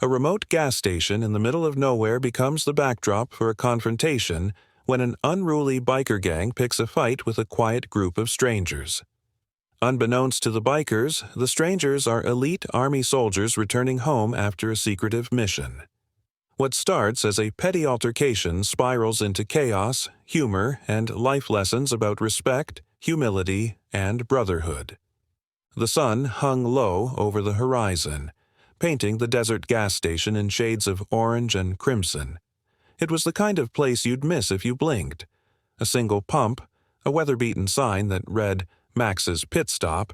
A remote gas station in the middle of nowhere becomes the backdrop for a confrontation when an unruly biker gang picks a fight with a quiet group of strangers. Unbeknownst to the bikers, the strangers are elite army soldiers returning home after a secretive mission. What starts as a petty altercation spirals into chaos, humor, and life lessons about respect, humility, and brotherhood. The sun hung low over the horizon, painting the desert gas station in shades of orange and crimson. It was the kind of place you'd miss if you blinked. A single pump, a weather-beaten sign that read Max's Pit Stop,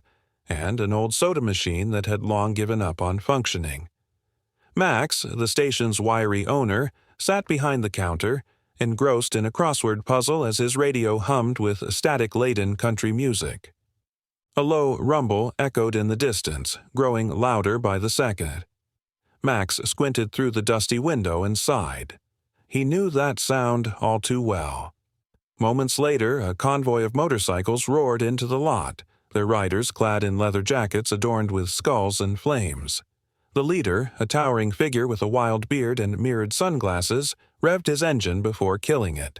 and an old soda machine that had long given up on functioning. Max, the station's wiry owner, sat behind the counter, engrossed in a crossword puzzle as his radio hummed with static-laden country music. A low rumble echoed in the distance, growing louder by the second. Max squinted through the dusty window and sighed. He knew that sound all too well. Moments later, a convoy of motorcycles roared into the lot, their riders clad in leather jackets adorned with skulls and flames. The leader, a towering figure with a wild beard and mirrored sunglasses, revved his engine before killing it.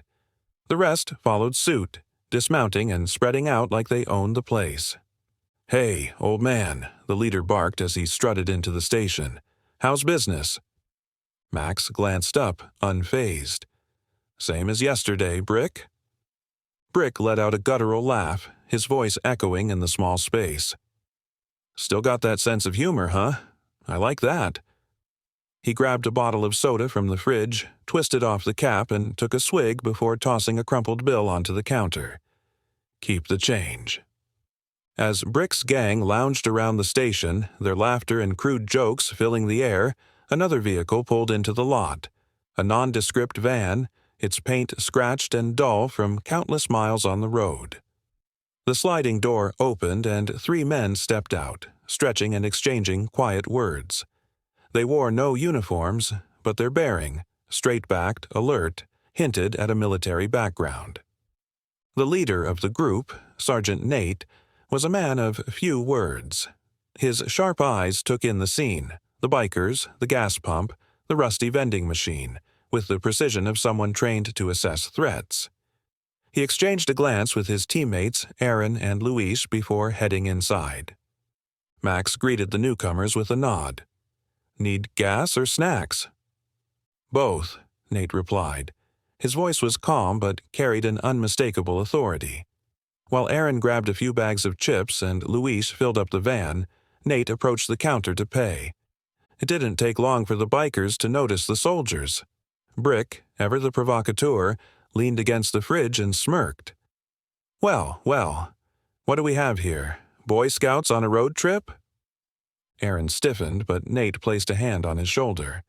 The rest followed suit, dismounting and spreading out like they owned the place. "Hey, old man," the leader barked as he strutted into the station. "How's business?" Max glanced up, unfazed. "Same as yesterday, Brick." Brick let out a guttural laugh, his voice echoing in the small space. "Still got that sense of humor, huh? I like that." He grabbed a bottle of soda from the fridge, twisted off the cap, and took a swig before tossing a crumpled bill onto the counter. "Keep the change." As Brick's gang lounged around the station, their laughter and crude jokes filling the air, another vehicle pulled into the lot. A nondescript van, its paint scratched and dull from countless miles on the road. The sliding door opened and 3 men stepped out, stretching and exchanging quiet words. They wore no uniforms, but their bearing, straight-backed, alert, hinted at a military background. The leader of the group, Sergeant Nate, was a man of few words. His sharp eyes took in the scene, the bikers, the gas pump, the rusty vending machine, with the precision of someone trained to assess threats. He exchanged a glance with his teammates, Aaron and Luis, before heading inside. Max greeted the newcomers with a nod. "Need gas or snacks?" "Both," Nate replied. His voice was calm but carried an unmistakable authority. While Aaron grabbed a few bags of chips and Luis filled up the van, Nate approached the counter to pay. It didn't take long for the bikers to notice the soldiers. Brick, ever the provocateur, leaned against the fridge and smirked. Well, what do we have here? Boy Scouts on a road trip?" Aaron stiffened, but Nate placed a hand on his shoulder.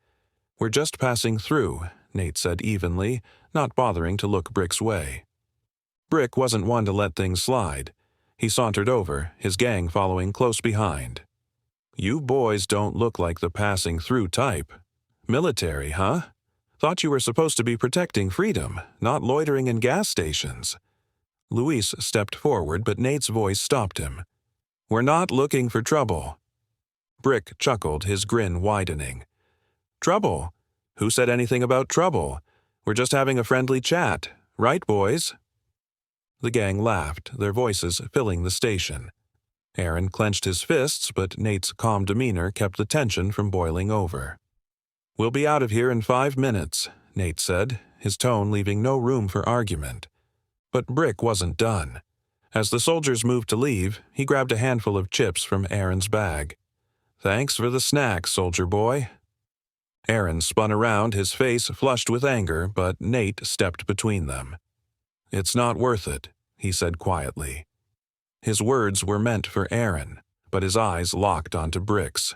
"We're just passing through," Nate said evenly, not bothering to look Brick's way. Brick wasn't one to let things slide. He sauntered over, his gang following close behind. "You boys don't look like the passing through type. Military, huh? Thought you were supposed to be protecting freedom, not loitering in gas stations." Luis stepped forward, but Nate's voice stopped him. "We're not looking for trouble." Brick chuckled, his grin widening. "Trouble? Who said anything about trouble? We're just having a friendly chat. Right, boys?" The gang laughed, their voices filling the station. Aaron clenched his fists, but Nate's calm demeanor kept the tension from boiling over. "We'll be out of here in 5 minutes," Nate said, his tone leaving no room for argument. But Brick wasn't done. As the soldiers moved to leave, he grabbed a handful of chips from Aaron's bag. "Thanks for the snack, soldier boy." Aaron spun around, his face flushed with anger, but Nate stepped between them. "It's not worth it," he said quietly. His words were meant for Aaron, but his eyes locked onto Brick's.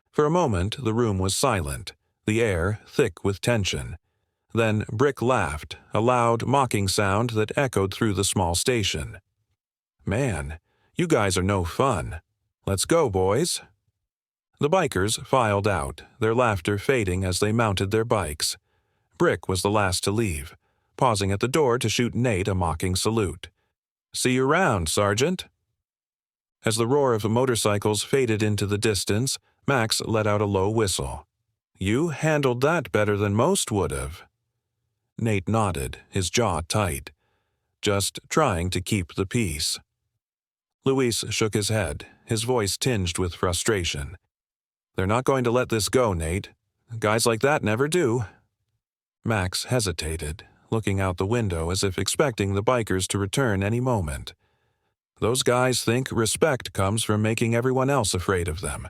For a moment, the room was silent, the air thick with tension. Then Brick laughed, a loud, mocking sound that echoed through the small station. "Man, you guys are no fun. Let's go, boys." The bikers filed out, their laughter fading as they mounted their bikes. Brick was the last to leave, pausing at the door to shoot Nate a mocking salute. "See you around, Sergeant." As the roar of motorcycles faded into the distance, Max let out a low whistle. You handled that better than most would have. Nate nodded, his jaw tight, just trying to keep the peace. Luis shook his head, his voice tinged with frustration. They're not going to let this go, Nate. Guys like that never do. Max hesitated, looking out the window as if expecting the bikers to return any moment. Those guys think respect comes from making everyone else afraid of them.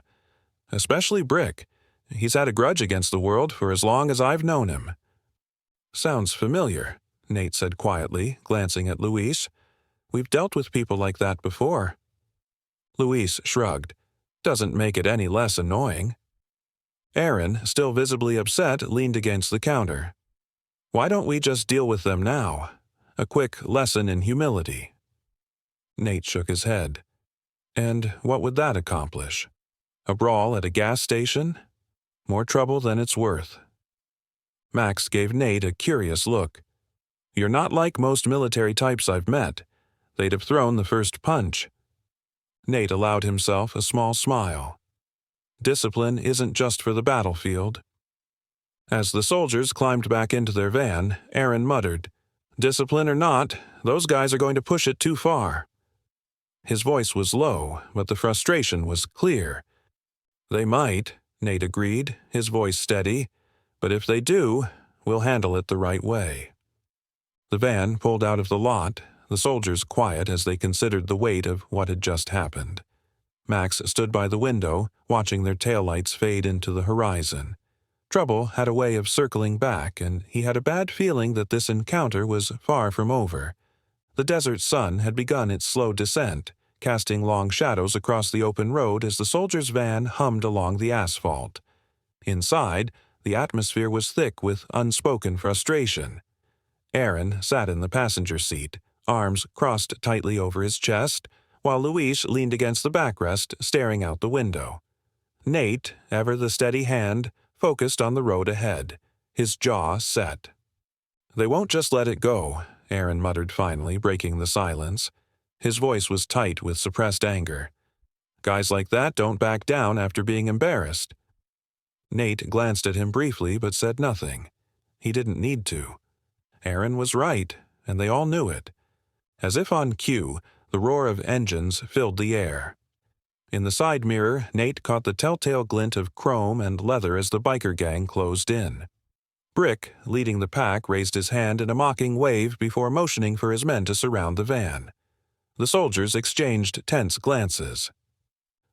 Especially Brick. He's had a grudge against the world for as long as I've known him. Sounds familiar, Nate said quietly, glancing at Luis. We've dealt with people like that before. Luis shrugged. Doesn't make it any less annoying. Aaron, still visibly upset, leaned against the counter. Why don't we just deal with them now? A quick lesson in humility. Nate shook his head. And what would that accomplish? A brawl at a gas station? More trouble than it's worth. Max gave Nate a curious look. You're not like most military types I've met. They'd have thrown the first punch. Nate allowed himself a small smile. Discipline isn't just for the battlefield. As the soldiers climbed back into their van, Aaron muttered, Discipline or not, those guys are going to push it too far. His voice was low, but the frustration was clear. They might, Nate agreed, his voice steady, but if they do, we'll handle it the right way. The van pulled out of the lot, the soldiers quiet as they considered the weight of what had just happened. Max stood by the window, watching their taillights fade into the horizon. Trouble had a way of circling back, and he had a bad feeling that this encounter was far from over. The desert sun had begun its slow descent, casting long shadows across the open road as the soldiers' van hummed along the asphalt. Inside, the atmosphere was thick with unspoken frustration. Aaron sat in the passenger seat, arms crossed tightly over his chest, while Luis leaned against the backrest, staring out the window. Nate, ever the steady hand, focused on the road ahead, his jaw set. They won't just let it go, Aaron muttered finally, breaking the silence. His voice was tight with suppressed anger. Guys like that don't back down after being embarrassed. Nate glanced at him briefly but said nothing. He didn't need to. Aaron was right, and they all knew it. As if on cue, the roar of engines filled the air. In the side mirror, Nate caught the telltale glint of chrome and leather as the biker gang closed in. Brick, leading the pack, raised his hand in a mocking wave before motioning for his men to surround the van. The soldiers exchanged tense glances.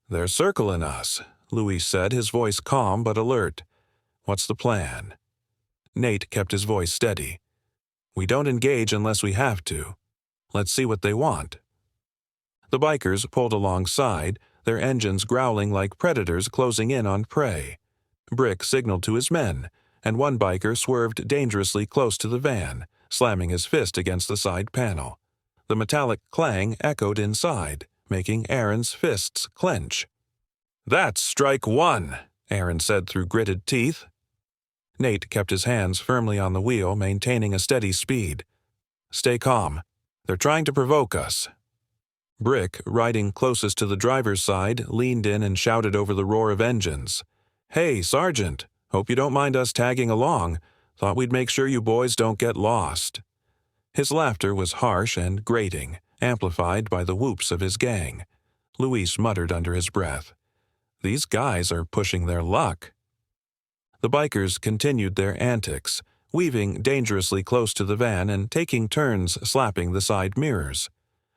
They're circling us, Luis said, his voice calm but alert. What's the plan? Nate kept his voice steady. We don't engage unless we have to. Let's see what they want. The bikers pulled alongside, their engines growling like predators closing in on prey. Brick signaled to his men, and one biker swerved dangerously close to the van, slamming his fist against the side panel. The metallic clang echoed inside, making Aaron's fists clench. That's strike one, Aaron said through gritted teeth. Nate kept his hands firmly on the wheel, maintaining a steady speed. Stay calm. They're trying to provoke us. Brick, riding closest to the driver's side, leaned in and shouted over the roar of engines. Hey, Sergeant, hope you don't mind us tagging along. Thought we'd make sure you boys don't get lost. His laughter was harsh and grating, amplified by the whoops of his gang. Luis muttered under his breath. These guys are pushing their luck. The bikers continued their antics, weaving dangerously close to the van and taking turns slapping the side mirrors.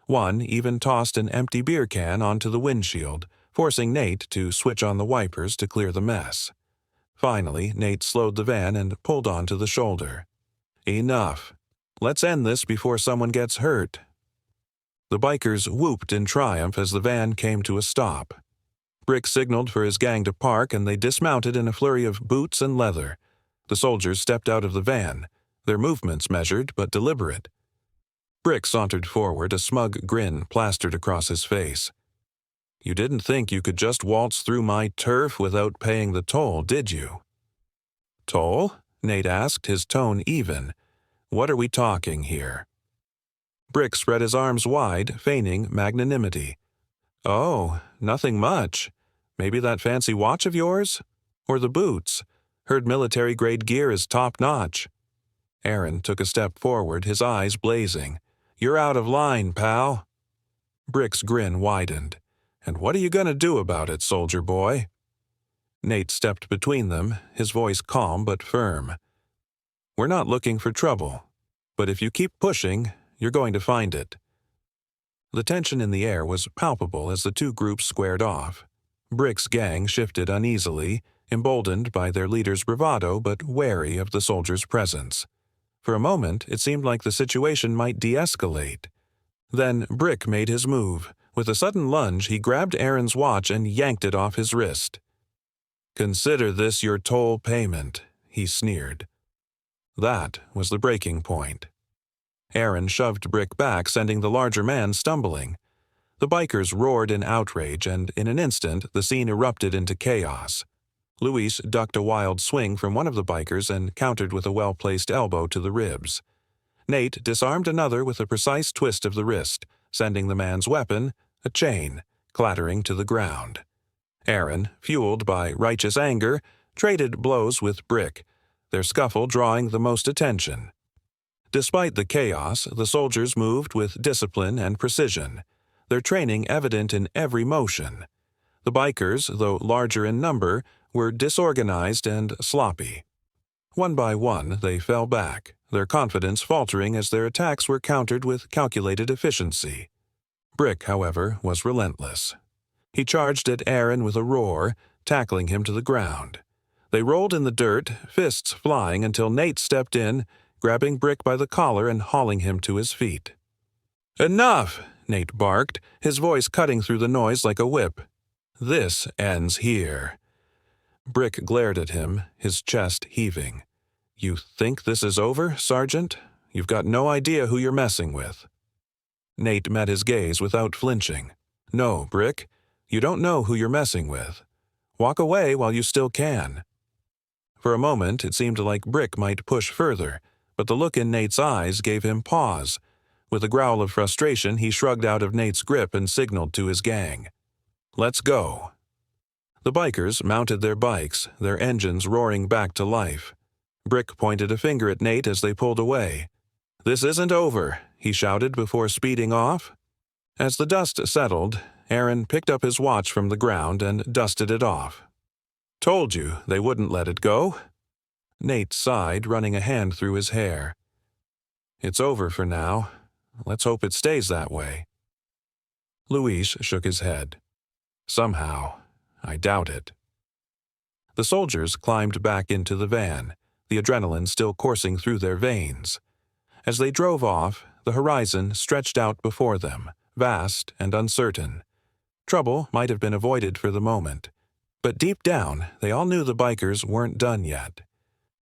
One even tossed an empty beer can onto the windshield, forcing Nate to switch on the wipers to clear the mess. Finally, Nate slowed the van and pulled onto the shoulder. Enough. Let's end this before someone gets hurt. The bikers whooped in triumph as the van came to a stop. Brick signaled for his gang to park, and they dismounted in a flurry of boots and leather. The soldiers stepped out of the van, their movements measured but deliberate. Brick sauntered forward, a smug grin plastered across his face. You didn't think you could just waltz through my turf without paying the toll, did you? Toll? Nate asked, his tone even. What are we talking here? Brick spread his arms wide, feigning magnanimity. Oh, nothing much. Maybe that fancy watch of yours? Or the boots? Heard military-grade gear is top-notch." Aaron took a step forward, his eyes blazing. "You're out of line, pal." Brick's grin widened. "And what are you going to do about it, soldier boy?" Nate stepped between them, his voice calm but firm. "We're not looking for trouble, but if you keep pushing, you're going to find it." The tension in the air was palpable as the two groups squared off. Brick's gang shifted uneasily, emboldened by their leader's bravado but wary of the soldier's presence. For a moment, it seemed like the situation might de-escalate. Then Brick made his move. With a sudden lunge, he grabbed Aaron's watch and yanked it off his wrist. "Consider this your toll payment," he sneered. That was the breaking point. Aaron shoved Brick back, sending the larger man stumbling. The bikers roared in outrage, and in an instant the scene erupted into chaos. Luis ducked a wild swing from one of the bikers and countered with a well-placed elbow to the ribs. Nate disarmed another with a precise twist of the wrist, sending the man's weapon, a chain, clattering to the ground. Aaron, fueled by righteous anger, traded blows with Brick, their scuffle drawing the most attention. Despite the chaos, the soldiers moved with discipline and precision, their training evident in every motion. The bikers, though larger in number, were disorganized and sloppy. One by one, they fell back, their confidence faltering as their attacks were countered with calculated efficiency. Brick, however, was relentless. He charged at Aaron with a roar, tackling him to the ground. They rolled in the dirt, fists flying until Nate stepped in, grabbing Brick by the collar and hauling him to his feet. "Enough!" Nate barked, his voice cutting through the noise like a whip. "This ends here." Brick glared at him, his chest heaving. "You think this is over, Sergeant? You've got no idea who you're messing with." Nate met his gaze without flinching. "No, Brick, you don't know who you're messing with. Walk away while you still can." For a moment, it seemed like Brick might push further, but the look in Nate's eyes gave him pause. With a growl of frustration, he shrugged out of Nate's grip and signaled to his gang. "Let's go." The bikers mounted their bikes, their engines roaring back to life. Brick pointed a finger at Nate as they pulled away. "This isn't over," he shouted before speeding off. As the dust settled, Aaron picked up his watch from the ground and dusted it off. "Told you they wouldn't let it go." Nate sighed, running a hand through his hair. "It's over for now. Let's hope it stays that way." Luis shook his head. "Somehow, I doubt it." The soldiers climbed back into the van, the adrenaline still coursing through their veins. As they drove off, the horizon stretched out before them, vast and uncertain. Trouble might have been avoided for the moment, but deep down, they all knew the bikers weren't done yet.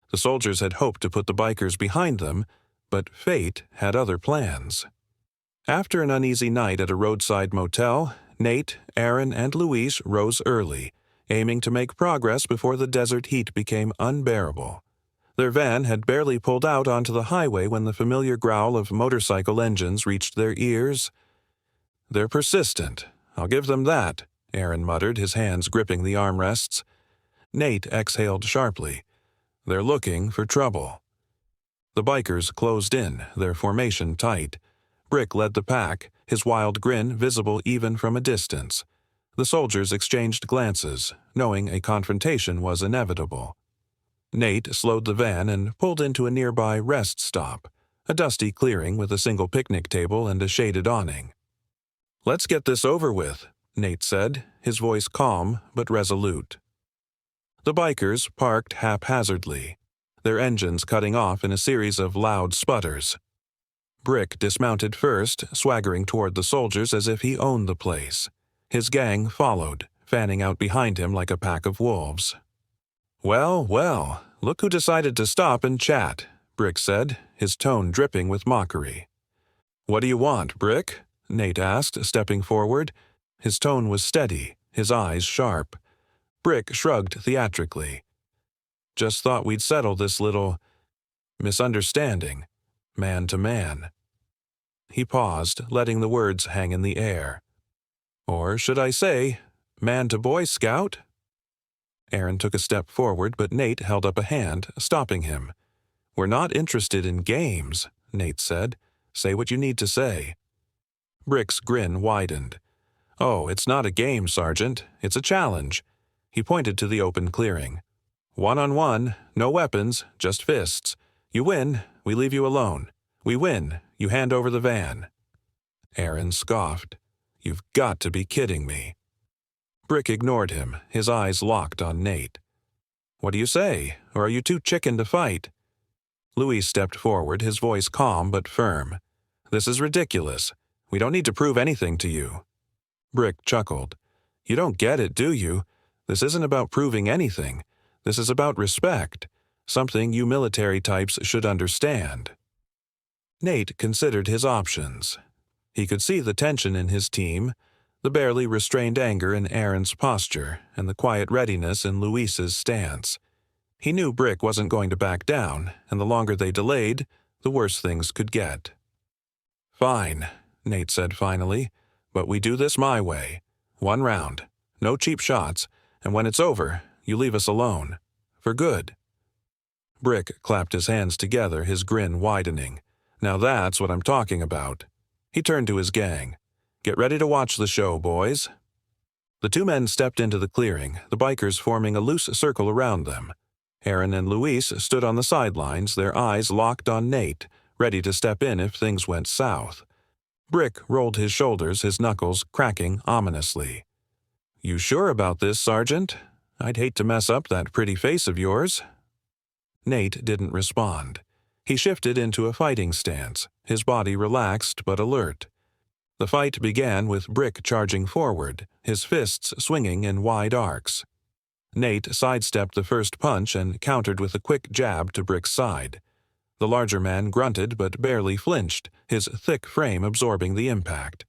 The soldiers had hoped to put the bikers behind them, but fate had other plans. After an uneasy night at a roadside motel, Nate, Aaron, and Luis rose early, aiming to make progress before the desert heat became unbearable. Their van had barely pulled out onto the highway when the familiar growl of motorcycle engines reached their ears. "They're persistent, I'll give them that," Aaron muttered, his hands gripping the armrests. Nate exhaled sharply. "They're looking for trouble." The bikers closed in, their formation tight. Brick led the pack, his wild grin visible even from a distance. The soldiers exchanged glances, knowing a confrontation was inevitable. Nate slowed the van and pulled into a nearby rest stop, a dusty clearing with a single picnic table and a shaded awning. "Let's get this over with," Nate said, his voice calm but resolute. The bikers parked haphazardly, their engines cutting off in a series of loud sputters. Brick dismounted first, swaggering toward the soldiers as if he owned the place. His gang followed, fanning out behind him like a pack of wolves. "Well, well, look who decided to stop and chat," Brick said, his tone dripping with mockery. "What do you want, Brick?" Nate asked, stepping forward. His tone was steady, his eyes sharp. Brick shrugged theatrically. "Just thought we'd settle this little misunderstanding, man to man." He paused, letting the words hang in the air. "Or should I say, man to Boy Scout?" Aaron took a step forward, but Nate held up a hand, stopping him. "We're not interested in games," Nate said. "Say what you need to say." Brick's grin widened. "Oh, it's not a game, Sergeant. It's a challenge." He pointed to the open clearing. "One-on-one, no weapons, just fists. You win, we leave you alone. We win, you hand over the van." Aaron scoffed. "You've got to be kidding me." Brick ignored him, his eyes locked on Nate. "What do you say, or are you too chicken to fight?" Luis stepped forward, his voice calm but firm. "This is ridiculous. We don't need to prove anything to you." Brick chuckled. "You don't get it, do you? This isn't about proving anything. This is about respect, something you military types should understand." Nate considered his options. He could see the tension in his team, the barely restrained anger in Aaron's posture, and the quiet readiness in Luis's stance. He knew Brick wasn't going to back down, and the longer they delayed, the worse things could get. "Fine," Nate said finally, "but we do this my way. 1 round, no cheap shots, and when it's over, you leave us alone. For good." Brick clapped his hands together, his grin widening. "Now that's what I'm talking about." He turned to his gang. "Get ready to watch the show, boys." The 2 men stepped into the clearing, the bikers forming a loose circle around them. Aaron and Luis stood on the sidelines, their eyes locked on Nate, ready to step in if things went south. Brick rolled his shoulders, his knuckles cracking ominously. "You sure about this, Sergeant? I'd hate to mess up that pretty face of yours." Nate didn't respond. He shifted into a fighting stance, his body relaxed but alert. The fight began with Brick charging forward, his fists swinging in wide arcs. Nate sidestepped the first punch and countered with a quick jab to Brick's side. The larger man grunted but barely flinched, his thick frame absorbing the impact.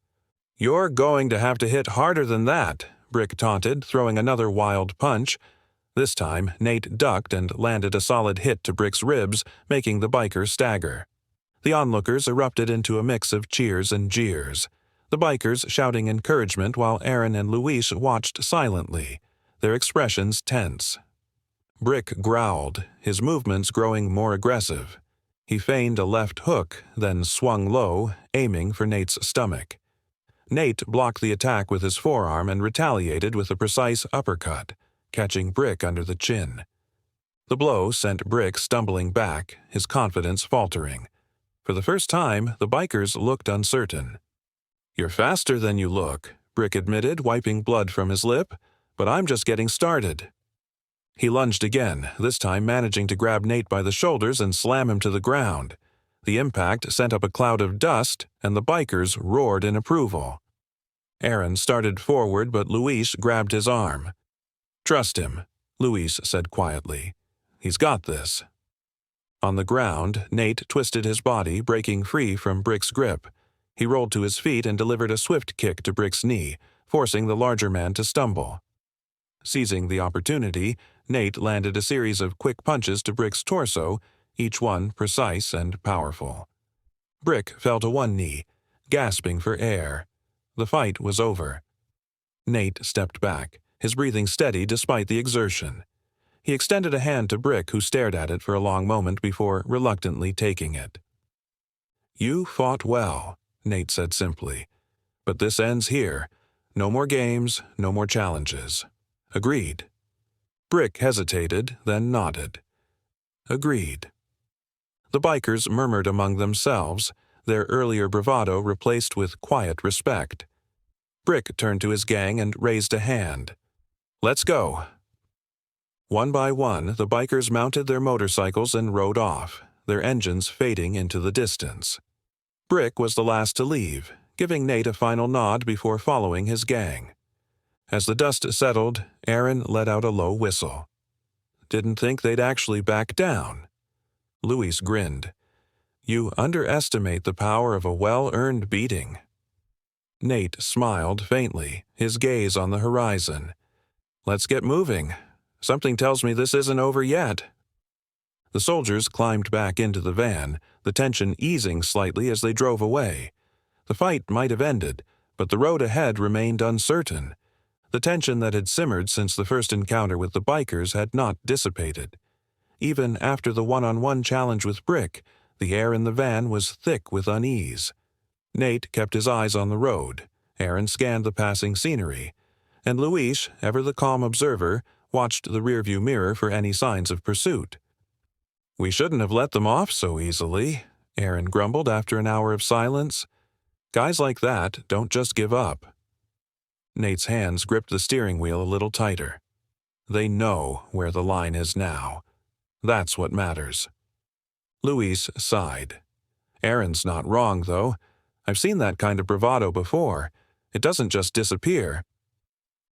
"You're going to have to hit harder than that," Brick taunted, throwing another wild punch. This time, Nate ducked and landed a solid hit to Brick's ribs, making the biker stagger. The onlookers erupted into a mix of cheers and jeers, the bikers shouting encouragement while Aaron and Luis watched silently, their expressions tense. Brick growled, his movements growing more aggressive. He feigned a left hook, then swung low, aiming for Nate's stomach. Nate blocked the attack with his forearm and retaliated with a precise uppercut, catching Brick under the chin. The blow sent Brick stumbling back, his confidence faltering. For the first time, the bikers looked uncertain. "You're faster than you look," Brick admitted, wiping blood from his lip, "but I'm just getting started." He lunged again, this time managing to grab Nate by the shoulders and slam him to the ground. The impact sent up a cloud of dust, and the bikers roared in approval. Aaron started forward, but Luis grabbed his arm. "Trust him," Luis said quietly. "He's got this." On the ground, Nate twisted his body, breaking free from Brick's grip. He rolled to his feet and delivered a swift kick to Brick's knee, forcing the larger man to stumble. Seizing the opportunity, Nate landed a series of quick punches to Brick's torso, each one precise and powerful. Brick fell to one knee, gasping for air. The fight was over. Nate stepped back, his breathing steady despite the exertion. He extended a hand to Brick, who stared at it for a long moment before reluctantly taking it. "You fought well," Nate said simply. "But this ends here. No more games, no more challenges. Agreed?" Brick hesitated, then nodded. "Agreed." The bikers murmured among themselves, their earlier bravado replaced with quiet respect. Brick turned to his gang and raised a hand. "Let's go." One by one, the bikers mounted their motorcycles and rode off, their engines fading into the distance. Brick was the last to leave, giving Nate a final nod before following his gang. As the dust settled, Aaron let out a low whistle. "Didn't think they'd actually back down." Luis grinned. "You underestimate the power of a well-earned beating." Nate smiled faintly, his gaze on the horizon. "Let's get moving. Something tells me this isn't over yet." The soldiers climbed back into the van, the tension easing slightly as they drove away. The fight might have ended, but the road ahead remained uncertain. The tension that had simmered since the first encounter with the bikers had not dissipated. Even after the one-on-one challenge with Brick, the air in the van was thick with unease. Nate kept his eyes on the road, Aaron scanned the passing scenery, and Luis, ever the calm observer, watched the rearview mirror for any signs of pursuit. "We shouldn't have let them off so easily," Aaron grumbled after an hour of silence. "Guys like that don't just give up." Nate's hands gripped the steering wheel a little tighter. They know where the line is now. That's what matters. Luis sighed. "Aaron's not wrong, though. I've seen that kind of bravado before. It doesn't just disappear."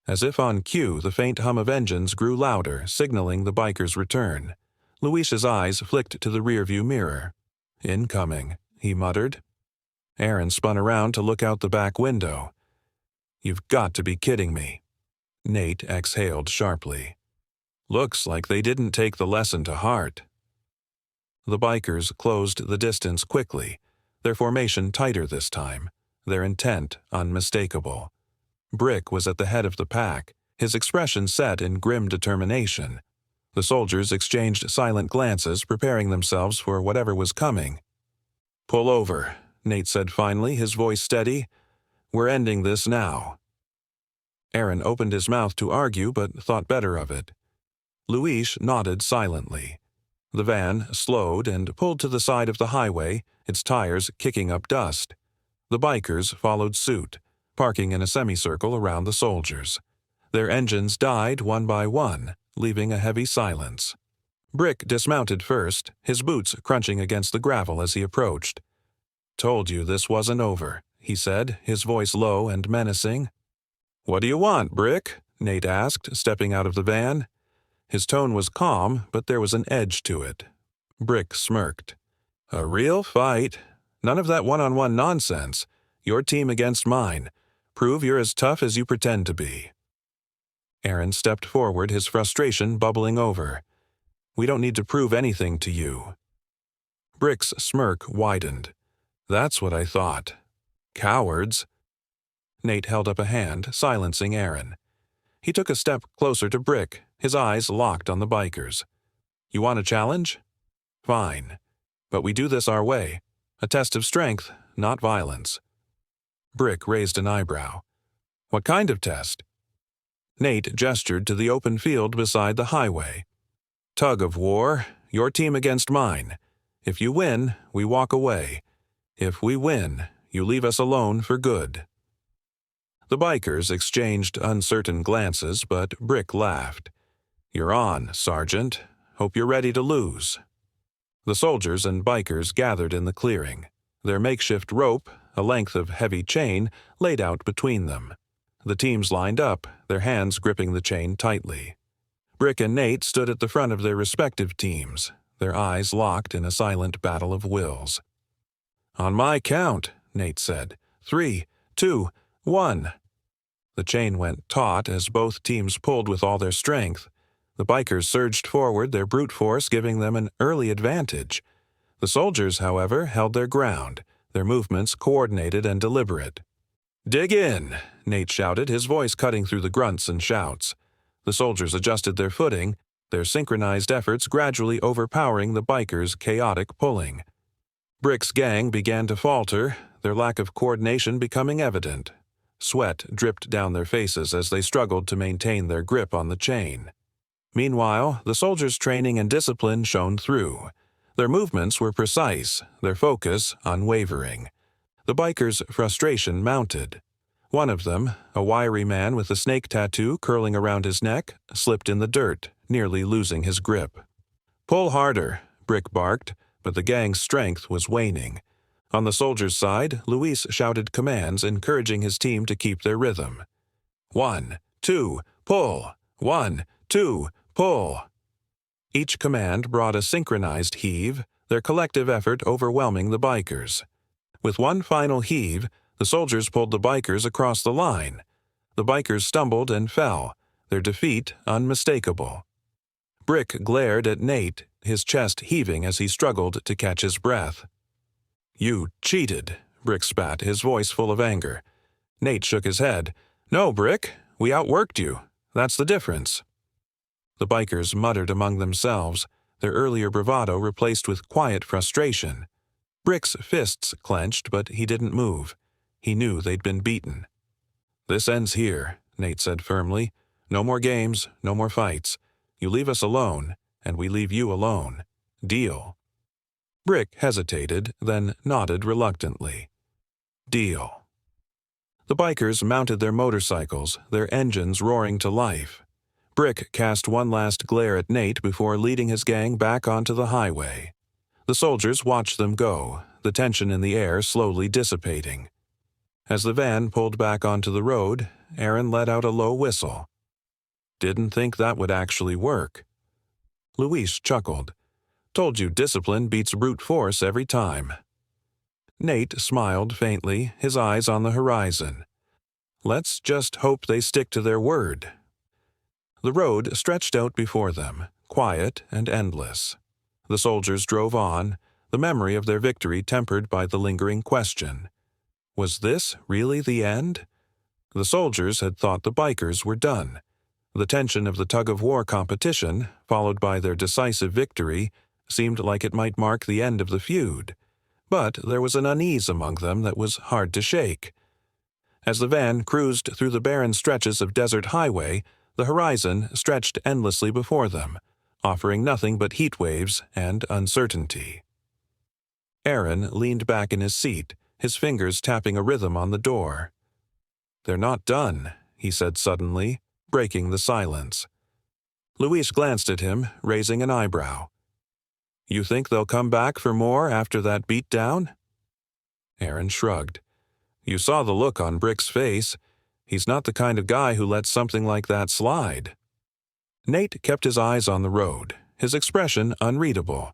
As if on cue, the faint hum of engines grew louder, signaling the biker's return. Luis's eyes flicked to the rearview mirror. "Incoming," he muttered. Aaron spun around to look out the back window. "You've got to be kidding me." Nate exhaled sharply. "Looks like they didn't take the lesson to heart." The bikers closed the distance quickly, their formation tighter this time, their intent unmistakable. Brick was at the head of the pack, his expression set in grim determination. The soldiers exchanged silent glances, preparing themselves for whatever was coming. "Pull over," Nate said finally, his voice steady. "We're ending this now." Aaron opened his mouth to argue, but thought better of it. Luis nodded silently. The van slowed and pulled to the side of the highway, its tires kicking up dust. The bikers followed suit, parking in a semicircle around the soldiers. Their engines died one by one, leaving a heavy silence. Brick dismounted first, his boots crunching against the gravel as he approached. "Told you this wasn't over," he said, his voice low and menacing. "What do you want, Brick?" Nate asked, stepping out of the van. His tone was calm, but there was an edge to it. Brick smirked. "A real fight. None of that one-on-one nonsense. Your team against mine. Prove you're as tough as you pretend to be." Aaron stepped forward, his frustration bubbling over. "We don't need to prove anything to you." Brick's smirk widened. "That's what I thought. Cowards." Nate held up a hand, silencing Aaron. He took a step closer to Brick, his eyes locked on the bikers. "You want a challenge? Fine. But we do this our way. A test of strength, not violence." Brick raised an eyebrow. "What kind of test?" Nate gestured to the open field beside the highway. "Tug of war, your team against mine. If you win, we walk away. If we win, you leave us alone for good." The bikers exchanged uncertain glances, but Brick laughed. "You're on, Sergeant. Hope you're ready to lose." The soldiers and bikers gathered in the clearing, their makeshift rope, a length of heavy chain, laid out between them. The teams lined up, their hands gripping the chain tightly. Brick and Nate stood at the front of their respective teams, their eyes locked in a silent battle of wills. "On my count," Nate said. 3, 2, 1. The chain went taut as both teams pulled with all their strength. The bikers surged forward, their brute force giving them an early advantage. The soldiers, however, held their ground, their movements coordinated and deliberate. "Dig in," Nate shouted, his voice cutting through the grunts and shouts. The soldiers adjusted their footing, their synchronized efforts gradually overpowering the bikers' chaotic pulling. Brick's gang began to falter, their lack of coordination becoming evident. Sweat dripped down their faces as they struggled to maintain their grip on the chain. Meanwhile, the soldiers' training and discipline shone through. Their movements were precise, their focus unwavering. The bikers' frustration mounted. One of them, a wiry man with a snake tattoo curling around his neck, slipped in the dirt, nearly losing his grip. "Pull harder," Brick barked, but the gang's strength was waning. On the soldiers' side, Luis shouted commands, encouraging his team to keep their rhythm. 1, 2, pull! 1, 2, pull! Each command brought a synchronized heave, their collective effort overwhelming the bikers. With one final heave, the soldiers pulled the bikers across the line. The bikers stumbled and fell, their defeat unmistakable. Brick glared at Nate, his chest heaving as he struggled to catch his breath. "You cheated," Brick spat, his voice full of anger. Nate shook his head. "No, Brick, We outworked you. That's the difference." The bikers muttered among themselves, their earlier bravado replaced with quiet frustration. Brick's fists clenched, but he didn't move. He knew they'd been beaten. "This ends here," Nate said firmly. "No more games, no more fights. You leave us alone, and we leave you alone. Deal." Brick hesitated, then nodded reluctantly. "Deal." The bikers mounted their motorcycles, their engines roaring to life. Brick cast one last glare at Nate before leading his gang back onto the highway. The soldiers watched them go, the tension in the air slowly dissipating. As the van pulled back onto the road, Aaron let out a low whistle. "Didn't think that would actually work." Luis chuckled. "Told you discipline beats brute force every time." Nate smiled faintly, his eyes on the horizon. "Let's just hope they stick to their word." The road stretched out before them, quiet and endless. The soldiers drove on, the memory of their victory tempered by the lingering question. Was this really the end? The soldiers had thought the bikers were done. The tension of the tug-of-war competition, followed by their decisive victory, seemed like it might mark the end of the feud. But there was an unease among them that was hard to shake. As the van cruised through the barren stretches of desert highway, the horizon stretched endlessly before them, offering nothing but heat waves and uncertainty. Aaron leaned back in his seat, his fingers tapping a rhythm on the door. "They're not done," he said suddenly, breaking the silence. Luis glanced at him, raising an eyebrow. "You think they'll come back for more after that beatdown?" Aaron shrugged. "You saw the look on Brick's face. He's not the kind of guy who lets something like that slide." Nate kept his eyes on the road, his expression unreadable.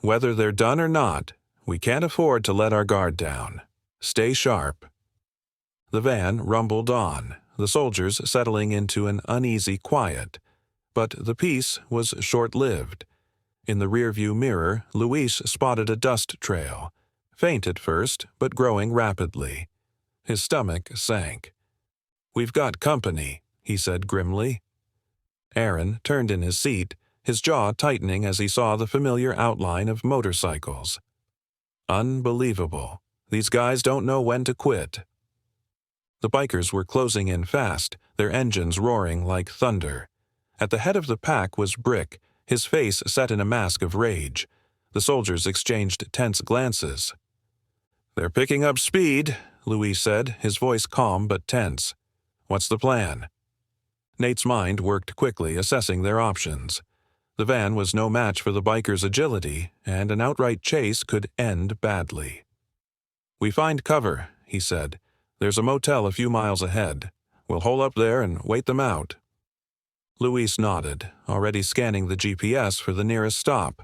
"Whether they're done or not, we can't afford to let our guard down. Stay sharp." The van rumbled on, the soldiers settling into an uneasy quiet. But the peace was short-lived. In the rearview mirror, Luis spotted a dust trail, faint at first, but growing rapidly. His stomach sank. "We've got company," he said grimly. Aaron turned in his seat, his jaw tightening as he saw the familiar outline of motorcycles. Unbelievable. These guys don't know when to quit. The bikers were closing in fast, their engines roaring like thunder. At the head of the pack was Brick, his face set in a mask of rage. The soldiers exchanged tense glances. "They're picking up speed," Luis said, his voice calm but tense. "What's the plan?" Nate's mind worked quickly, assessing their options. The van was no match for the bikers' agility, and an outright chase could end badly. "We find cover," he said. "There's a motel a few miles ahead. We'll hole up there and wait them out." Luis nodded, already scanning the GPS for the nearest stop.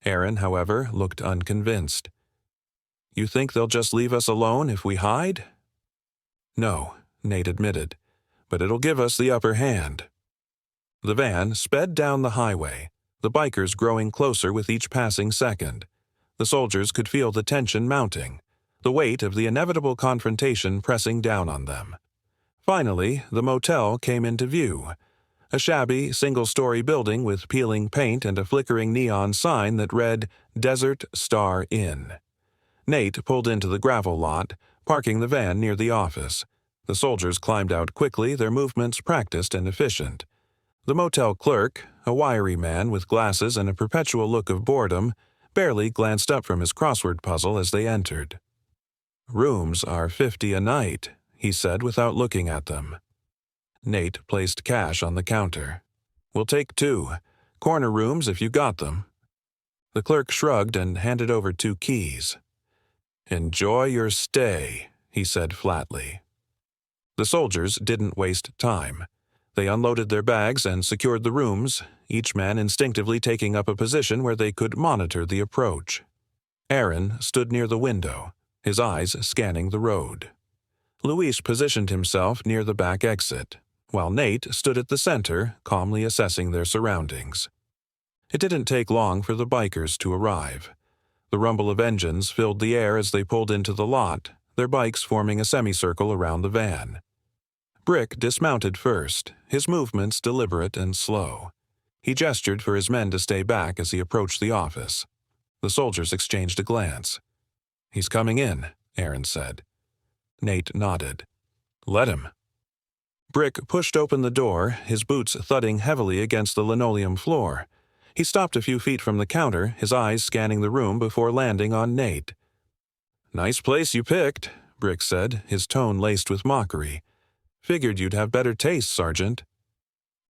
Aaron, however, looked unconvinced. "You think they'll just leave us alone if we hide?" "No," Nate admitted, "but it'll give us the upper hand." The van sped down the highway, the bikers growing closer with each passing second. The soldiers could feel the tension mounting, the weight of the inevitable confrontation pressing down on them. Finally, the motel came into view, a shabby, single-story building with peeling paint and a flickering neon sign that read Desert Star Inn. Nate pulled into the gravel lot, parking the van near the office. The soldiers climbed out quickly, their movements practiced and efficient. The motel clerk, a wiry man with glasses and a perpetual look of boredom, barely glanced up from his crossword puzzle as they entered. "Rooms are $50 a night," he said without looking at them. Nate placed cash on the counter. "We'll take 2. Corner rooms if you got them." The clerk shrugged and handed over 2 keys. "Enjoy your stay," he said flatly. The soldiers didn't waste time. They unloaded their bags and secured the rooms, each man instinctively taking up a position where they could monitor the approach. Aaron stood near the window, his eyes scanning the road. Luis positioned himself near the back exit, while Nate stood at the center, calmly assessing their surroundings. It didn't take long for the bikers to arrive. The rumble of engines filled the air as they pulled into the lot, their bikes forming a semicircle around the van. Brick dismounted first, his movements deliberate and slow. He gestured for his men to stay back as he approached the office. The soldiers exchanged a glance. "He's coming in," Aaron said. Nate nodded. "Let him." Brick pushed open the door, his boots thudding heavily against the linoleum floor. He stopped a few feet from the counter, his eyes scanning the room before landing on Nate. "Nice place you picked," Brick said, his tone laced with mockery. "Figured you'd have better taste, Sergeant."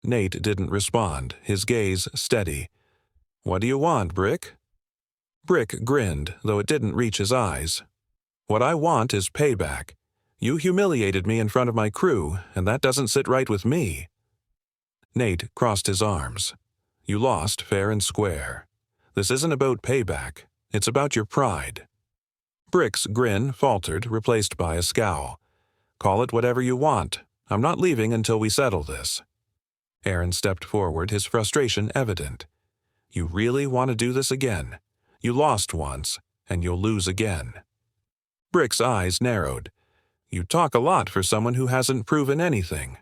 Nate didn't respond, his gaze steady. "What do you want, Brick?" Brick grinned, though it didn't reach his eyes. "What I want is payback. You humiliated me in front of my crew, and that doesn't sit right with me." Nate crossed his arms. "You lost fair and square. This isn't about payback. It's about your pride." Brick's grin faltered, replaced by a scowl. "Call it whatever you want. I'm not leaving until we settle this." Aaron stepped forward, his frustration evident. "You really want to do this again? You lost once, and you'll lose again." Brick's eyes narrowed. "You talk a lot for someone who hasn't proven anything."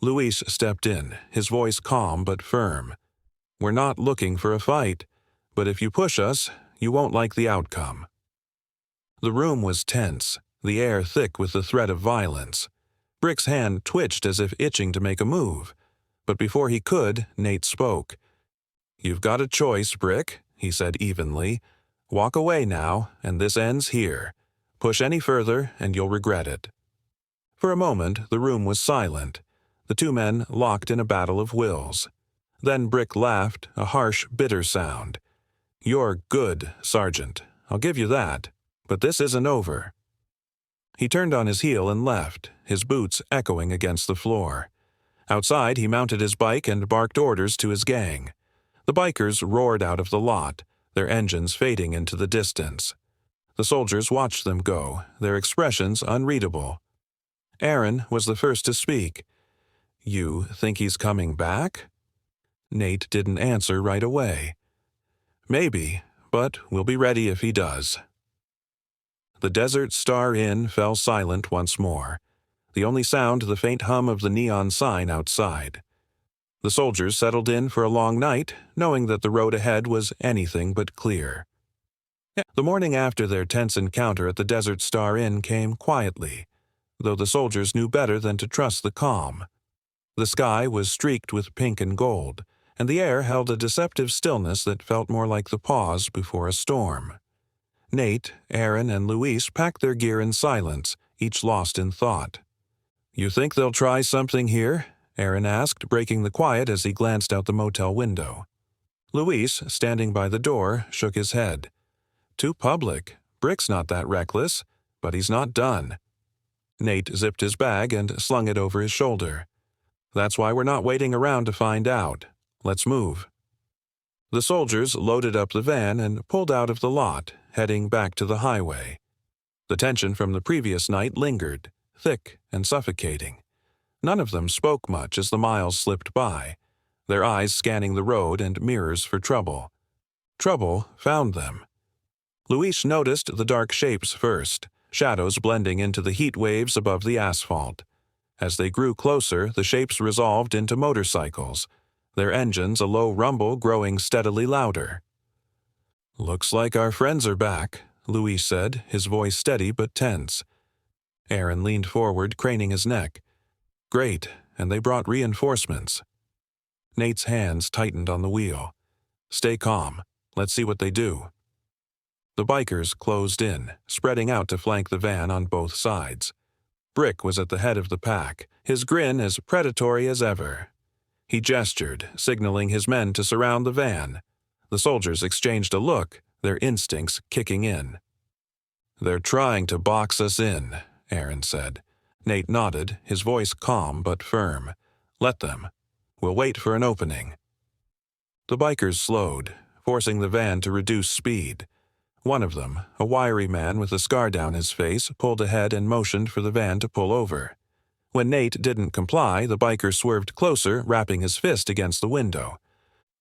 Luis stepped in, his voice calm but firm. "We're not looking for a fight, but if you push us, you won't like the outcome." The room was tense, the air thick with the threat of violence. Brick's hand twitched as if itching to make a move. But before he could, Nate spoke. "You've got a choice, Brick," he said evenly. "Walk away now, and this ends here. Push any further, and you'll regret it." For a moment, the room was silent, the two men locked in a battle of wills. Then Brick laughed, a harsh, bitter sound. "You're good, Sergeant. I'll give you that. But this isn't over." He turned on his heel and left, his boots echoing against the floor. Outside, he mounted his bike and barked orders to his gang. The bikers roared out of the lot, their engines fading into the distance. The soldiers watched them go, their expressions unreadable. Aaron was the first to speak. "You think he's coming back?" Nate didn't answer right away. "Maybe, but we'll be ready if he does." The Desert Star Inn fell silent once more. The only sound the faint hum of the neon sign outside. The soldiers settled in for a long night, knowing that the road ahead was anything but clear. The morning after their tense encounter at the Desert Star Inn came quietly, though the soldiers knew better than to trust the calm. The sky was streaked with pink and gold, and the air held a deceptive stillness that felt more like the pause before a storm. Nate, Aaron, and Luis packed their gear in silence, each lost in thought. "You think they'll try something here?" Aaron asked, breaking the quiet as he glanced out the motel window. Luis, standing by the door, shook his head. "Too public. Brick's not that reckless, but he's not done." Nate zipped his bag and slung it over his shoulder. "That's why we're not waiting around to find out. Let's move." The soldiers loaded up the van and pulled out of the lot, heading back to the highway. The tension from the previous night lingered, thick and suffocating. None of them spoke much as the miles slipped by, their eyes scanning the road and mirrors for trouble. Trouble found them. Luis noticed the dark shapes first, shadows blending into the heat waves above the asphalt. As they grew closer, the shapes resolved into motorcycles, their engines a low rumble growing steadily louder. "Looks like our friends are back," Luis said, his voice steady but tense. Aaron leaned forward, craning his neck. "Great, and they brought reinforcements." Nate's hands tightened on the wheel. "Stay calm. Let's see what they do." The bikers closed in, spreading out to flank the van on both sides. Brick was at the head of the pack, his grin as predatory as ever. He gestured, signaling his men to surround the van. The soldiers exchanged a look, their instincts kicking in. "They're trying to box us in," Aaron said. Nate nodded, his voice calm but firm. "Let them. We'll wait for an opening." The bikers slowed, forcing the van to reduce speed. One of them, a wiry man with a scar down his face, pulled ahead and motioned for the van to pull over. When Nate didn't comply, the biker swerved closer, rapping his fist against the window.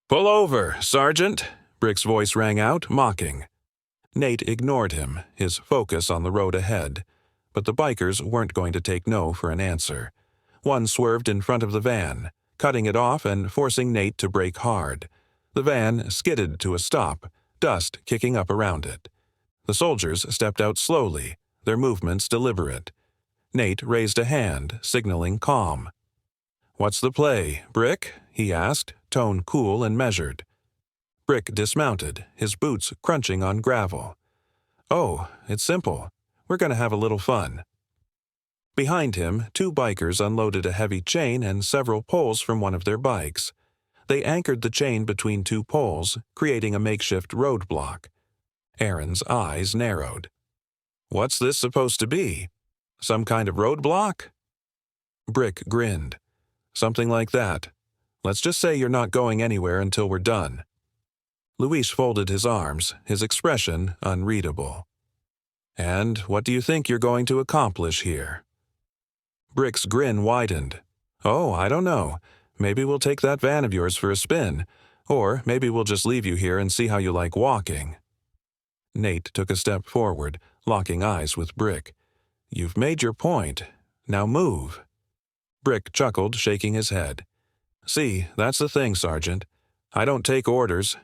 "Pull over, Sergeant!" Brick's voice rang out, mocking. Nate ignored him, his focus on the road ahead. But the bikers weren't going to take no for an answer. One swerved in front of the van, cutting it off and forcing Nate to brake hard. The van skidded to a stop, dust kicking up around it. The soldiers stepped out slowly, their movements deliberate. Nate raised a hand, signaling calm. "What's the play, Brick?" he asked, tone cool and measured. Brick dismounted, his boots crunching on gravel. "Oh, it's simple. We're going to have a little fun." Behind him, two bikers unloaded a heavy chain and several poles from one of their bikes. They anchored the chain between two poles, creating a makeshift roadblock. Aaron's eyes narrowed. "What's this supposed to be? Some kind of roadblock?" Brick grinned. "Something like that. Let's just say you're not going anywhere until we're done." Luis folded his arms, his expression unreadable. "And what do you think you're going to accomplish here?" Brick's grin widened. "Oh, I don't know. Maybe we'll take that van of yours for a spin, or maybe we'll just leave you here and see how you like walking." Nate took a step forward, locking eyes with Brick. "You've made your point. Now move." Brick chuckled, shaking his head. "See, that's the thing, Sergeant. I don't take orders."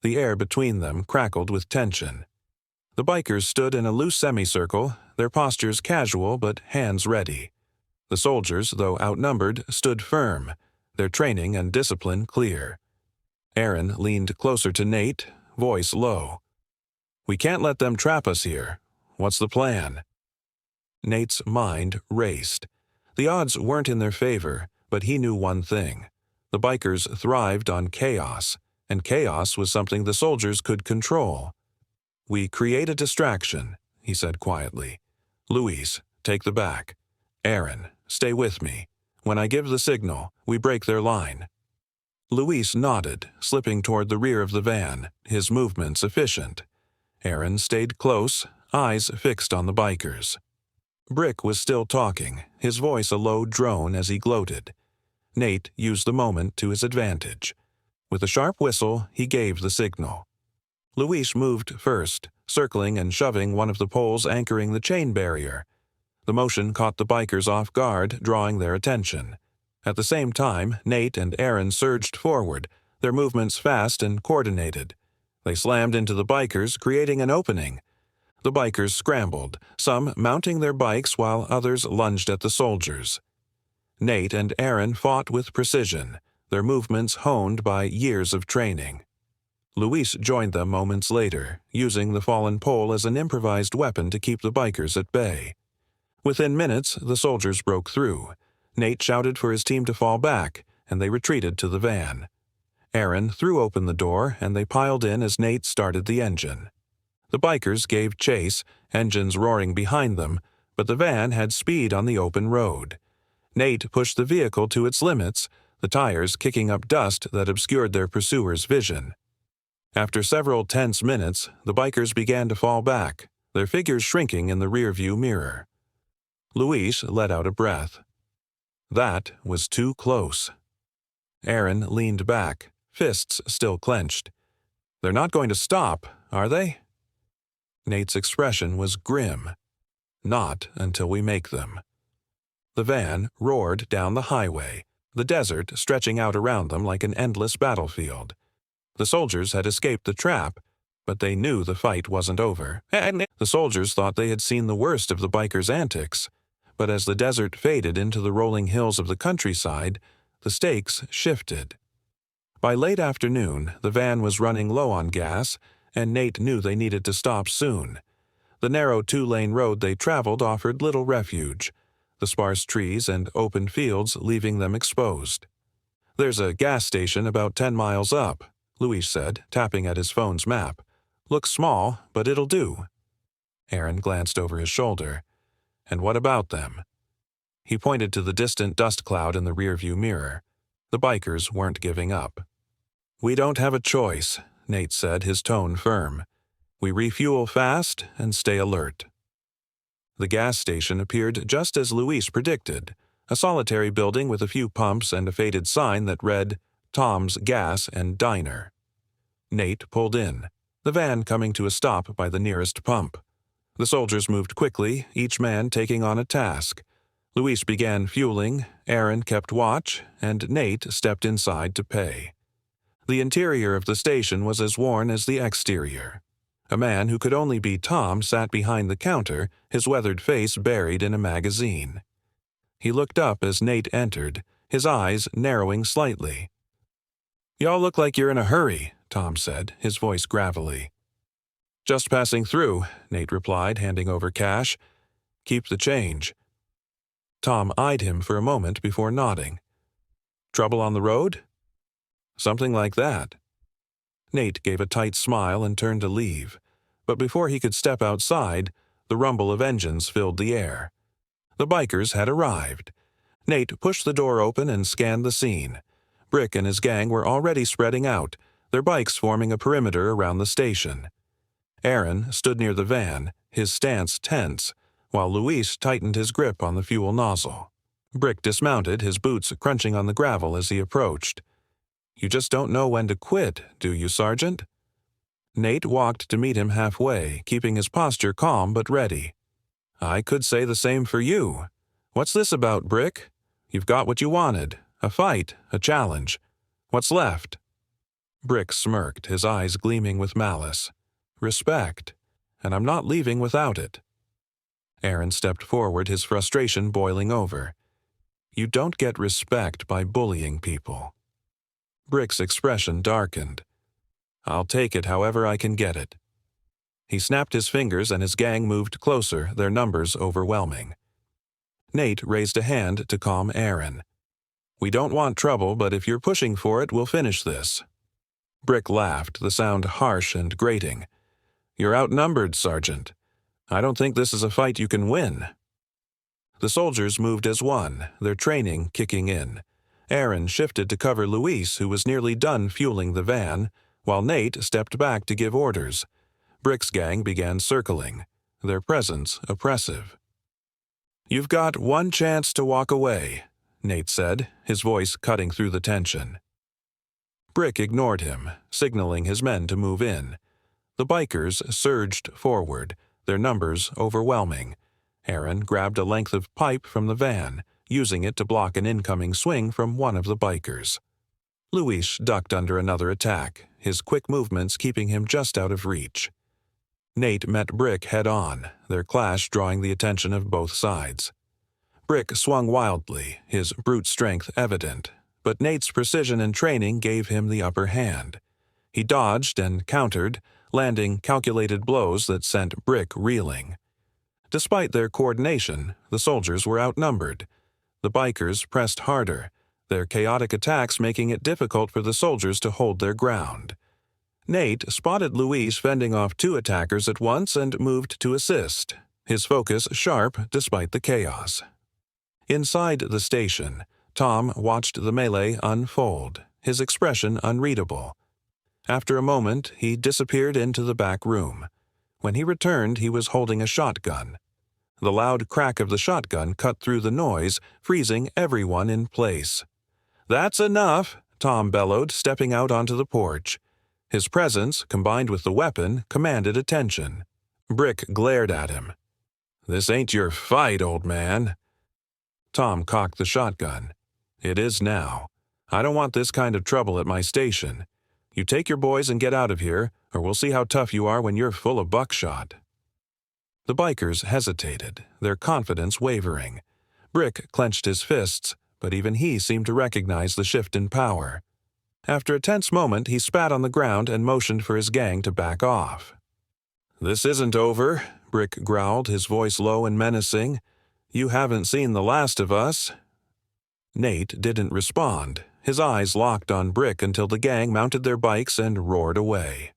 The air between them crackled with tension. The bikers stood in a loose semicircle, their postures casual but hands ready. The soldiers, though outnumbered, stood firm, their training and discipline clear. Aaron leaned closer to Nate, voice low. "We can't let them trap us here. What's the plan?" Nate's mind raced. The odds weren't in their favor, but he knew one thing. The bikers thrived on chaos, and chaos was something the soldiers could control. "We create a distraction," he said quietly. "Luis, take the back. Aaron, stay with me. When I give the signal, we break their line." Luis nodded, slipping toward the rear of the van, his movements efficient. Aaron stayed close, eyes fixed on the bikers. Brick was still talking, his voice a low drone as he gloated. Nate used the moment to his advantage. With a sharp whistle, he gave the signal. Luis moved first, circling and shoving one of the poles anchoring the chain barrier. The motion caught the bikers off guard, drawing their attention. At the same time, Nate and Aaron surged forward, their movements fast and coordinated. They slammed into the bikers, creating an opening. The bikers scrambled, some mounting their bikes while others lunged at the soldiers. Nate and Aaron fought with precision, their movements honed by years of training. Luis joined them moments later, using the fallen pole as an improvised weapon to keep the bikers at bay. Within minutes, the soldiers broke through. Nate shouted for his team to fall back, and they retreated to the van. Aaron threw open the door, and they piled in as Nate started the engine. The bikers gave chase, engines roaring behind them, but the van had speed on the open road. Nate pushed the vehicle to its limits, the tires kicking up dust that obscured their pursuers' vision. After several tense minutes, the bikers began to fall back, their figures shrinking in the rearview mirror. Luis let out a breath. That was too close. Aaron leaned back, fists still clenched. "They're not going to stop, are they?" Nate's expression was grim. "Not until we make them." The van roared down the highway, the desert stretching out around them like an endless battlefield. The soldiers had escaped the trap, but they knew the fight wasn't over. The soldiers thought they had seen the worst of the bikers' antics, but as the desert faded into the rolling hills of the countryside, the stakes shifted. By late afternoon, the van was running low on gas, and Nate knew they needed to stop soon. The narrow two-lane road they traveled offered little refuge, the sparse trees and open fields leaving them exposed. "There's a gas station about 10 miles up," Luis said, tapping at his phone's map. "Looks small, but it'll do." Aaron glanced over his shoulder. "And what about them?" He pointed to the distant dust cloud in the rearview mirror. The bikers weren't giving up. "We don't have a choice," Nate said, his tone firm. "We refuel fast and stay alert." The gas station appeared just as Luis predicted, a solitary building with a few pumps and a faded sign that read, "Tom's Gas and Diner." Nate pulled in, the van coming to a stop by the nearest pump. The soldiers moved quickly, each man taking on a task. Luis began fueling, Aaron kept watch, and Nate stepped inside to pay. The interior of the station was as worn as the exterior. A man who could only be Tom sat behind the counter, his weathered face buried in a magazine. He looked up as Nate entered, his eyes narrowing slightly. "Y'all look like you're in a hurry," Tom said, his voice gravelly. "Just passing through," Nate replied, handing over cash. "Keep the change." Tom eyed him for a moment before nodding. "Trouble on the road?" "Something like that." Nate gave a tight smile and turned to leave, but before he could step outside, the rumble of engines filled the air. The bikers had arrived. Nate pushed the door open and scanned the scene. Brick and his gang were already spreading out, their bikes forming a perimeter around the station. Aaron stood near the van, his stance tense, while Luis tightened his grip on the fuel nozzle. Brick dismounted, his boots crunching on the gravel as he approached. "You just don't know when to quit, do you, Sergeant?" Nate walked to meet him halfway, keeping his posture calm but ready. "I could say the same for you. What's this about, Brick? You've got what you wanted. A fight, a challenge. What's left?" Brick smirked, his eyes gleaming with malice. "Respect. And I'm not leaving without it." Aaron stepped forward, his frustration boiling over. "You don't get respect by bullying people." Brick's expression darkened. "I'll take it however I can get it." He snapped his fingers and his gang moved closer, their numbers overwhelming. Nate raised a hand to calm Aaron. "We don't want trouble, but if you're pushing for it, we'll finish this." Brick laughed, the sound harsh and grating. "You're outnumbered, Sergeant. I don't think this is a fight you can win." The soldiers moved as one, their training kicking in. Aaron shifted to cover Luis, who was nearly done fueling the van, while Nate stepped back to give orders. Brick's gang began circling, their presence oppressive. "You've got one chance to walk away," Nate said, his voice cutting through the tension. Brick ignored him, signaling his men to move in. The bikers surged forward, their numbers overwhelming. Aaron grabbed a length of pipe from the van, using it to block an incoming swing from one of the bikers. Luis ducked under another attack, his quick movements keeping him just out of reach. Nate met Brick head-on, their clash drawing the attention of both sides. Brick swung wildly, his brute strength evident, but Nate's precision and training gave him the upper hand. He dodged and countered, landing calculated blows that sent Brick reeling. Despite their coordination, the soldiers were outnumbered. The bikers pressed harder, their chaotic attacks making it difficult for the soldiers to hold their ground. Nate spotted Luis fending off two attackers at once and moved to assist, his focus sharp despite the chaos. Inside the station, Tom watched the melee unfold, his expression unreadable. After a moment, he disappeared into the back room. When he returned, he was holding a shotgun. The loud crack of the shotgun cut through the noise, freezing everyone in place. "That's enough," Tom bellowed, stepping out onto the porch. His presence, combined with the weapon, commanded attention. Brick glared at him. "This ain't your fight, old man." Tom cocked the shotgun. "It is now. I don't want this kind of trouble at my station. You take your boys and get out of here, or we'll see how tough you are when you're full of buckshot." The bikers hesitated, their confidence wavering. Brick clenched his fists, but even he seemed to recognize the shift in power. After a tense moment, he spat on the ground and motioned for his gang to back off. "This isn't over," Brick growled, his voice low and menacing. "You haven't seen the last of us." Nate didn't respond, his eyes locked on Brick until the gang mounted their bikes and roared away.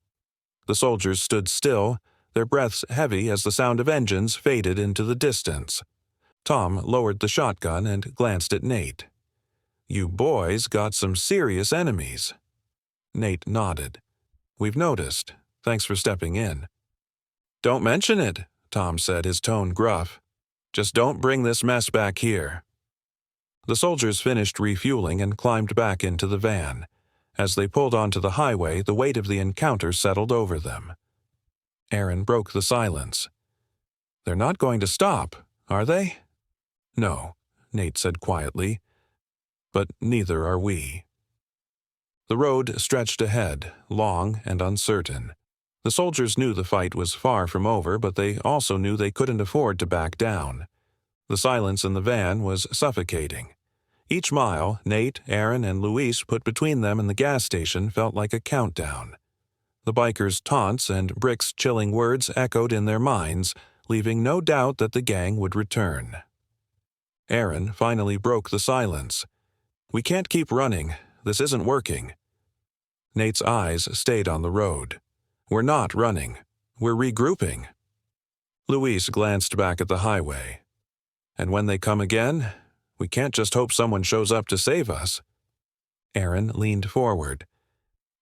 The soldiers stood still, their breaths heavy as the sound of engines faded into the distance. Tom lowered the shotgun and glanced at Nate. "You boys got some serious enemies." Nate nodded. "We've noticed. Thanks for stepping in." "Don't mention it," Tom said, his tone gruff. "Just don't bring this mess back here." The soldiers finished refueling and climbed back into the van. As they pulled onto the highway, the weight of the encounter settled over them. Aaron broke the silence. "They're not going to stop, are they?" "No," Nate said quietly. "But neither are we." The road stretched ahead, long and uncertain. The soldiers knew the fight was far from over, but they also knew they couldn't afford to back down. The silence in the van was suffocating. Each mile Nate, Aaron, and Luis put between them and the gas station felt like a countdown. The bikers' taunts and Brick's chilling words echoed in their minds, leaving no doubt that the gang would return. Aaron finally broke the silence. "We can't keep running. This isn't working." Nate's eyes stayed on the road. "We're not running. We're regrouping." Luis glanced back at the highway. "And when they come again, we can't just hope someone shows up to save us." Aaron leaned forward.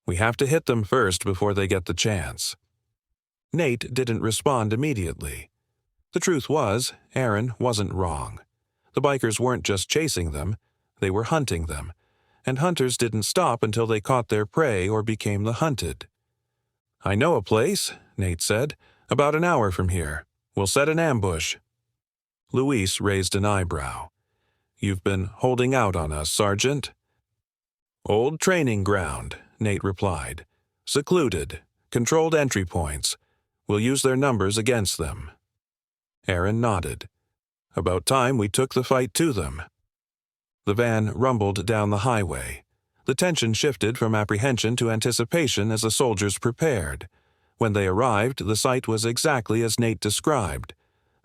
"We have to hit them first before they get the chance." Nate didn't respond immediately. The truth was, Aaron wasn't wrong. The bikers weren't just chasing them, they were hunting them, and hunters didn't stop until they caught their prey or became the hunted. "I know a place," Nate said, "about an hour from here. We'll set an ambush." Luis raised an eyebrow. "You've been holding out on us, Sergeant." "Old training ground," Nate replied. "Secluded, controlled entry points. We'll use their numbers against them." Aaron nodded. "About time we took the fight to them." The van rumbled down the highway. The tension shifted from apprehension to anticipation as the soldiers prepared. When they arrived, the site was exactly as Nate described: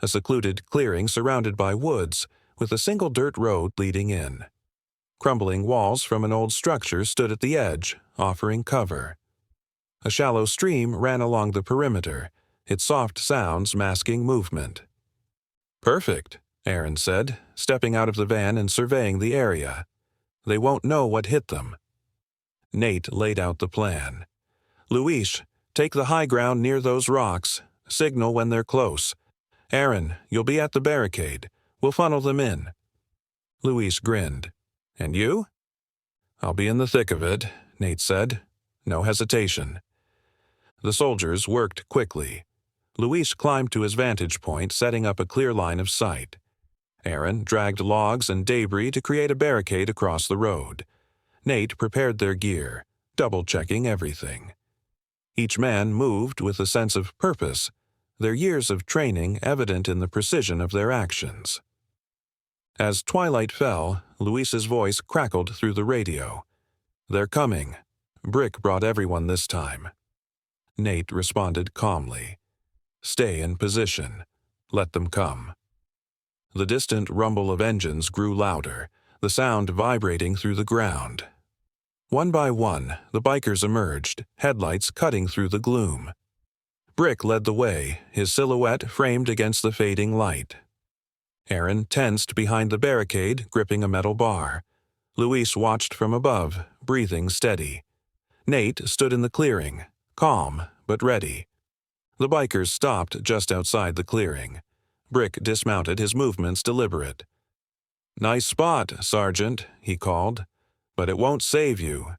a secluded clearing surrounded by woods, with a single dirt road leading in. Crumbling walls from an old structure stood at the edge, offering cover. A shallow stream ran along the perimeter, its soft sounds masking movement. "Perfect," Aaron said, stepping out of the van and surveying the area. "They won't know what hit them." Nate laid out the plan. "Luis, take the high ground near those rocks. Signal when they're close. Aaron, you'll be at the barricade. We'll funnel them in." Luis grinned. "And you?" "I'll be in the thick of it," Nate said. No hesitation. The soldiers worked quickly. Luis climbed to his vantage point, setting up a clear line of sight. Aaron dragged logs and debris to create a barricade across the road. Nate prepared their gear, double-checking everything. Each man moved with a sense of purpose, their years of training evident in the precision of their actions. As twilight fell, Luis's voice crackled through the radio. "They're coming. Brick brought everyone this time." Nate responded calmly. "Stay in position. Let them come." The distant rumble of engines grew louder, the sound vibrating through the ground. One by one, the bikers emerged, headlights cutting through the gloom. Brick led the way, his silhouette framed against the fading light. Aaron tensed behind the barricade, gripping a metal bar. Luis watched from above, breathing steady. Nate stood in the clearing, calm but ready. The bikers stopped just outside the clearing. Brick dismounted, his movements deliberate. "Nice spot, Sergeant," he called. "But it won't save you."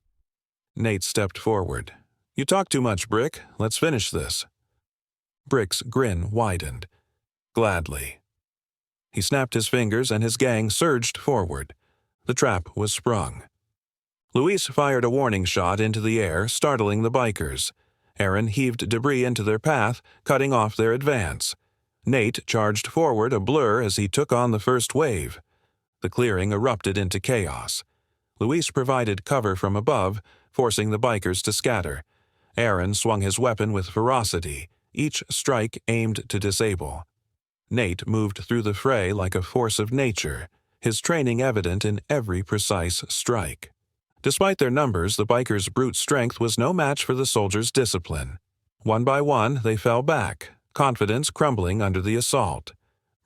Nate stepped forward. "You talk too much, Brick. Let's finish this." Brick's grin widened. "Gladly." He snapped his fingers and his gang surged forward. The trap was sprung. Luis fired a warning shot into the air, startling the bikers. Aaron heaved debris into their path, cutting off their advance. Nate charged forward, a blur as he took on the first wave. The clearing erupted into chaos. Luis provided cover from above, forcing the bikers to scatter. Aaron swung his weapon with ferocity, each strike aimed to disable. Nate moved through the fray like a force of nature, his training evident in every precise strike. Despite their numbers, the bikers' brute strength was no match for the soldiers' discipline. One by one, they fell back, confidence crumbling under the assault.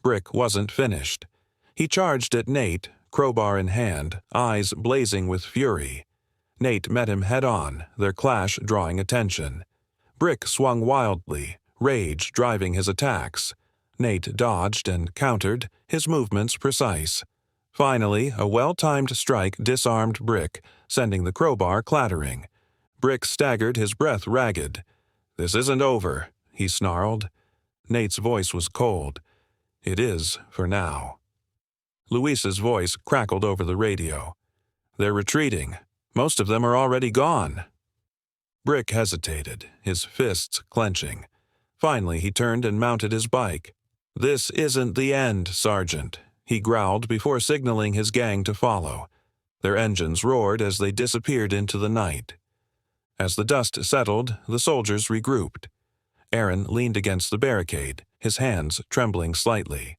Brick wasn't finished. He charged at Nate, crowbar in hand, eyes blazing with fury. Nate met him head-on, their clash drawing attention. Brick swung wildly, rage driving his attacks. Nate dodged and countered, his movements precise. Finally, a well-timed strike disarmed Brick, sending the crowbar clattering. Brick staggered, his breath ragged. "This isn't over," he snarled. Nate's voice was cold. "It is, for now." Luis's voice crackled over the radio. "They're retreating. Most of them are already gone." Brick hesitated, his fists clenching. Finally, he turned and mounted his bike. "This isn't the end, Sergeant," he growled before signaling his gang to follow. Their engines roared as they disappeared into the night. As the dust settled, the soldiers regrouped. Aaron leaned against the barricade, his hands trembling slightly.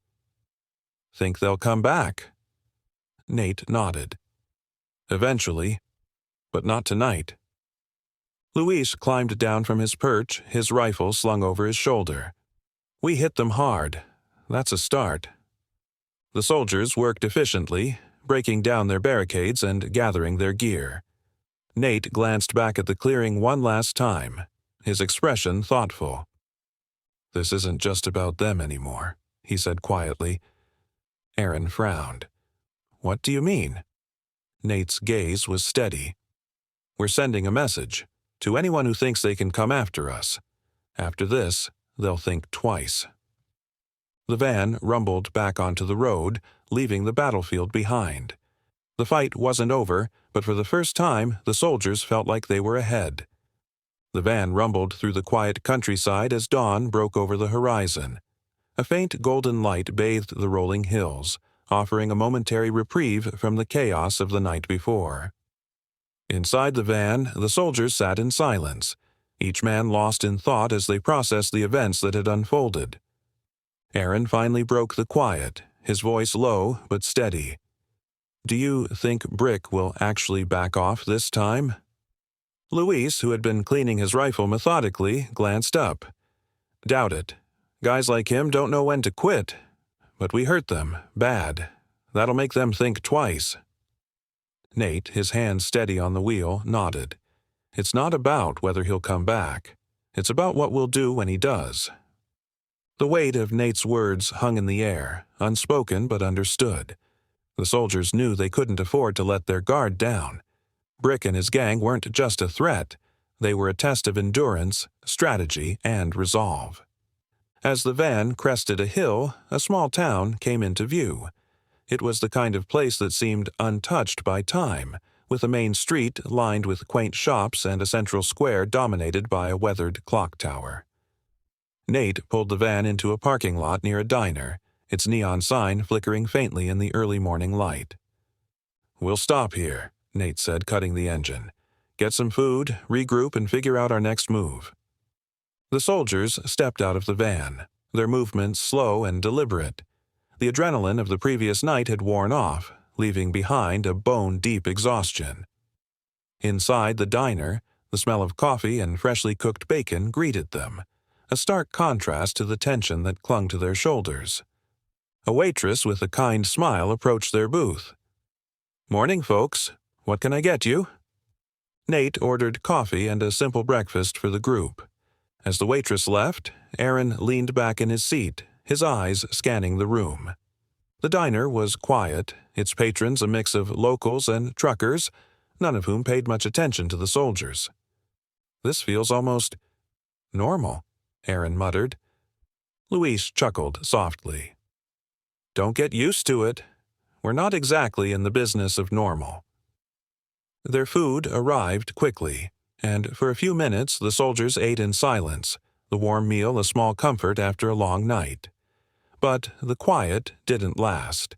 "Think they'll come back?" Nate nodded. "Eventually, but not tonight." Luis climbed down from his perch, his rifle slung over his shoulder. "We hit them hard. That's a start." The soldiers worked efficiently, breaking down their barricades and gathering their gear. Nate glanced back at the clearing one last time, his expression thoughtful. "This isn't just about them anymore," he said quietly. Aaron frowned. "What do you mean?" Nate's gaze was steady. "We're sending a message to anyone who thinks they can come after us. After this, they'll think twice." The van rumbled back onto the road, leaving the battlefield behind. The fight wasn't over, but for the first time, the soldiers felt like they were ahead. The van rumbled through the quiet countryside as dawn broke over the horizon. A faint golden light bathed the rolling hills, offering a momentary reprieve from the chaos of the night before. Inside the van, the soldiers sat in silence, each man lost in thought as they processed the events that had unfolded. Aaron finally broke the quiet, his voice low but steady. "Do you think Brick will actually back off this time?" Luis, who had been cleaning his rifle methodically, glanced up. "Doubt it. Guys like him don't know when to quit. But we hurt them, bad. That'll make them think twice." Nate, his hand steady on the wheel, nodded. "It's not about whether he'll come back. It's about what we'll do when he does." The weight of Nate's words hung in the air, unspoken but understood. The soldiers knew they couldn't afford to let their guard down. Brick and his gang weren't just a threat. They were a test of endurance, strategy, and resolve. As the van crested a hill, a small town came into view. It was the kind of place that seemed untouched by time, with a main street lined with quaint shops and a central square dominated by a weathered clock tower. Nate pulled the van into a parking lot near a diner, its neon sign flickering faintly in the early morning light. "We'll stop here," Nate said, cutting the engine. "Get some food, regroup, and figure out our next move." The soldiers stepped out of the van, their movements slow and deliberate. The adrenaline of the previous night had worn off, leaving behind a bone-deep exhaustion. Inside the diner, the smell of coffee and freshly cooked bacon greeted them, a stark contrast to the tension that clung to their shoulders. A waitress with a kind smile approached their booth. "Morning, folks. What can I get you?" Nate ordered coffee and a simple breakfast for the group. As the waitress left, Aaron leaned back in his seat, his eyes scanning the room. The diner was quiet, its patrons a mix of locals and truckers, none of whom paid much attention to the soldiers. "This feels almost normal," Aaron muttered. Luis chuckled softly. "Don't get used to it. We're not exactly in the business of normal." Their food arrived quickly, and for a few minutes the soldiers ate in silence, the warm meal a small comfort after a long night. But the quiet didn't last.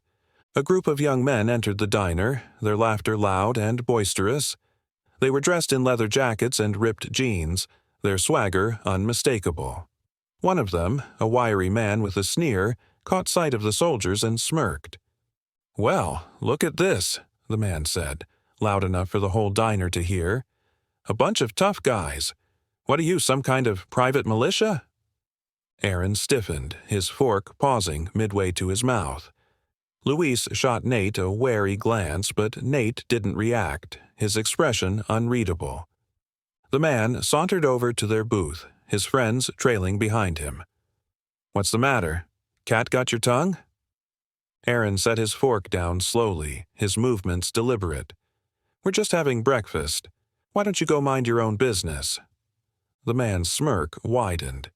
A group of young men entered the diner, their laughter loud and boisterous. They were dressed in leather jackets and ripped jeans, their swagger unmistakable. One of them, a wiry man with a sneer, caught sight of the soldiers and smirked. "Well, look at this," the man said, loud enough for the whole diner to hear. "A bunch of tough guys. What are you, some kind of private militia?" Aaron stiffened, his fork pausing midway to his mouth. Luis shot Nate a wary glance, but Nate didn't react, his expression unreadable. The man sauntered over to their booth, his friends trailing behind him. "What's the matter? Cat got your tongue?" Aaron set his fork down slowly, his movements deliberate. "We're just having breakfast. Why don't you go mind your own business?" The man's smirk widened.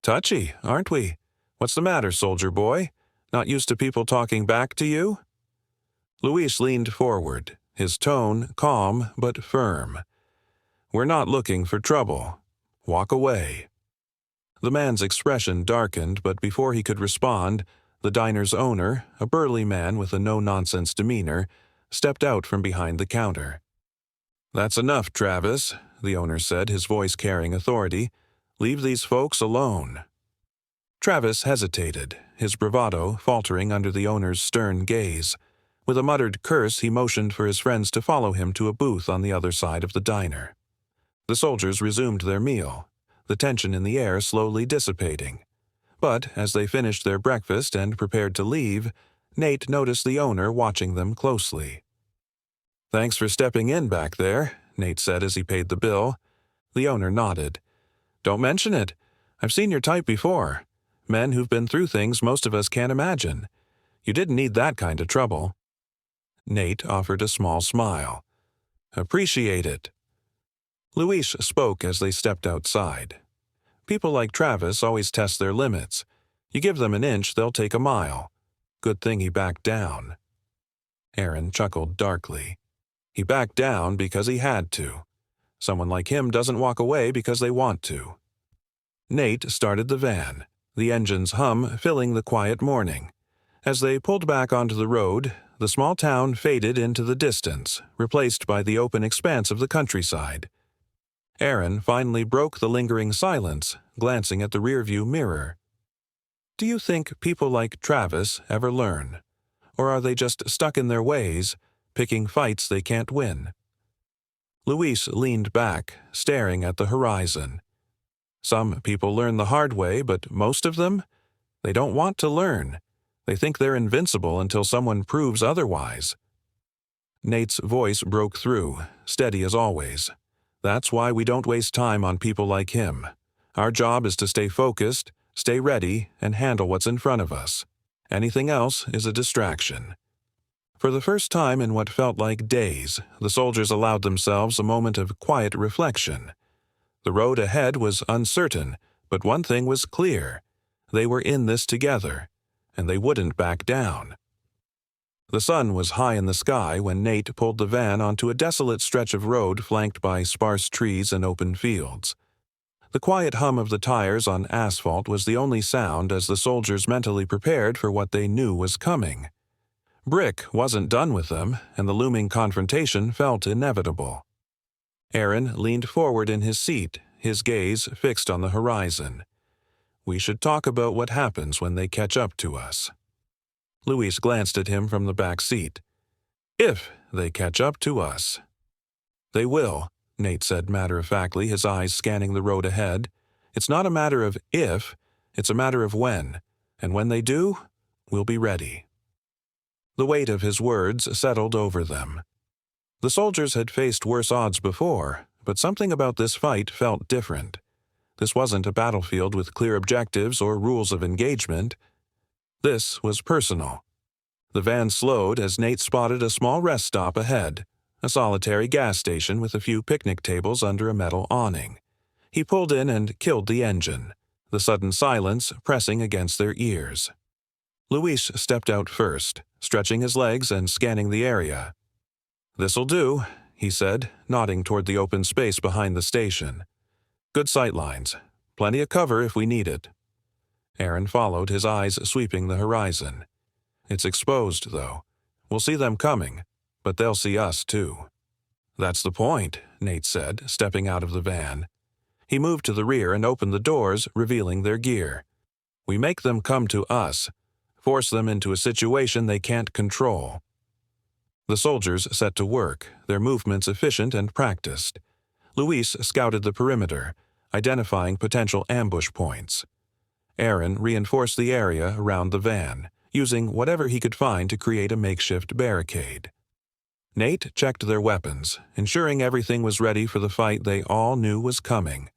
"Touchy, aren't we? What's the matter, soldier boy? Not used to people talking back to you?" Luis leaned forward, his tone calm but firm. "We're not looking for trouble. Walk away." The man's expression darkened, but before he could respond, the diner's owner, a burly man with a no-nonsense demeanor, stepped out from behind the counter. "That's enough, Travis," the owner said, his voice carrying authority. "Leave these folks alone." Travis hesitated, his bravado faltering under the owner's stern gaze. With a muttered curse, he motioned for his friends to follow him to a booth on the other side of the diner. The soldiers resumed their meal, the tension in the air slowly dissipating. But as they finished their breakfast and prepared to leave, Nate noticed the owner watching them closely. "Thanks for stepping in back there," Nate said as he paid the bill. The owner nodded. "Don't mention it. I've seen your type before. Men who've been through things most of us can't imagine. You didn't need that kind of trouble." Nate offered a small smile. "Appreciate it." Luis spoke as they stepped outside. People like Travis always test their limits. You give them an inch, they'll take a mile. Good thing he backed down. Aaron chuckled darkly. He backed down because he had to. Someone like him doesn't walk away because they want to. Nate started the van, the engine's hum filling the quiet morning. As they pulled back onto the road, the small town faded into the distance, replaced by the open expanse of the countryside. Aaron finally broke the lingering silence, glancing at the rearview mirror. "Do you think people like Travis ever learn? Or are they just stuck in their ways, picking fights they can't win?" Luis leaned back, staring at the horizon. "Some people learn the hard way, but most of them? They don't want to learn. They think they're invincible until someone proves otherwise." Nate's voice broke through, steady as always. "That's why we don't waste time on people like him. Our job is to stay focused, stay ready, and handle what's in front of us. Anything else is a distraction." For the first time in what felt like days, the soldiers allowed themselves a moment of quiet reflection. The road ahead was uncertain, but one thing was clear. They were in this together, and they wouldn't back down. The sun was high in the sky when Nate pulled the van onto a desolate stretch of road flanked by sparse trees and open fields. The quiet hum of the tires on asphalt was the only sound as the soldiers mentally prepared for what they knew was coming. Brick wasn't done with them, and the looming confrontation felt inevitable. Aaron leaned forward in his seat, his gaze fixed on the horizon. "We should talk about what happens when they catch up to us." Luis glanced at him from the back seat. "If they catch up to us." "They will," Nate said matter-of-factly, his eyes scanning the road ahead. "It's not a matter of if, it's a matter of when. And when they do, we'll be ready." The weight of his words settled over them. The soldiers had faced worse odds before, but something about this fight felt different. This wasn't a battlefield with clear objectives or rules of engagement. This was personal. The van slowed as Nate spotted a small rest stop ahead, a solitary gas station with a few picnic tables under a metal awning. He pulled in and killed the engine, the sudden silence pressing against their ears. Luis stepped out first, stretching his legs and scanning the area. "This'll do," he said, nodding toward the open space behind the station. "Good sightlines. Plenty of cover if we need it." Aaron followed, his eyes sweeping the horizon. "It's exposed, though. We'll see them coming, but they'll see us, too." "That's the point," Nate said, stepping out of the van. He moved to the rear and opened the doors, revealing their gear. "We make them come to us, force them into a situation they can't control." The soldiers set to work, their movements efficient and practiced. Luis scouted the perimeter, identifying potential ambush points. Aaron reinforced the area around the van, using whatever he could find to create a makeshift barricade. Nate checked their weapons, ensuring everything was ready for the fight they all knew was coming.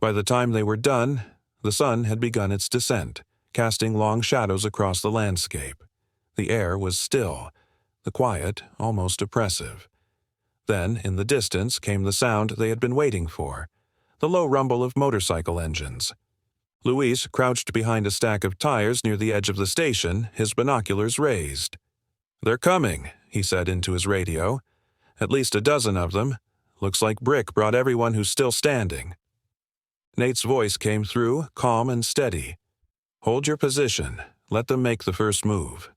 By the time they were done, the sun had begun its descent, casting long shadows across the landscape. The air was still, the quiet almost oppressive. Then, in the distance, came the sound they had been waiting for, the low rumble of motorcycle engines. Luis crouched behind a stack of tires near the edge of the station, his binoculars raised. "They're coming," he said into his radio. "At least a dozen of them. Looks like Brick brought everyone who's still standing." Nate's voice came through, calm and steady. "Hold your position. Let them make the first move."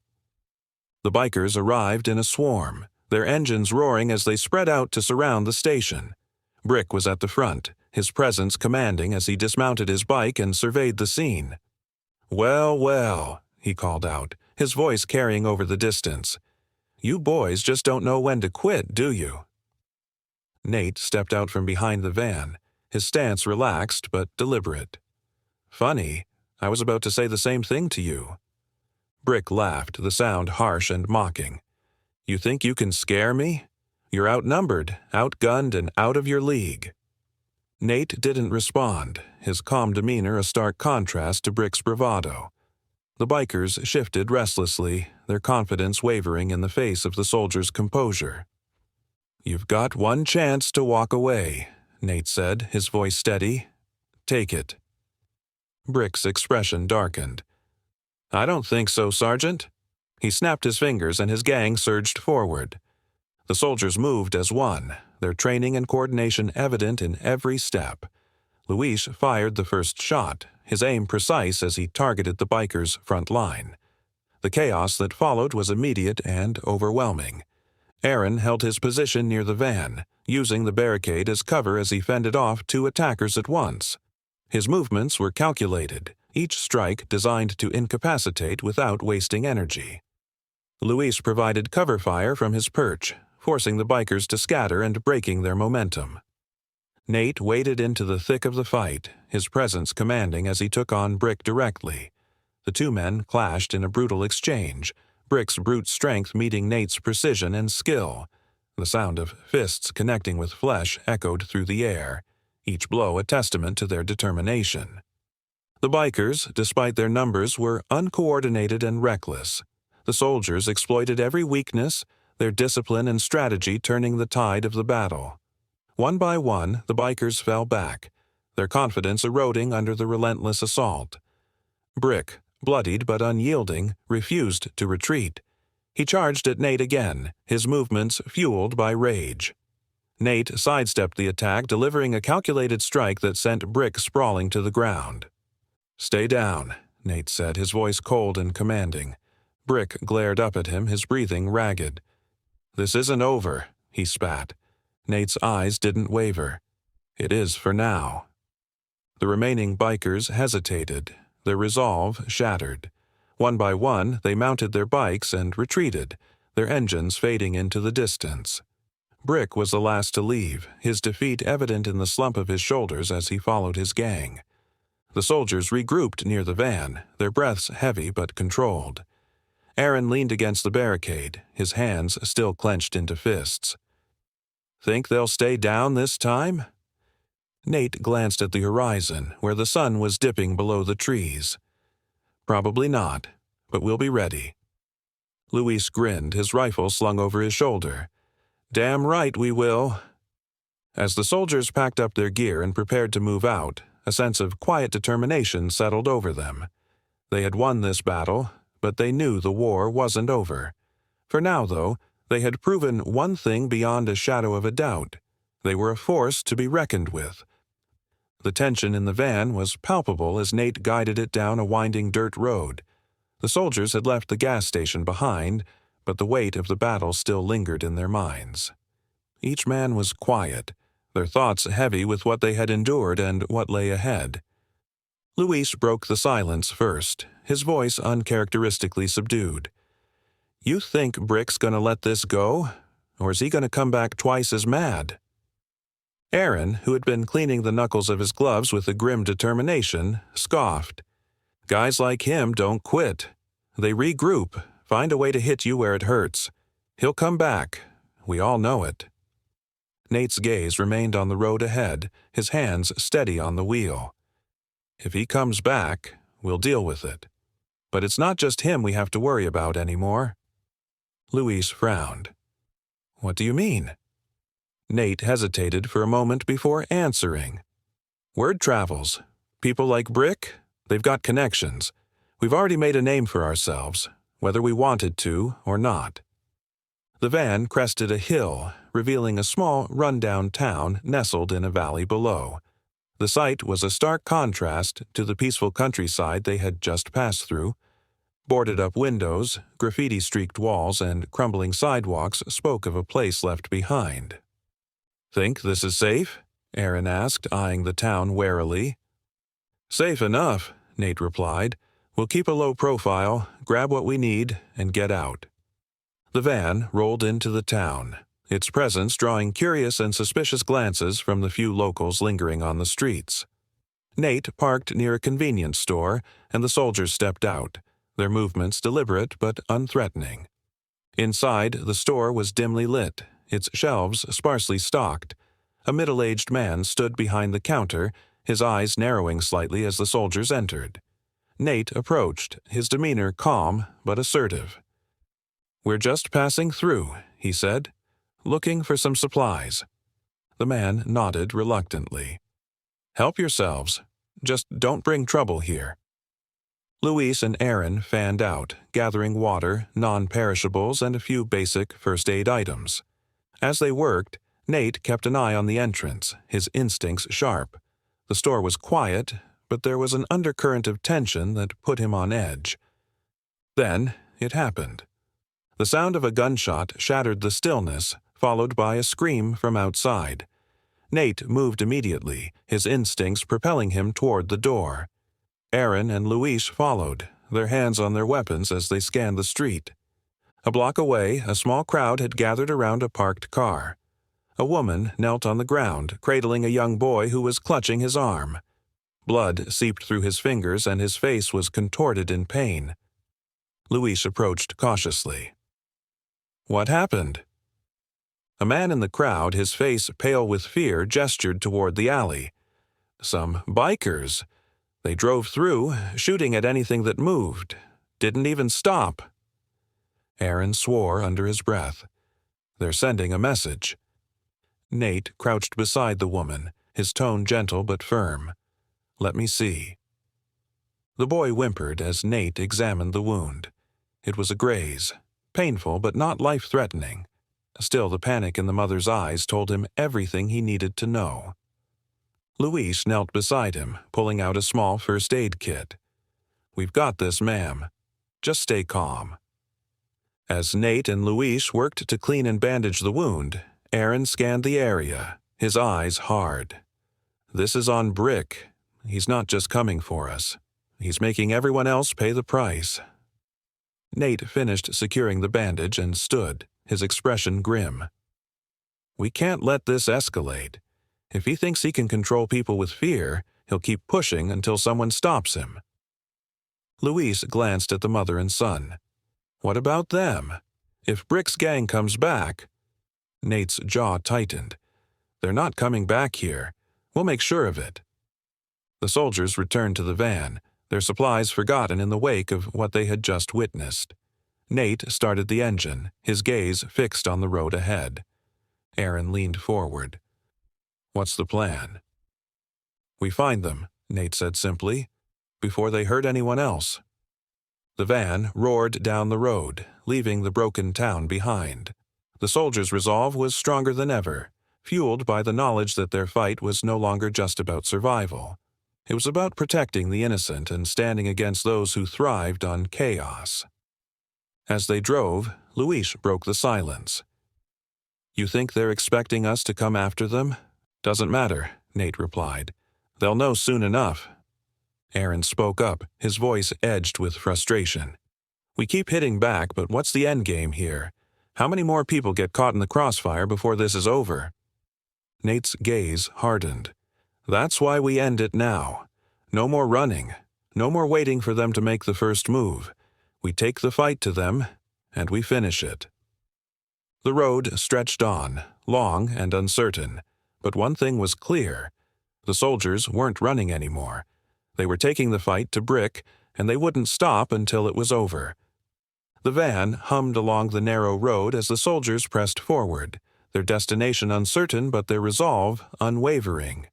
The bikers arrived in a swarm, their engines roaring as they spread out to surround the station. Brick was at the front, his presence commanding as he dismounted his bike and surveyed the scene. "Well, well," he called out, his voice carrying over the distance. "You boys just don't know when to quit, do you?" Nate stepped out from behind the van, his stance relaxed but deliberate. "Funny, I was about to say the same thing to you." Brick laughed, the sound harsh and mocking. "You think you can scare me? You're outnumbered, outgunned, and out of your league." Nate didn't respond, his calm demeanor a stark contrast to Brick's bravado. The bikers shifted restlessly, their confidence wavering in the face of the soldier's composure. "You've got one chance to walk away," Nate said, his voice steady. "Take it." Brick's expression darkened. "I don't think so, Sergeant." He snapped his fingers and his gang surged forward. The soldiers moved as one, their training and coordination evident in every step. Luis fired the first shot, his aim precise as he targeted the bikers' front line. The chaos that followed was immediate and overwhelming. Aaron held his position near the van, using the barricade as cover as he fended off two attackers at once. His movements were calculated, each strike designed to incapacitate without wasting energy. Luis provided cover fire from his perch, forcing the bikers to scatter and breaking their momentum. Nate waded into the thick of the fight, his presence commanding as he took on Brick directly. The two men clashed in a brutal exchange, Brick's brute strength meeting Nate's precision and skill. The sound of fists connecting with flesh echoed through the air, each blow a testament to their determination. The bikers, despite their numbers, were uncoordinated and reckless. The soldiers exploited every weakness, their discipline and strategy turning the tide of the battle. One by one, the bikers fell back, their confidence eroding under the relentless assault. Brick, bloodied but unyielding, refused to retreat. He charged at Nate again, his movements fueled by rage. Nate sidestepped the attack, delivering a calculated strike that sent Brick sprawling to the ground. "Stay down," Nate said, his voice cold and commanding. Brick glared up at him, his breathing ragged. "This isn't over," he spat. Nate's eyes didn't waver. "It is for now." The remaining bikers hesitated, their resolve shattered. One by one, they mounted their bikes and retreated, their engines fading into the distance. Brick was the last to leave, his defeat evident in the slump of his shoulders as he followed his gang. The soldiers regrouped near the van, their breaths heavy but controlled. Aaron leaned against the barricade, his hands still clenched into fists. "Think they'll stay down this time?" Nate glanced at the horizon, where the sun was dipping below the trees. "Probably not, but we'll be ready." Luis grinned, his rifle slung over his shoulder. "Damn right we will." As the soldiers packed up their gear and prepared to move out, a sense of quiet determination settled over them. They had won this battle, but they knew the war wasn't over. For now, though, they had proven one thing beyond a shadow of a doubt. They were a force to be reckoned with. The tension in the van was palpable as Nate guided it down a winding dirt road. The soldiers had left the gas station behind, but the weight of the battle still lingered in their minds. Each man was quiet, their thoughts heavy with what they had endured and what lay ahead. Luis broke the silence first, his voice uncharacteristically subdued. "You think Brick's gonna let this go? Or is he gonna come back twice as mad?" Aaron, who had been cleaning the knuckles of his gloves with a grim determination, scoffed. "Guys like him don't quit. They regroup, find a way to hit you where it hurts. He'll come back. We all know it." Nate's gaze remained on the road ahead, his hands steady on the wheel. "If he comes back, we'll deal with it. But it's not just him we have to worry about anymore." Luis frowned. "What do you mean?" Nate hesitated for a moment before answering. "Word travels. People like Brick, They've got connections. We've already made a name for ourselves, whether we wanted to or not." The van crested a hill, revealing a small, run-down town nestled in a valley below. The site was a stark contrast to the peaceful countryside they had just passed through. Boarded-up windows, graffiti-streaked walls, and crumbling sidewalks spoke of a place left behind. "Think this is safe?" Aaron asked, eyeing the town warily. "Safe enough," Nate replied. "We'll keep a low profile, grab what we need, and get out." The van rolled into the town, its presence drawing curious and suspicious glances from the few locals lingering on the streets. Nate parked near a convenience store, and the soldiers stepped out, their movements deliberate but unthreatening. Inside, the store was dimly lit, its shelves sparsely stocked. A middle-aged man stood behind the counter, his eyes narrowing slightly as the soldiers entered. Nate approached, his demeanor calm but assertive. "We're just passing through," he said. "Looking for some supplies." The man nodded reluctantly. "Help yourselves. Just don't bring trouble here." Luis and Aaron fanned out, gathering water, non-perishables, and a few basic first-aid items. As they worked, Nate kept an eye on the entrance, his instincts sharp. The store was quiet, but there was an undercurrent of tension that put him on edge. Then it happened. The sound of a gunshot shattered the stillness, followed by a scream from outside. Nate moved immediately, his instincts propelling him toward the door. Aaron and Luis followed, their hands on their weapons as they scanned the street. A block away, a small crowd had gathered around a parked car. A woman knelt on the ground, cradling a young boy who was clutching his arm. Blood seeped through his fingers and his face was contorted in pain. Luis approached cautiously. "What happened?" A man in the crowd, his face pale with fear, gestured toward the alley. "Some bikers. They drove through, shooting at anything that moved. Didn't even stop." Aaron swore under his breath. "They're sending a message." Nate crouched beside the woman, his tone gentle but firm. "Let me see." The boy whimpered as Nate examined the wound. It was a graze, painful but not life-threatening. Still, the panic in the mother's eyes told him everything he needed to know. Luis knelt beside him, pulling out a small first-aid kit. "We've got this, ma'am. Just stay calm." As Nate and Luis worked to clean and bandage the wound, Aaron scanned the area, his eyes hard. "This is on Brick. He's not just coming for us. He's making everyone else pay the price." Nate finished securing the bandage and stood, his expression grim. "We can't let this escalate. If he thinks he can control people with fear, he'll keep pushing until someone stops him." Luis glanced at the mother and son. "What about them? If Brick's gang comes back—" Nate's jaw tightened. "They're not coming back here. We'll make sure of it." The soldiers returned to the van, their supplies forgotten in the wake of what they had just witnessed. Nate started the engine, his gaze fixed on the road ahead. Aaron leaned forward. "What's the plan?" "We find them," Nate said simply, "before they hurt anyone else." The van roared down the road, leaving the broken town behind. The soldiers' resolve was stronger than ever, fueled by the knowledge that their fight was no longer just about survival. It was about protecting the innocent and standing against those who thrived on chaos. As they drove, Luis broke the silence. "You think they're expecting us to come after them?" "Doesn't matter," Nate replied. "They'll know soon enough." Aaron spoke up, his voice edged with frustration. "We keep hitting back, but what's the end game here? How many more people get caught in the crossfire before this is over?" Nate's gaze hardened. "That's why we end it now. No more running. No more waiting for them to make the first move. We take the fight to them, and we finish it." The road stretched on, long and uncertain, but one thing was clear. The soldiers weren't running anymore. They were taking the fight to Brick, and they wouldn't stop until it was over. The van hummed along the narrow road as the soldiers pressed forward, their destination uncertain but their resolve unwavering.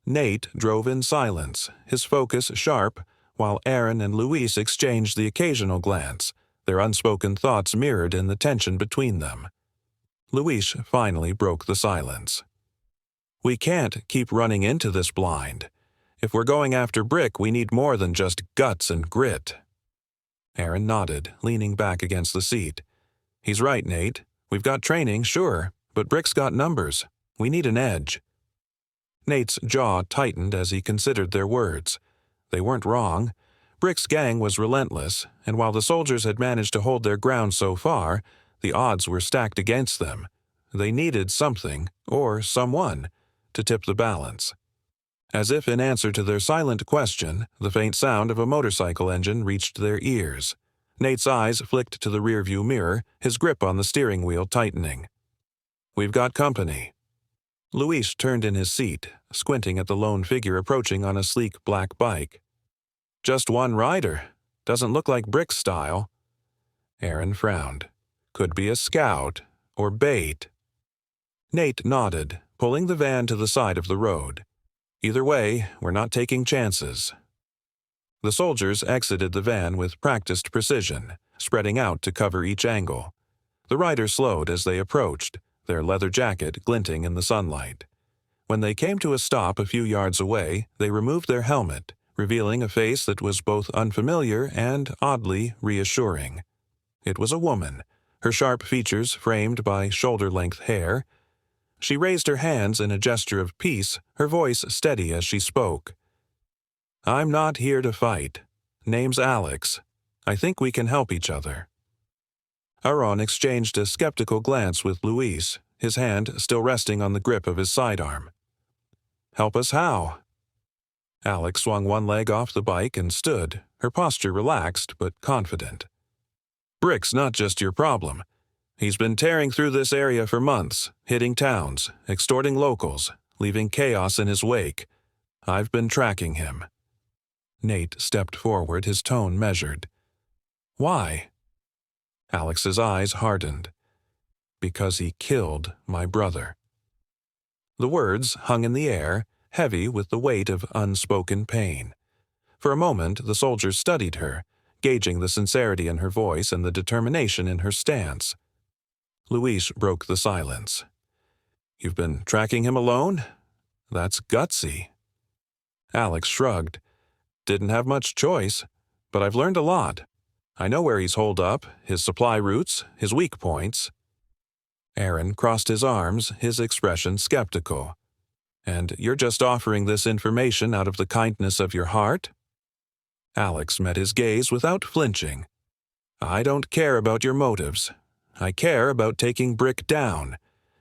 Nate drove in silence, his focus sharp, while Aaron and Luis exchanged the occasional glance, their unspoken thoughts mirrored in the tension between them. Luis finally broke the silence. "We can't keep running into this blind. If we're going after Brick, we need more than just guts and grit." Aaron nodded, leaning back against the seat. "He's right, Nate. We've got training, sure, but Brick's got numbers. We need an edge." Nate's jaw tightened as he considered their words. They weren't wrong. Brick's gang was relentless, and while the soldiers had managed to hold their ground so far, the odds were stacked against them. They needed something, or someone, to tip the balance. As if in answer to their silent question, the faint sound of a motorcycle engine reached their ears. Nate's eyes flicked to the rearview mirror, his grip on the steering wheel tightening. "We've got company." Luis turned in his seat, squinting at the lone figure approaching on a sleek black bike. "Just one rider. Doesn't look like Brick's style." Aaron frowned. Could be a scout, or bait. Nate nodded, pulling the van to the side of the road. "Either way, we're not taking chances." The soldiers exited the van with practiced precision, spreading out to cover each angle. The rider slowed as they approached, their leather jacket glinting in the sunlight. When they came to a stop a few yards away, they removed their helmet, revealing a face that was both unfamiliar and oddly reassuring. It was a woman, her sharp features framed by shoulder-length hair. She raised her hands in a gesture of peace, her voice steady as she spoke. "I'm not here to fight. Name's Alex. I think we can help each other." Aaron exchanged a skeptical glance with Luis, his hand still resting on the grip of his sidearm. "Help us how?" Alex swung one leg off the bike and stood, her posture relaxed but confident. "Brick's not just your problem. He's been tearing through this area for months, hitting towns, extorting locals, leaving chaos in his wake. I've been tracking him." Nate stepped forward, his tone measured. "Why?" Alex's eyes hardened. "Because he killed my brother." The words hung in the air, heavy with the weight of unspoken pain. For a moment, the soldiers studied her, gauging the sincerity in her voice and the determination in her stance. Luis broke the silence. "You've been tracking him alone? That's gutsy." Alex shrugged. "Didn't have much choice, but I've learned a lot. I know where he's holed up, his supply routes, his weak points." Aaron crossed his arms, his expression skeptical. "And you're just offering this information out of the kindness of your heart?" Alex met his gaze without flinching. "I don't care about your motives. I care about taking Brick down.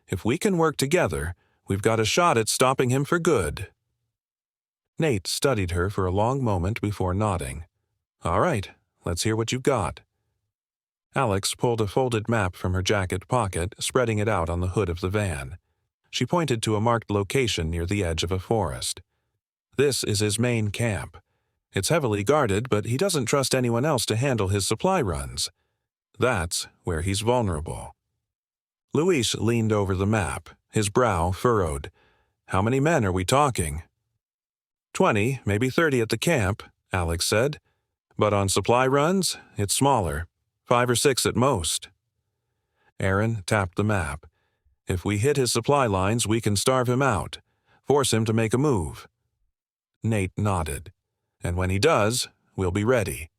If we can work together, we've got a shot at stopping him for good." Nate studied her for a long moment before nodding. "All right, let's hear what you've got." Alex pulled a folded map from her jacket pocket, spreading it out on the hood of the van. She pointed to a marked location near the edge of a forest. "This is his main camp. It's heavily guarded, but he doesn't trust anyone else to handle his supply runs. That's where he's vulnerable." Luis leaned over the map, his brow furrowed. "How many men are we talking?" 20, maybe 30 at the camp," Alex said. "But on supply runs, it's smaller, 5 or 6 at most." Aaron tapped the map. "If we hit his supply lines, we can starve him out, force him to make a move." Nate nodded. "And when he does, we'll be ready."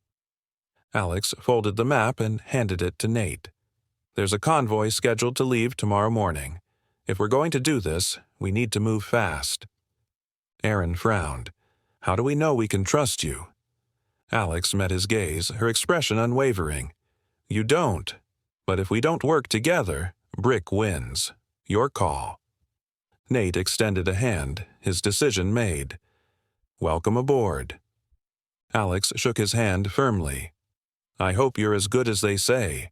Alex folded the map and handed it to Nate. "There's a convoy scheduled to leave tomorrow morning. If we're going to do this, we need to move fast." Aaron frowned. "How do we know we can trust you?" Alex met his gaze, her expression unwavering. "You don't. But if we don't work together, Brick wins. Your call." Nate extended a hand, his decision made. "Welcome aboard." Alex shook his hand firmly. "I hope you're as good as they say,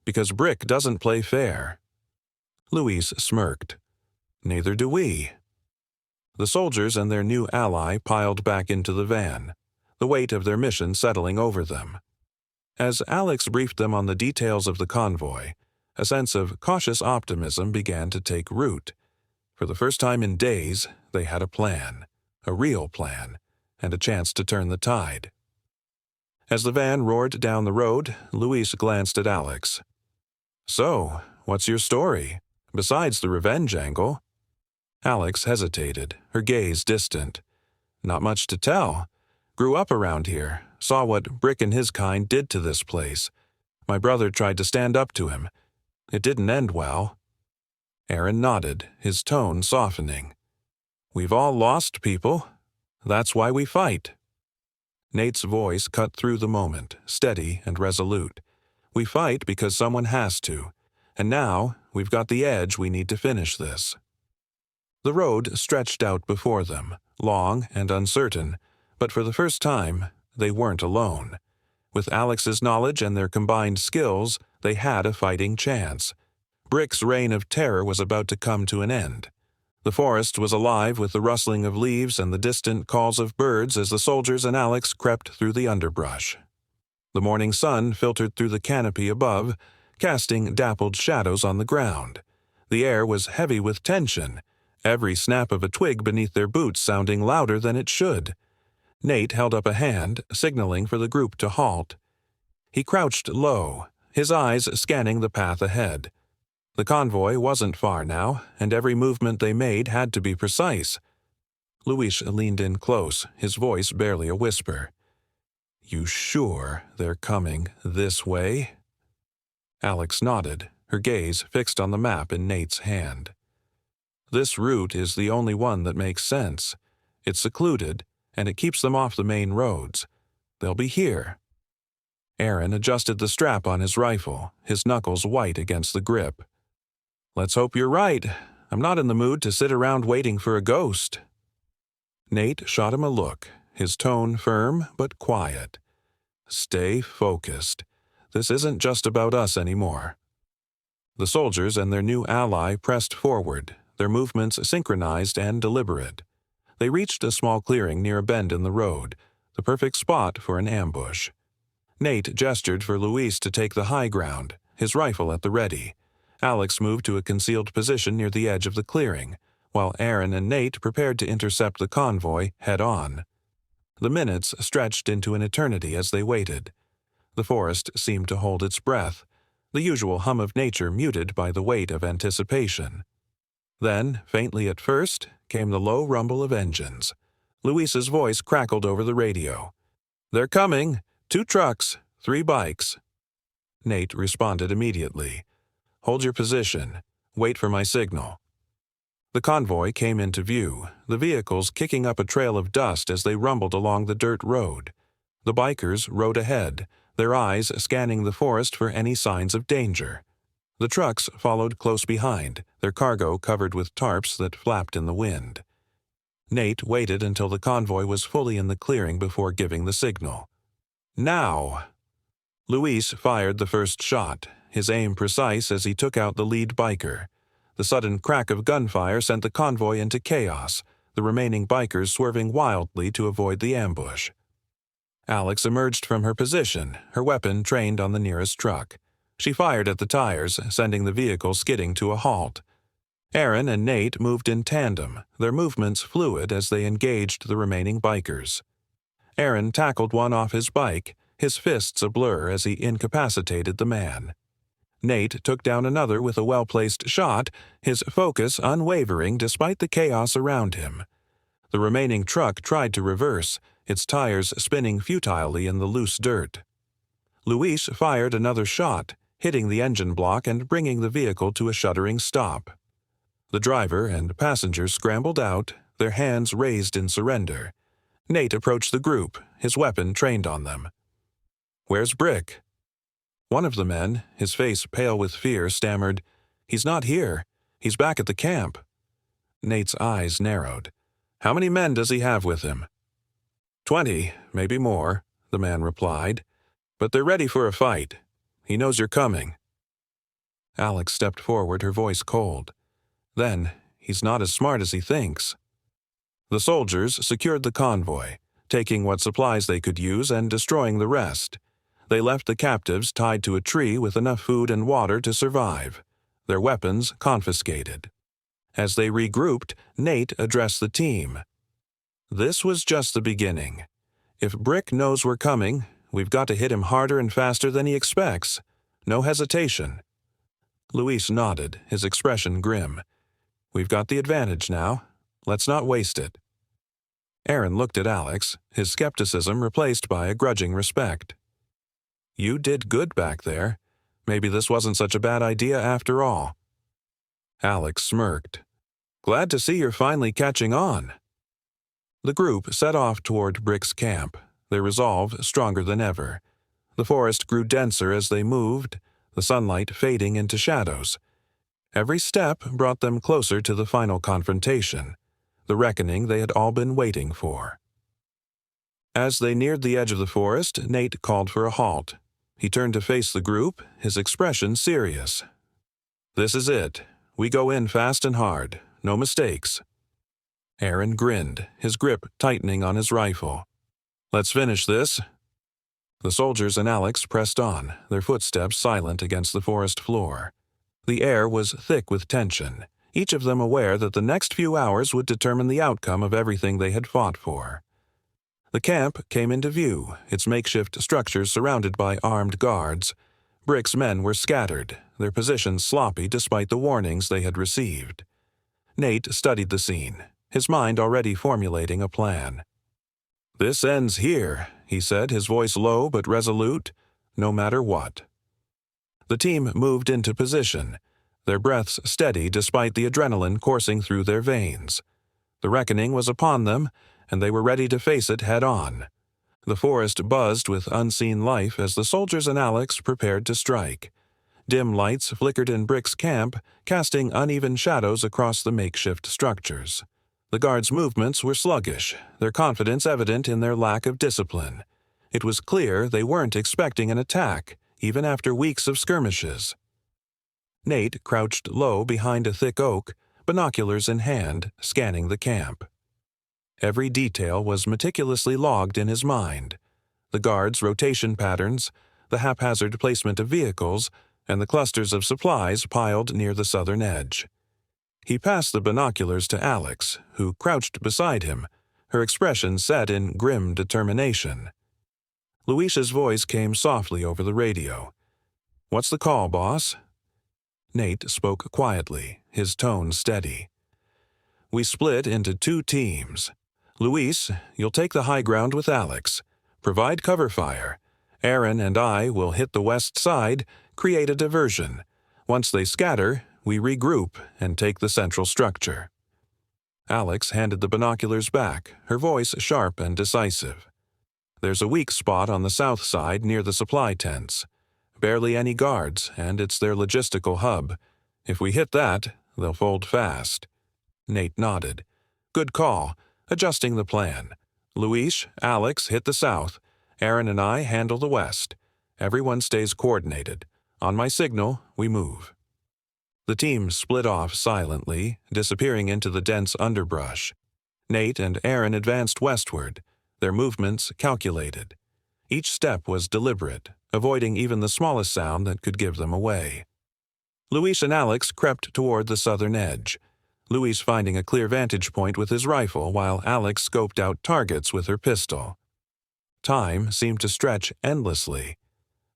because Brick doesn't play fair." Luis smirked. "Neither do we." The soldiers and their new ally piled back into the van, the weight of their mission settling over them. As Alex briefed them on the details of the convoy, a sense of cautious optimism began to take root. For the first time in days, they had a plan, a real plan, and a chance to turn the tide. As the van roared down the road, Luis glanced at Alex. "So, what's your story, besides the revenge angle?" Alex hesitated, her gaze distant. "Not much to tell. Grew up around here, saw what Brick and his kind did to this place. My brother tried to stand up to him. It didn't end well." Aaron nodded, his tone softening. "We've all lost people. That's why we fight." Nate's voice cut through the moment, steady and resolute. "We fight because someone has to. And now, we've got the edge we need to finish this." The road stretched out before them, long and uncertain, but for the first time, they weren't alone. With Alex's knowledge and their combined skills, they had a fighting chance. Brick's reign of terror was about to come to an end. The forest was alive with the rustling of leaves and the distant calls of birds as the soldiers and Alex crept through the underbrush. The morning sun filtered through the canopy above, casting dappled shadows on the ground. The air was heavy with tension, every snap of a twig beneath their boots sounding louder than it should. Nate held up a hand, signaling for the group to halt. He crouched low, his eyes scanning the path ahead. The convoy wasn't far now, and every movement they made had to be precise. Luis leaned in close, his voice barely a whisper. "You sure they're coming this way?" Alex nodded, her gaze fixed on the map in Nate's hand. "This route is the only one that makes sense. It's secluded, and it keeps them off the main roads. They'll be here." Aaron adjusted the strap on his rifle, his knuckles white against the grip. "Let's hope you're right. I'm not in the mood to sit around waiting for a ghost." Nate shot him a look, his tone firm but quiet. "Stay focused. This isn't just about us anymore." The soldiers and their new ally pressed forward, their movements synchronized and deliberate. They reached a small clearing near a bend in the road, the perfect spot for an ambush. Nate gestured for Luis to take the high ground, his rifle at the ready. Alex moved to a concealed position near the edge of the clearing, while Aaron and Nate prepared to intercept the convoy head-on. The minutes stretched into an eternity as they waited. The forest seemed to hold its breath, the usual hum of nature muted by the weight of anticipation. Then, faintly at first, came the low rumble of engines. Luis's voice crackled over the radio. "They're coming! 2 trucks, 3 bikes." Nate responded immediately. "Hold your position. Wait for my signal." The convoy came into view, the vehicles kicking up a trail of dust as they rumbled along the dirt road. The bikers rode ahead, their eyes scanning the forest for any signs of danger. The trucks followed close behind, their cargo covered with tarps that flapped in the wind. Nate waited until the convoy was fully in the clearing before giving the signal. "Now!" Luis fired the first shot, his aim precise as he took out the lead biker. The sudden crack of gunfire sent the convoy into chaos, the remaining bikers swerving wildly to avoid the ambush. Alex emerged from her position, her weapon trained on the nearest truck. She fired at the tires, sending the vehicle skidding to a halt. Aaron and Nate moved in tandem, their movements fluid as they engaged the remaining bikers. Aaron tackled one off his bike, his fists a blur as he incapacitated the man. Nate took down another with a well-placed shot, his focus unwavering despite the chaos around him. The remaining truck tried to reverse, its tires spinning futilely in the loose dirt. Luis fired another shot, hitting the engine block and bringing the vehicle to a shuddering stop. The driver and passengers scrambled out, their hands raised in surrender. Nate approached the group, his weapon trained on them. "Where's Brick?" One of the men, his face pale with fear, stammered, "He's not here. He's back at the camp." Nate's eyes narrowed. "How many men does he have with him?" 20, maybe more," the man replied. "But they're ready for a fight. He knows you're coming." Alex stepped forward, her voice cold. "Then, he's not as smart as he thinks." The soldiers secured the convoy, taking what supplies they could use and destroying the rest. They left the captives tied to a tree with enough food and water to survive, their weapons confiscated. As they regrouped, Nate addressed the team. "This was just the beginning. If Brick knows we're coming, We've got to hit him harder and faster than he expects. No hesitation." Luis nodded, his expression grim. "We've got the advantage now. Let's not waste it." Aaron looked at Alex, his skepticism replaced by a grudging respect. "You did good back there. Maybe this wasn't such a bad idea after all." Alex smirked. "Glad to see you're finally catching on." The group set off toward Brick's camp, their resolve stronger than ever. The forest grew denser as they moved, the sunlight fading into shadows. Every step brought them closer to the final confrontation, the reckoning they had all been waiting for. As they neared the edge of the forest, Nate called for a halt. He turned to face the group, his expression serious. "This is it. We go in fast and hard. No mistakes." Aaron grinned, his grip tightening on his rifle. "Let's finish this." The soldiers and Alex pressed on, their footsteps silent against the forest floor. The air was thick with tension, each of them aware that the next few hours would determine the outcome of everything they had fought for. The camp came into view, its makeshift structures surrounded by armed guards. Brick's men were scattered, their positions sloppy despite the warnings they had received. Nate studied the scene, his mind already formulating a plan. "This ends here," he said, his voice low but resolute, "no matter what." The team moved into position, their breaths steady despite the adrenaline coursing through their veins. The reckoning was upon them, and they were ready to face it head-on. The forest buzzed with unseen life as the soldiers and Alex prepared to strike. Dim lights flickered in Brick's camp, casting uneven shadows across the makeshift structures. The guards' movements were sluggish, their confidence evident in their lack of discipline. It was clear they weren't expecting an attack, even after weeks of skirmishes. Nate crouched low behind a thick oak, binoculars in hand, scanning the camp. Every detail was meticulously logged in his mind. The guards' rotation patterns, the haphazard placement of vehicles, and the clusters of supplies piled near the southern edge. He passed the binoculars to Alex, who crouched beside him, her expression set in grim determination. Luis's voice came softly over the radio. "What's the call, boss?" Nate spoke quietly, his tone steady. "We split into 2 teams. Luis, you'll take the high ground with Alex. Provide cover fire. Aaron and I will hit the west side, create a diversion. Once they scatter, we regroup and take the central structure." Alex handed the binoculars back, her voice sharp and decisive. "There's a weak spot on the south side near the supply tents. Barely any guards, and it's their logistical hub. If we hit that, they'll fold fast." Nate nodded. "Good call. Adjusting the plan. Luis, Alex hit the south. Aaron and I handle the west. Everyone stays coordinated. On my signal, we move." The team split off silently, disappearing into the dense underbrush. Nate and Aaron advanced westward, their movements calculated. Each step was deliberate, avoiding even the smallest sound that could give them away. Luis and Alex crept toward the southern edge, Luis finding a clear vantage point with his rifle while Alex scoped out targets with her pistol. Time seemed to stretch endlessly.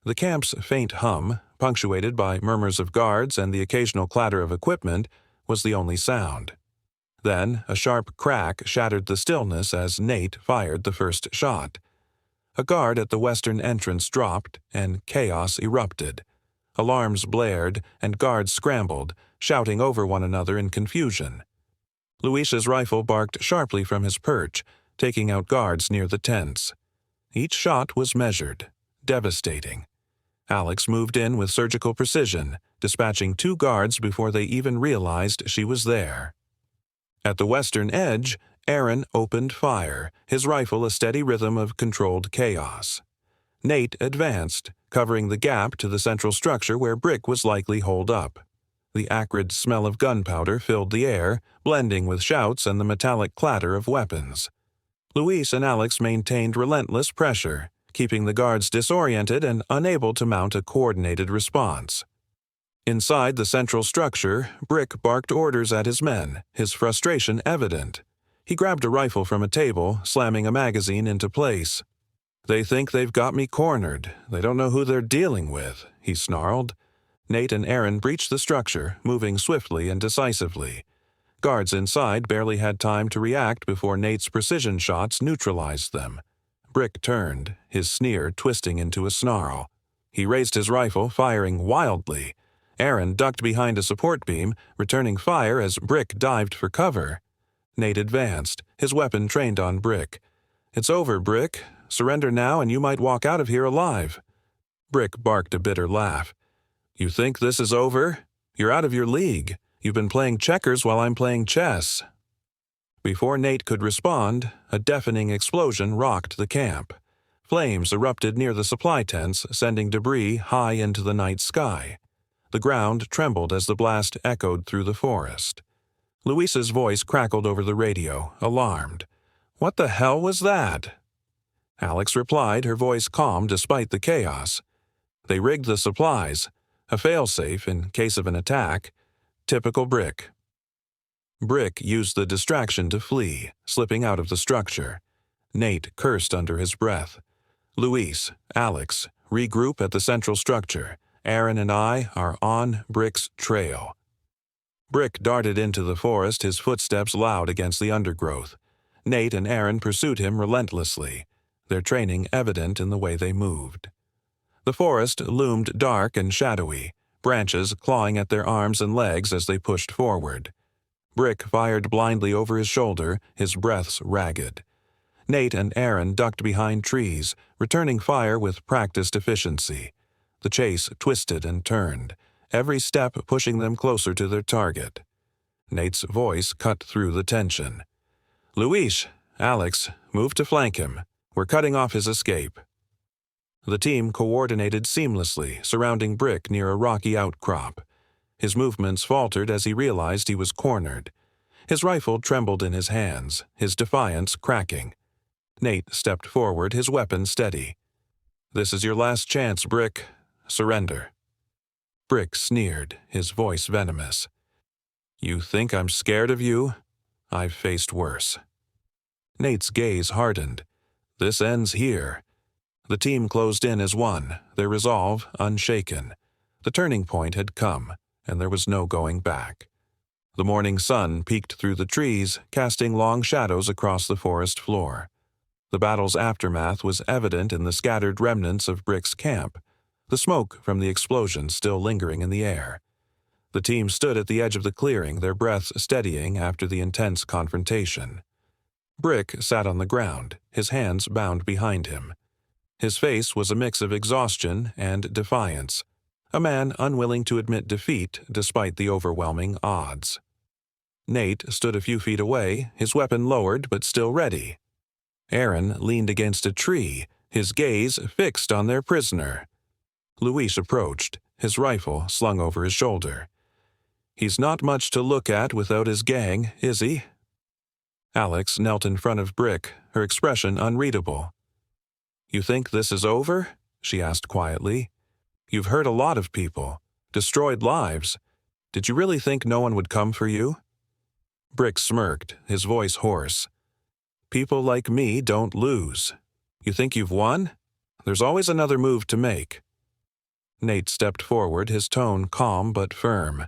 The camp's faint hum, punctuated by murmurs of guards and the occasional clatter of equipment, was the only sound. Then a sharp crack shattered the stillness as Nate fired the first shot. A guard at the western entrance dropped, and chaos erupted. Alarms blared, and guards scrambled, shouting over one another in confusion. Luis's rifle barked sharply from his perch, taking out guards near the tents. Each shot was measured, devastating. Alex moved in with surgical precision, dispatching 2 guards before they even realized she was there. At the western edge, Aaron opened fire, his rifle a steady rhythm of controlled chaos. Nate advanced, covering the gap to the central structure where Brick was likely holed up. The acrid smell of gunpowder filled the air, blending with shouts and the metallic clatter of weapons. Luis and Alex maintained relentless pressure, keeping the guards disoriented and unable to mount a coordinated response. Inside the central structure, Brick barked orders at his men, his frustration evident. He grabbed a rifle from a table, slamming a magazine into place. They think they've got me cornered. They don't know who they're dealing with, he snarled. Nate and Aaron breached the structure, moving swiftly and decisively. Guards inside barely had time to react before Nate's precision shots neutralized them. Brick turned, his sneer twisting into a snarl. He raised his rifle, firing wildly. Aaron ducked behind a support beam, returning fire as Brick dived for cover. Nate advanced, his weapon trained on Brick. "It's over, Brick. Surrender now and you might walk out of here alive." Brick barked a bitter laugh. "You think this is over? You're out of your league. You've been playing checkers while I'm playing chess." Before Nate could respond, a deafening explosion rocked the camp. Flames erupted near the supply tents, sending debris high into the night sky. The ground trembled as the blast echoed through the forest. Luis's voice crackled over the radio, alarmed. "What the hell was that?" Alex replied, her voice calm despite the chaos. "They rigged the supplies. A failsafe in case of an attack. Typical Brick." Brick used the distraction to flee, slipping out of the structure. Nate cursed under his breath. "Luis, Alex, regroup at the central structure. Aaron and I are on Brick's trail." Brick darted into the forest, his footsteps loud against the undergrowth. Nate and Aaron pursued him relentlessly, their training evident in the way they moved. The forest loomed dark and shadowy, branches clawing at their arms and legs as they pushed forward. Brick fired blindly over his shoulder, his breaths ragged. Nate and Aaron ducked behind trees, returning fire with practiced efficiency. The chase twisted and turned, every step pushing them closer to their target. Nate's voice cut through the tension. "Luis, Alex, move to flank him. We're cutting off his escape." The team coordinated seamlessly, surrounding Brick near a rocky outcrop. His movements faltered as he realized he was cornered. His rifle trembled in his hands, his defiance cracking. Nate stepped forward, his weapon steady. "This is your last chance, Brick. Surrender." Brick sneered, his voice venomous. "You think I'm scared of you? I've faced worse." Nate's gaze hardened. "This ends here." The team closed in as one, their resolve unshaken. The turning point had come, and there was no going back. The morning sun peeked through the trees, casting long shadows across the forest floor. The battle's aftermath was evident in the scattered remnants of Brick's camp, the smoke from the explosion still lingering in the air. The team stood at the edge of the clearing, their breaths steadying after the intense confrontation. Brick sat on the ground, his hands bound behind him. His face was a mix of exhaustion and defiance, a man unwilling to admit defeat despite the overwhelming odds. Nate stood a few feet away, his weapon lowered but still ready. Aaron leaned against a tree, his gaze fixed on their prisoner. Luis approached, his rifle slung over his shoulder. "He's not much to look at without his gang, is he?" Alex knelt in front of Brick, her expression unreadable. "You think this is over?" she asked quietly. "You've hurt a lot of people, destroyed lives. Did you really think no one would come for you?" Brick smirked, his voice hoarse. "People like me don't lose. You think you've won? There's always another move to make." Nate stepped forward, his tone calm but firm.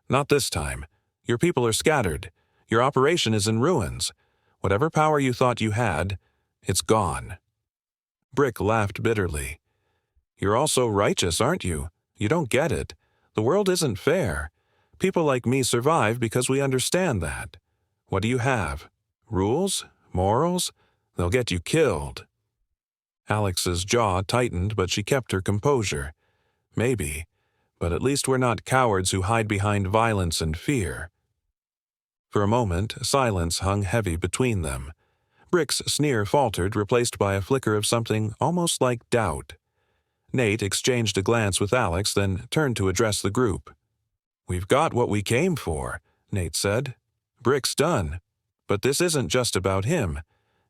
"Not this time. Your people are scattered. Your operation is in ruins. Whatever power you thought you had, it's gone." Brick laughed bitterly. "You're also righteous, aren't you? You don't get it. The world isn't fair. People like me survive because we understand that. What do you have? Rules? Morals? They'll get you killed." Alex's jaw tightened, but she kept her composure. "Maybe, but at least we're not cowards who hide behind violence and fear." For a moment, silence hung heavy between them. Brick's sneer faltered, replaced by a flicker of something almost like doubt. Nate exchanged a glance with Alex, then turned to address the group. "We've got what we came for," Nate said. "Brick's done. But this isn't just about him.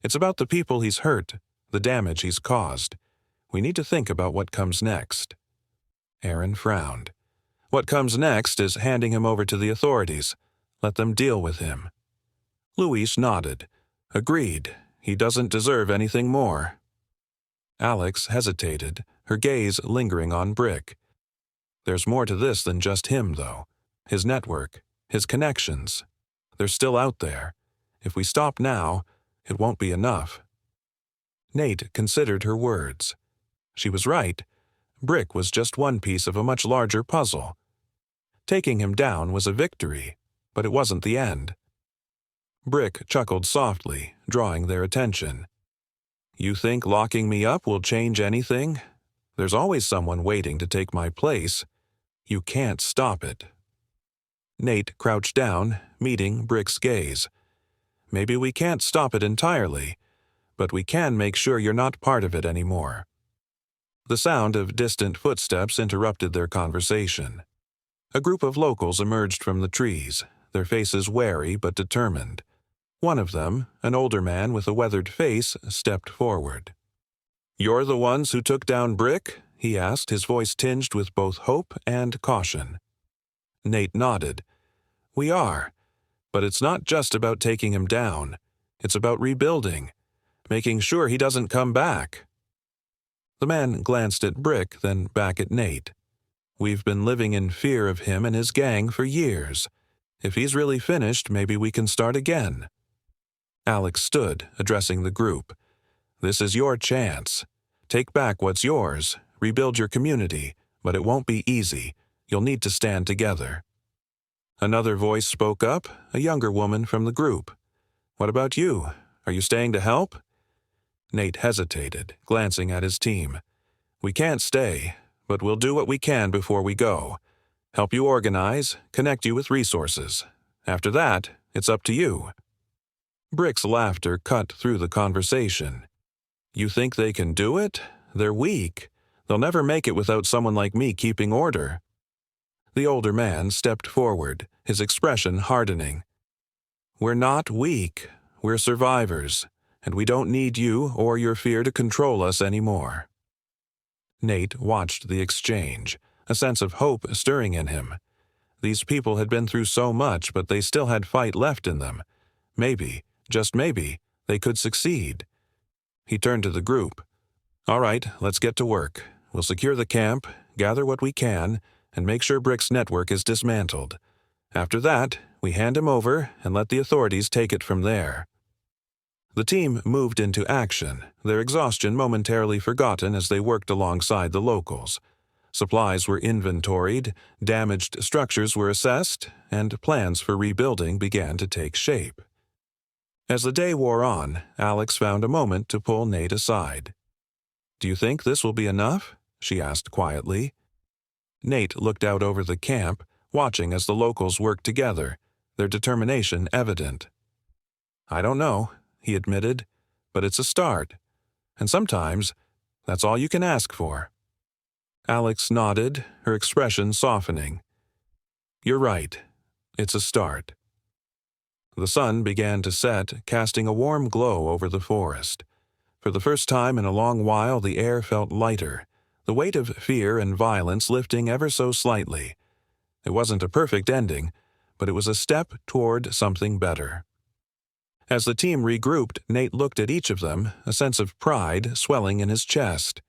It's about the people he's hurt, the damage he's caused. We need to think about what comes next." Aaron frowned. "What comes next is handing him over to the authorities. Let them deal with him." Luis nodded. "Agreed. He doesn't deserve anything more." Alex hesitated, her gaze lingering on Brick. There's more to this than just him, though. His network, his connections. They're still out there. If we stop now, it won't be enough. Nate considered her words. She was right. Brick was just one piece of a much larger puzzle. Taking him down was a victory, but it wasn't the end. Brick chuckled softly, drawing their attention. You think locking me up will change anything? There's always someone waiting to take my place. You can't stop it. Nate crouched down, meeting Brick's gaze. Maybe we can't stop it entirely, but we can make sure you're not part of it anymore. The sound of distant footsteps interrupted their conversation. A group of locals emerged from the trees, their faces wary but determined. One of them, an older man with a weathered face, stepped forward. "You're the ones who took down Brick?" he asked, his voice tinged with both hope and caution. Nate nodded. "We are. But it's not just about taking him down. It's about rebuilding, making sure he doesn't come back." The man glanced at Brick, then back at Nate. "We've been living in fear of him and his gang for years. If he's really finished, maybe we can start again." Alex stood, addressing the group. "This is your chance. Take back what's yours, rebuild your community, but it won't be easy. You'll need to stand together." Another voice spoke up, a younger woman from the group. "What about you? Are you staying to help?" Nate hesitated, glancing at his team. "We can't stay, but we'll do what we can before we go. Help you organize, connect you with resources. After that, it's up to you." Brick's laughter cut through the conversation. "You think they can do it? They're weak. They'll never make it without someone like me keeping order." The older man stepped forward, his expression hardening. "We're not weak. We're survivors, and we don't need you or your fear to control us anymore." Nate watched the exchange, a sense of hope stirring in him. These people had been through so much, but they still had fight left in them. Maybe, just maybe, they could succeed. He turned to the group. "All right, let's get to work. We'll secure the camp, gather what we can, and make sure Brick's network is dismantled. After that, we hand him over and let the authorities take it from there." The team moved into action, their exhaustion momentarily forgotten as they worked alongside the locals. Supplies were inventoried, damaged structures were assessed, and plans for rebuilding began to take shape. As the day wore on, Alex found a moment to pull Nate aside. "Do you think this will be enough?" she asked quietly. Nate looked out over the camp, watching as the locals worked together, their determination evident. "I don't know," he admitted, "but it's a start. And sometimes, that's all you can ask for." Alex nodded, her expression softening. "You're right. It's a start." The sun began to set, casting a warm glow over the forest. For the first time in a long while, the air felt lighter, the weight of fear and violence lifting ever so slightly. It wasn't a perfect ending, but it was a step toward something better. As the team regrouped, Nate looked at each of them, a sense of pride swelling in his chest.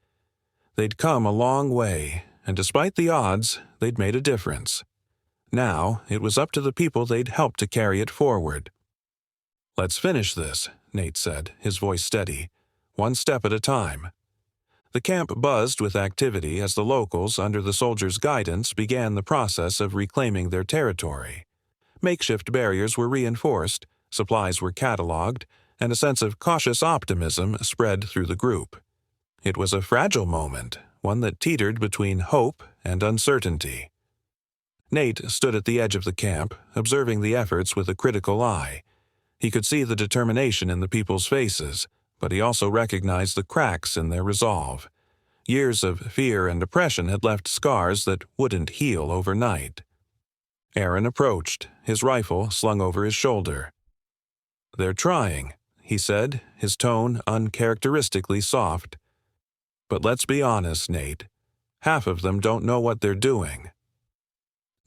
They'd come a long way, and despite the odds, they'd made a difference. Now, it was up to the people they'd helped to carry it forward. "Let's finish this," Nate said, his voice steady, "one step at a time." The camp buzzed with activity as the locals, under the soldiers' guidance, began the process of reclaiming their territory. Makeshift barriers were reinforced, supplies were cataloged, and a sense of cautious optimism spread through the group. It was a fragile moment, one that teetered between hope and uncertainty. Nate stood at the edge of the camp, observing the efforts with a critical eye. He could see the determination in the people's faces, but he also recognized the cracks in their resolve. Years of fear and oppression had left scars that wouldn't heal overnight. Aaron approached, his rifle slung over his shoulder. "They're trying," he said, his tone uncharacteristically soft. "But let's be honest, Nate. Half of them don't know what they're doing."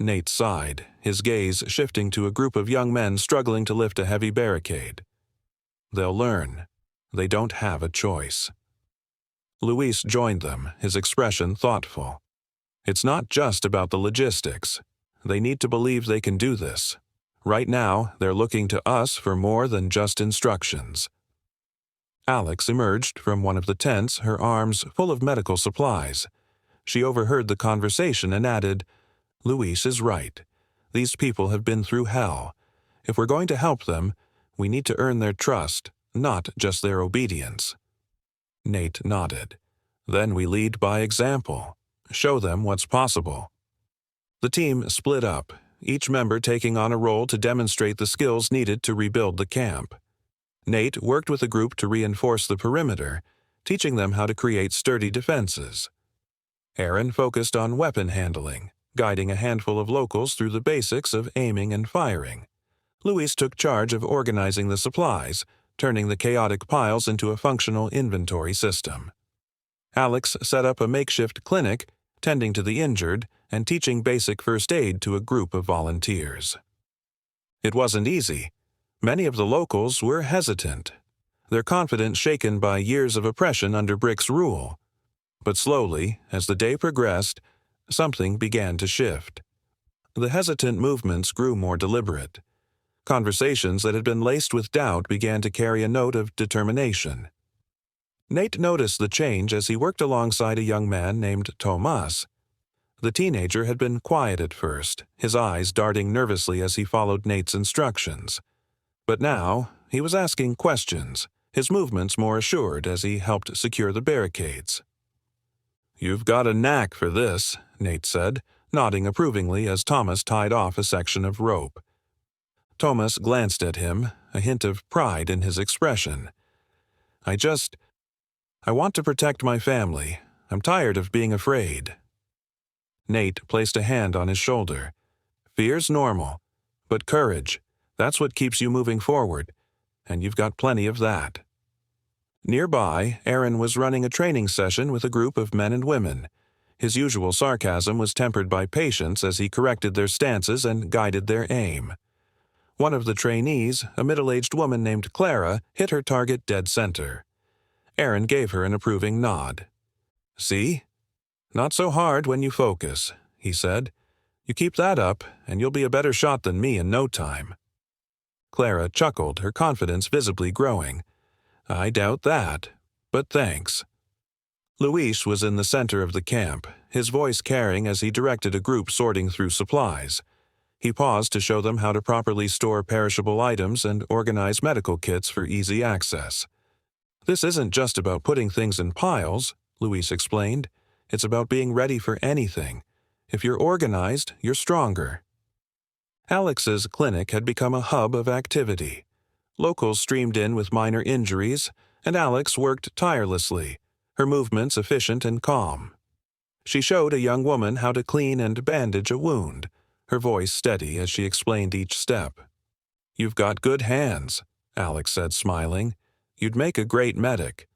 Nate sighed, his gaze shifting to a group of young men struggling to lift a heavy barricade. "They'll learn. They don't have a choice." Luis joined them, his expression thoughtful. It's not just about the logistics. They need to believe they can do this. Right now, they're looking to us for more than just instructions. Alex emerged from one of the tents, her arms full of medical supplies. She overheard the conversation and added, "Luis is right. These people have been through hell. If we're going to help them, we need to earn their trust, not just their obedience." Nate nodded. "Then we lead by example. Show them what's possible." The team split up, each member taking on a role to demonstrate the skills needed to rebuild the camp. Nate worked with a group to reinforce the perimeter, teaching them how to create sturdy defenses. Aaron focused on weapon handling, guiding a handful of locals through the basics of aiming and firing. Luis took charge of organizing the supplies, turning the chaotic piles into a functional inventory system. Alex set up a makeshift clinic, tending to the injured and teaching basic first aid to a group of volunteers. It wasn't easy. Many of the locals were hesitant, their confidence shaken by years of oppression under Brick's rule. But slowly, as the day progressed, something began to shift. The hesitant movements grew more deliberate. Conversations that had been laced with doubt began to carry a note of determination. Nate noticed the change as he worked alongside a young man named Tomas. The teenager had been quiet at first, his eyes darting nervously as he followed Nate's instructions. But now, he was asking questions, his movements more assured as he helped secure the barricades. "You've got a knack for this," Nate said, nodding approvingly as Thomas tied off a section of rope. Thomas glanced at him, a hint of pride in his expression. I want to protect my family. I'm tired of being afraid." Nate placed a hand on his shoulder. "Fear's normal, but courage, that's what keeps you moving forward, and you've got plenty of that." Nearby, Aaron was running a training session with a group of men and women. His usual sarcasm was tempered by patience as he corrected their stances and guided their aim. One of the trainees, a middle-aged woman named Clara, hit her target dead center. Aaron gave her an approving nod. "See? Not so hard when you focus," he said. "You keep that up, and you'll be a better shot than me in no time." Clara chuckled, her confidence visibly growing. "I doubt that, but thanks." Luis was in the center of the camp, his voice carrying as he directed a group sorting through supplies. He paused to show them how to properly store perishable items and organize medical kits for easy access. "This isn't just about putting things in piles," Luis explained. "It's about being ready for anything. If you're organized, you're stronger." Alex's clinic had become a hub of activity. Locals streamed in with minor injuries, and Alex worked tirelessly, her movements efficient and calm. She showed a young woman how to clean and bandage a wound, her voice steady as she explained each step. "You've got good hands," Alex said, smiling. "You'd make a great medic."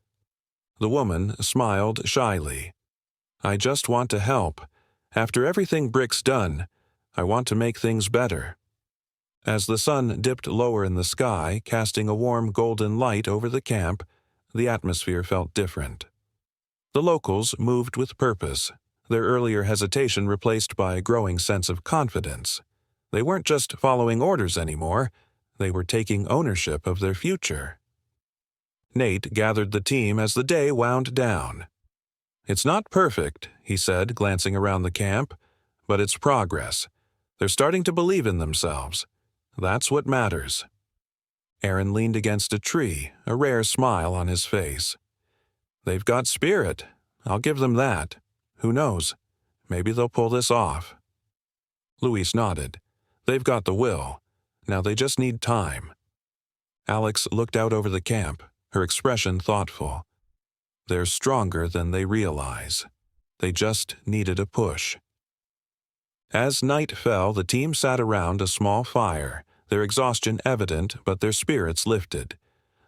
The woman smiled shyly. "I just want to help. After everything Brick's done, I want to make things better." As the sun dipped lower in the sky, casting a warm golden light over the camp, the atmosphere felt different. The locals moved with purpose, their earlier hesitation replaced by a growing sense of confidence. They weren't just following orders anymore, they were taking ownership of their future. Nate gathered the team as the day wound down. "It's not perfect," he said, glancing around the camp, "but it's progress. They're starting to believe in themselves. That's what matters." Aaron leaned against a tree, a rare smile on his face. "They've got spirit. I'll give them that. Who knows? Maybe they'll pull this off." Luis nodded. "They've got the will. Now they just need time." Alex looked out over the camp, her expression thoughtful. "They're stronger than they realize. They just needed a push." As night fell, the team sat around a small fire, their exhaustion evident but their spirits lifted.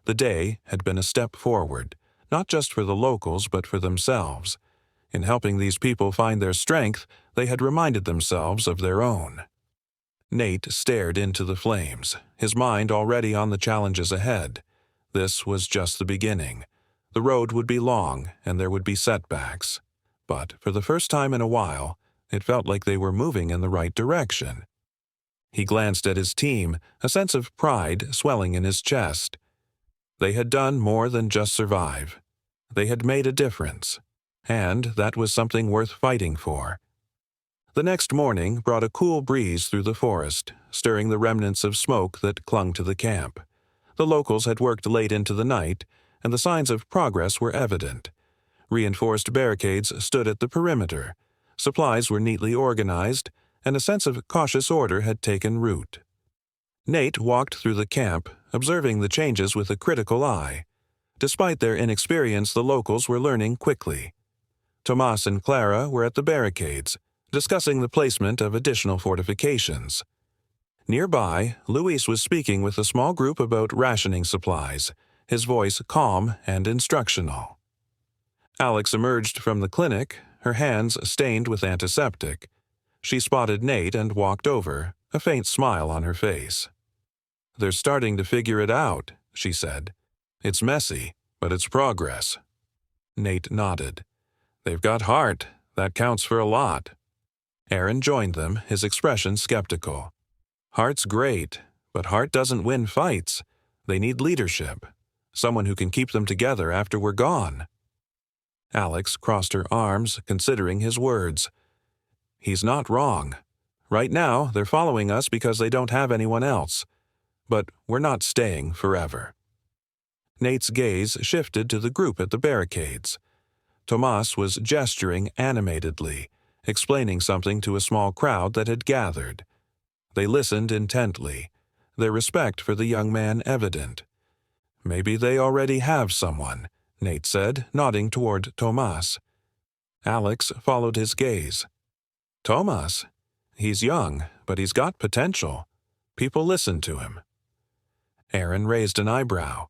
The day had been a step forward, not just for the locals but for themselves. In helping these people find their strength, they had reminded themselves of their own. Nate stared into the flames, his mind already on the challenges ahead. This was just the beginning. The road would be long, and there would be setbacks. But for the first time in a while, it felt like they were moving in the right direction. He glanced at his team, a sense of pride swelling in his chest. They had done more than just survive. They had made a difference, and that was something worth fighting for. The next morning brought a cool breeze through the forest, stirring the remnants of smoke that clung to the camp. The locals had worked late into the night, and the signs of progress were evident. Reinforced barricades stood at the perimeter, supplies were neatly organized, and a sense of cautious order had taken root. Nate walked through the camp, observing the changes with a critical eye. Despite their inexperience, the locals were learning quickly. Tomas and Clara were at the barricades, discussing the placement of additional fortifications. Nearby, Luis was speaking with a small group about rationing supplies, his voice calm and instructional. Alex emerged from the clinic, her hands stained with antiseptic. She spotted Nate and walked over, a faint smile on her face. "They're starting to figure it out," she said. "It's messy, but it's progress." Nate nodded. "They've got heart. That counts for a lot." Aaron joined them, his expression skeptical. "Heart's great, but heart doesn't win fights. They need leadership. Someone who can keep them together after we're gone." Alex crossed her arms, considering his words. "He's not wrong. Right now, they're following us because they don't have anyone else. But we're not staying forever." Nate's gaze shifted to the group at the barricades. Tomas was gesturing animatedly, explaining something to a small crowd that had gathered. They listened intently, their respect for the young man evident. "Maybe they already have someone," Nate said, nodding toward Tomas. Alex followed his gaze. "Tomas? He's young, but he's got potential. People listen to him." Aaron raised an eyebrow.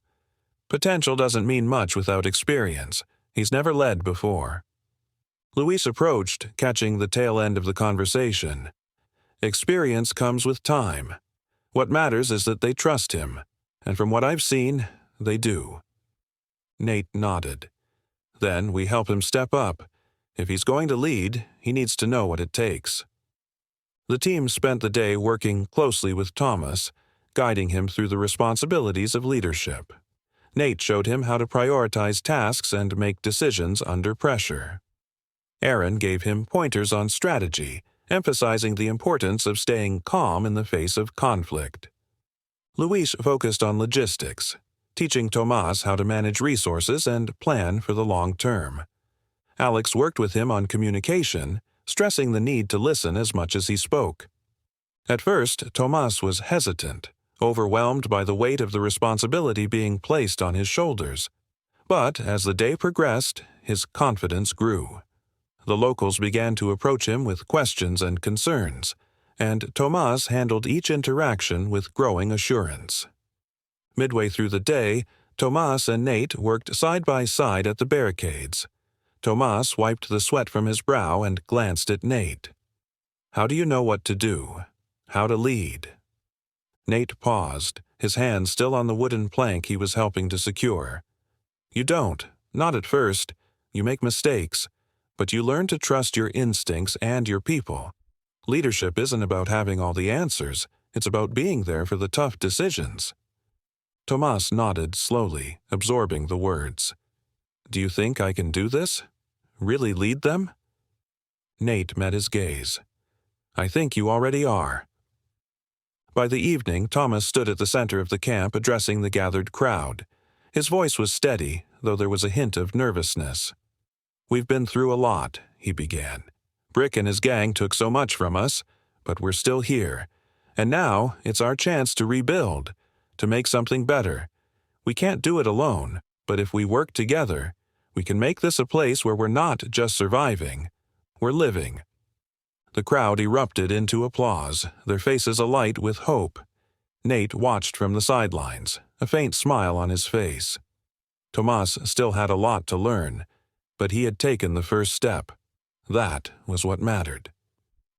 "Potential doesn't mean much without experience. He's never led before." Luis approached, catching the tail end of the conversation. "Experience comes with time. What matters is that they trust him, and from what I've seen, they do." Nate nodded. "Then we help him step up. If he's going to lead, he needs to know what it takes." The team spent the day working closely with Thomas, guiding him through the responsibilities of leadership. Nate showed him how to prioritize tasks and make decisions under pressure. Aaron gave him pointers on strategy, emphasizing the importance of staying calm in the face of conflict. Luis focused on logistics, teaching Tomas how to manage resources and plan for the long term. Alex worked with him on communication, stressing the need to listen as much as he spoke. At first, Tomas was hesitant, overwhelmed by the weight of the responsibility being placed on his shoulders. But as the day progressed, his confidence grew. The locals began to approach him with questions and concerns, and Tomas handled each interaction with growing assurance. Midway through the day, Tomas and Nate worked side by side at the barricades. Tomas wiped the sweat from his brow and glanced at Nate. "How do you know what to do? How to lead?" Nate paused, his hand still on the wooden plank he was helping to secure. "You don't. Not at first. You make mistakes. But you learn to trust your instincts and your people. Leadership isn't about having all the answers. It's about being there for the tough decisions." Tomas nodded slowly, absorbing the words. "Do you think I can do this? Really lead them?" Nate met his gaze. "I think you already are." By the evening, Thomas stood at the center of the camp addressing the gathered crowd. His voice was steady, though there was a hint of nervousness. "We've been through a lot," he began. "Brick and his gang took so much from us, but we're still here. And now it's our chance to rebuild, to make something better. We can't do it alone, but if we work together, we can make this a place where we're not just surviving, we're living." The crowd erupted into applause, their faces alight with hope. Nate watched from the sidelines, a faint smile on his face. Tomas still had a lot to learn, but he had taken the first step. That was what mattered.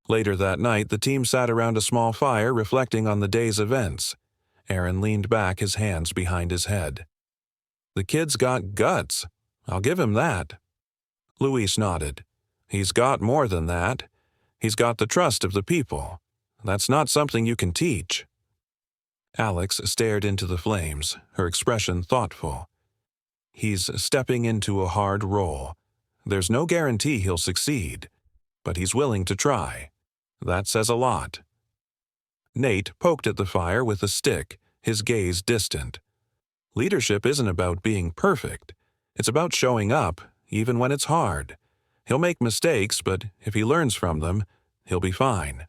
Later that night, the team sat around a small fire reflecting on the day's events. Aaron leaned back, his hands behind his head. "The kid's got guts," I'll give him that. Luis nodded. He's got more than that. He's got the trust of the people. That's not something you can teach. Alex stared into the flames, her expression thoughtful. He's stepping into a hard role. There's no guarantee he'll succeed, but he's willing to try. That says a lot. Nate poked at the fire with a stick, his gaze distant. Leadership isn't about being perfect. It's about showing up, even when it's hard. He'll make mistakes, but if he learns from them, he'll be fine.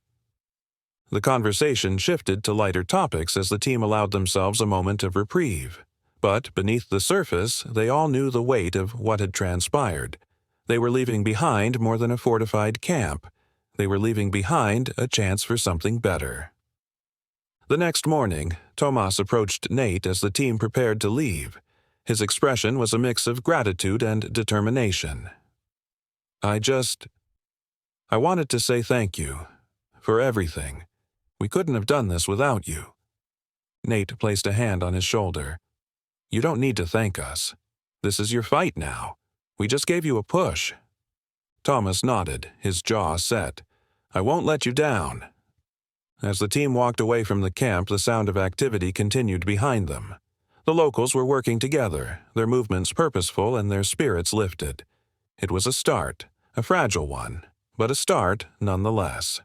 The conversation shifted to lighter topics as the team allowed themselves a moment of reprieve. But beneath the surface, they all knew the weight of what had transpired. They were leaving behind more than a fortified camp. They were leaving behind a chance for something better. The next morning, Tomas approached Nate as the team prepared to leave. His expression was a mix of gratitude and determination. I wanted to say thank you. For everything. We couldn't have done this without you. Nate placed a hand on his shoulder. You don't need to thank us. This is your fight now. We just gave you a push. Thomas nodded, his jaw set. I won't let you down. As the team walked away from the camp, the sound of activity continued behind them. The locals were working together, their movements purposeful and their spirits lifted. It was a start, a fragile one, but a start nonetheless.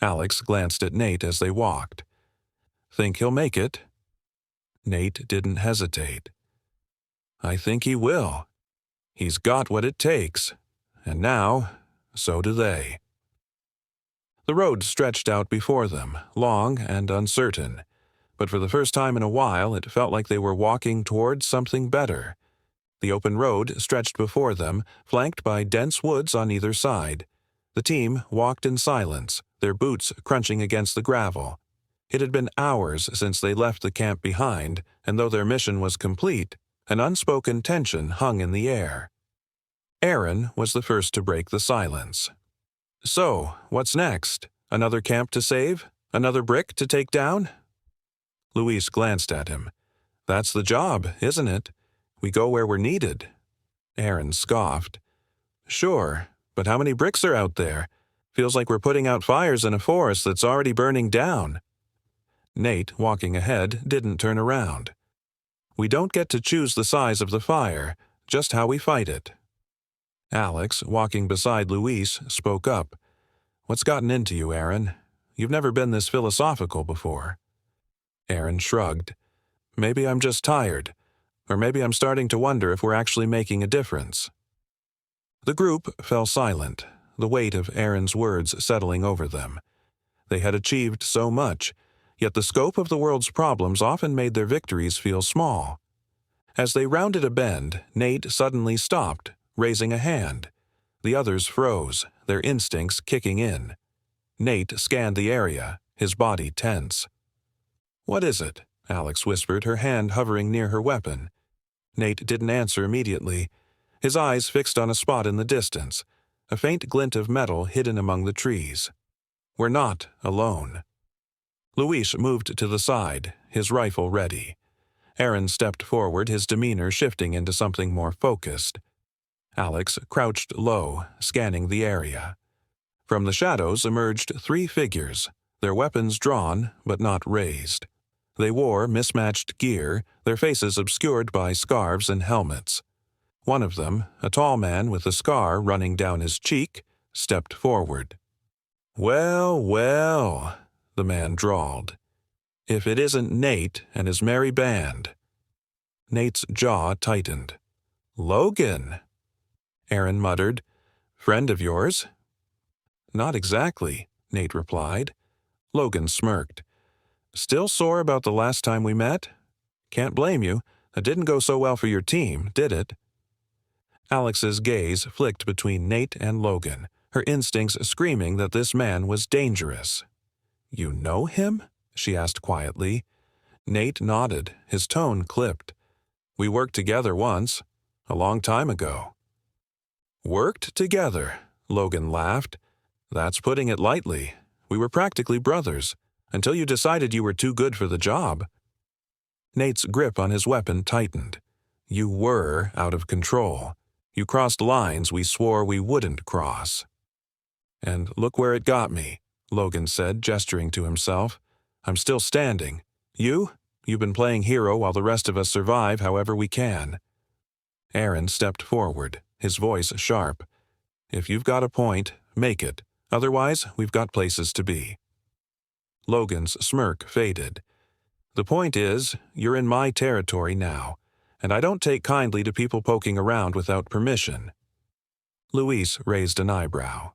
Alex glanced at Nate as they walked. Think he'll make it? Nate didn't hesitate. I think he will. He's got what it takes. And now, so do they. The road stretched out before them, long and uncertain. But for the first time in a while, it felt like they were walking towards something better. The open road stretched before them, flanked by dense woods on either side. The team walked in silence, their boots crunching against the gravel. It had been hours since they left the camp behind, and though their mission was complete, an unspoken tension hung in the air. Aaron was the first to break the silence. So, what's next? Another camp to save? Another brick to take down? Luis glanced at him. That's the job, isn't it? We go where we're needed. Aaron scoffed. Sure, but how many bricks are out there? Feels like we're putting out fires in a forest that's already burning down. Nate, walking ahead, didn't turn around. We don't get to choose the size of the fire, just how we fight it. Alex, walking beside Luis, spoke up. What's gotten into you, Aaron? You've never been this philosophical before. Aaron shrugged. Maybe I'm just tired. Or maybe I'm starting to wonder if we're actually making a difference. The group fell silent, the weight of Aaron's words settling over them. They had achieved so much, yet the scope of the world's problems often made their victories feel small. As they rounded a bend, Nate suddenly stopped, raising a hand. The others froze, their instincts kicking in. Nate scanned the area, his body tense. What is it? Alex whispered, her hand hovering near her weapon. Nate didn't answer immediately, his eyes fixed on a spot in the distance, a faint glint of metal hidden among the trees. We're not alone. Luis moved to the side, his rifle ready. Aaron stepped forward, his demeanor shifting into something more focused. Alex crouched low, scanning the area. From the shadows emerged 3 figures, their weapons drawn but not raised. They wore mismatched gear, their faces obscured by scarves and helmets. One of them, a tall man with a scar running down his cheek, stepped forward. Well, well, the man drawled. If it isn't Nate and his merry band. Nate's jaw tightened. Logan! Aaron muttered. Friend of yours? Not exactly, Nate replied. Logan smirked. Still sore about the last time we met? Can't blame you. It didn't go so well for your team, did it? Alex's gaze flicked between Nate and Logan, her instincts screaming that this man was dangerous. You know him? She asked quietly. Nate nodded, his tone clipped. We worked together once, a long time ago. Worked together, Logan laughed. That's putting it lightly. We were practically brothers, until you decided you were too good for the job. Nate's grip on his weapon tightened. You were out of control. You crossed lines we swore we wouldn't cross." "And look where it got me," Logan said, gesturing to himself. "I'm still standing. You've been playing hero while the rest of us survive however we can." Aaron stepped forward, his voice sharp. "If you've got a point, make it. Otherwise, we've got places to be." Logan's smirk faded. "The point is, you're in my territory now, and I don't take kindly to people poking around without permission." Luis raised an eyebrow.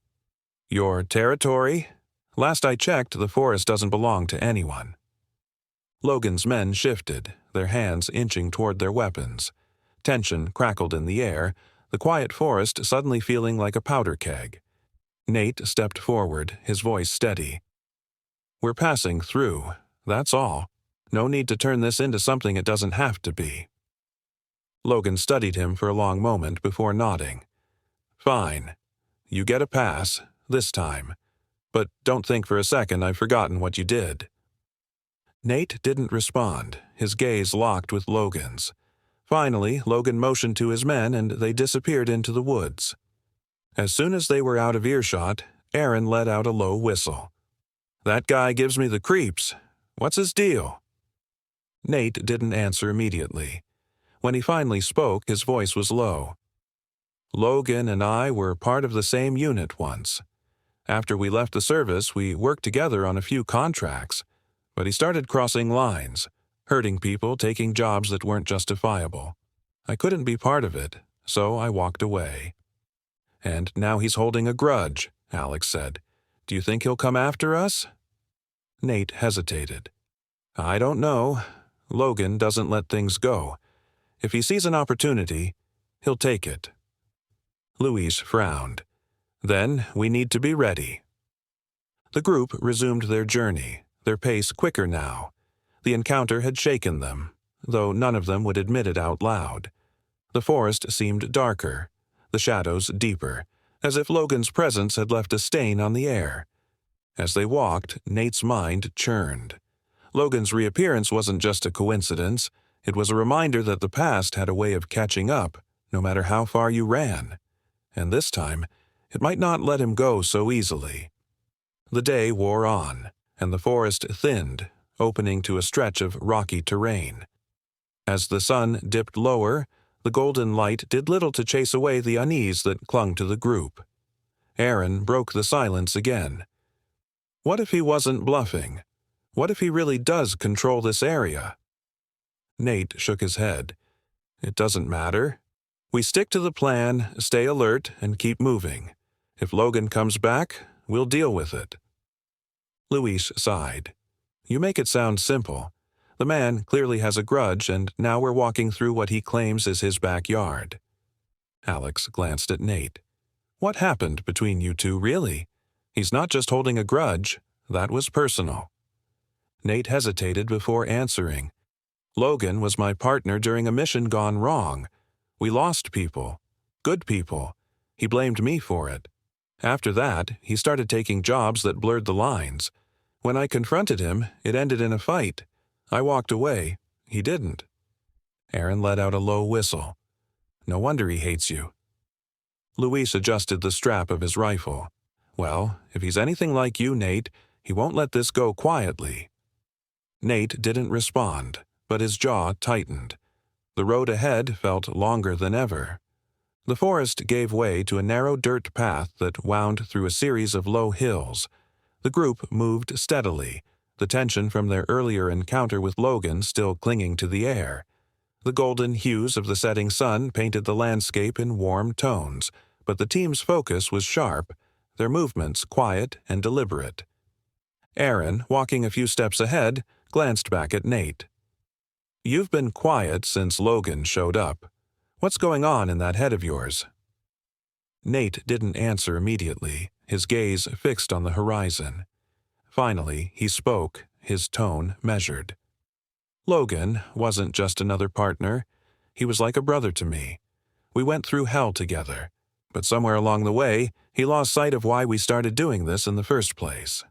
"Your territory? Last I checked, the forest doesn't belong to anyone." Logan's men shifted, their hands inching toward their weapons. Tension crackled in the air, the quiet forest suddenly feeling like a powder keg. Nate stepped forward, his voice steady. "We're passing through, that's all. No need to turn this into something it doesn't have to be." Logan studied him for a long moment before nodding. "Fine. You get a pass, this time. But don't think for a second I've forgotten what you did." Nate didn't respond, his gaze locked with Logan's. Finally, Logan motioned to his men and they disappeared into the woods. As soon as they were out of earshot, Aaron let out a low whistle. "That guy gives me the creeps. What's his deal?" Nate didn't answer immediately. When he finally spoke, his voice was low. "Logan and I were part of the same unit once. After we left the service, we worked together on a few contracts, but he started crossing lines, hurting people, taking jobs that weren't justifiable. I couldn't be part of it, so I walked away." "And now he's holding a grudge," Alex said. "Do you think he'll come after us?" Nate hesitated. "I don't know. Logan doesn't let things go. If he sees an opportunity, he'll take it." Luis frowned. "Then we need to be ready." The group resumed their journey, their pace quicker now. The encounter had shaken them, though none of them would admit it out loud. The forest seemed darker, the shadows deeper, as if Logan's presence had left a stain on the air. As they walked, Nate's mind churned. Logan's reappearance wasn't just a coincidence, it was a reminder that the past had a way of catching up, no matter how far you ran. And this time, it might not let him go so easily. The day wore on, and the forest thinned, opening to a stretch of rocky terrain. As the sun dipped lower, the golden light did little to chase away the unease that clung to the group. Aaron broke the silence again. What if he wasn't bluffing? What if he really does control this area? Nate shook his head. "It doesn't matter. We stick to the plan, stay alert, and keep moving. If Logan comes back, we'll deal with it." Luis sighed. "You make it sound simple. The man clearly has a grudge, and now we're walking through what he claims is his backyard." Alex glanced at Nate. "What happened between you two, really? He's not just holding a grudge. That was personal." Nate hesitated before answering. "Logan was my partner during a mission gone wrong. We lost people. Good people. He blamed me for it. After that, he started taking jobs that blurred the lines. When I confronted him, it ended in a fight. I walked away. He didn't." Aaron let out a low whistle. "No wonder he hates you." Luis adjusted the strap of his rifle. "Well, if he's anything like you, Nate, he won't let this go quietly." Nate didn't respond, but his jaw tightened. The road ahead felt longer than ever. The forest gave way to a narrow dirt path that wound through a series of low hills. The group moved steadily, the tension from their earlier encounter with Logan still clinging to the air. The golden hues of the setting sun painted the landscape in warm tones, but the team's focus was sharp, their movements quiet and deliberate. Aaron, walking a few steps ahead, glanced back at Nate. "You've been quiet since Logan showed up. What's going on in that head of yours?" Nate didn't answer immediately, his gaze fixed on the horizon. Finally, he spoke, his tone measured. "Logan wasn't just another partner. He was like a brother to me. We went through hell together, but somewhere along the way, he lost sight of why we started doing this in the first place."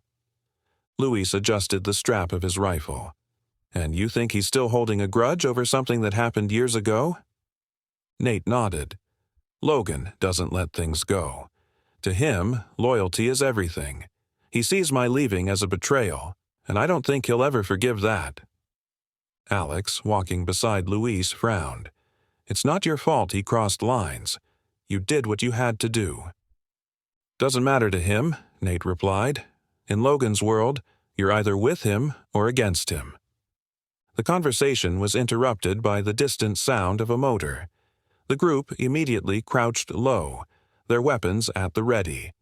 Luis adjusted the strap of his rifle. "And you think he's still holding a grudge over something that happened years ago?" Nate nodded. Logan doesn't let things go. To him, loyalty is everything. He sees my leaving as a betrayal, and I don't think he'll ever forgive that. Alex, walking beside Luis, frowned. It's not your fault he crossed lines. You did what you had to do. Doesn't matter to him, Nate replied. In Logan's world, you're either with him or against him. The conversation was interrupted by the distant sound of a motor. The group immediately crouched low, their weapons at the ready.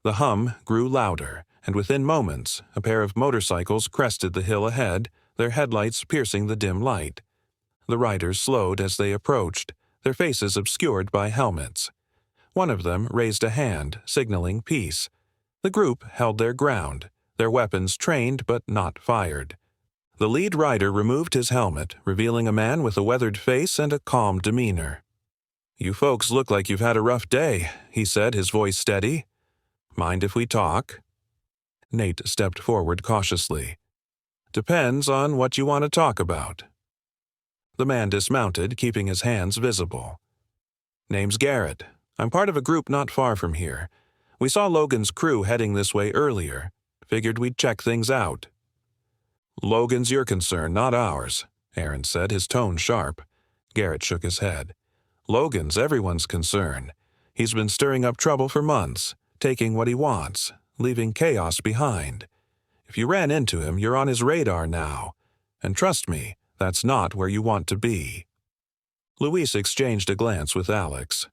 The hum grew louder, and within moments, a pair of motorcycles crested the hill ahead, their headlights piercing the dim light. The riders slowed as they approached, their faces obscured by helmets. One of them raised a hand, signaling peace. The group held their ground, their weapons trained but not fired. The lead rider removed his helmet, revealing a man with a weathered face and a calm demeanor. "You folks look like you've had a rough day," he said, his voice steady. "Mind if we talk?" Nate stepped forward cautiously. "Depends on what you want to talk about." The man dismounted, keeping his hands visible. "Name's Garrett. I'm part of a group not far from here. We saw Logan's crew heading this way earlier. Figured we'd check things out." "Logan's your concern, not ours," Aaron said, his tone sharp. Garrett shook his head. "Logan's everyone's concern. He's been stirring up trouble for months, taking what he wants, leaving chaos behind. If you ran into him, you're on his radar now. And trust me, that's not where you want to be." Luis exchanged a glance with Alex.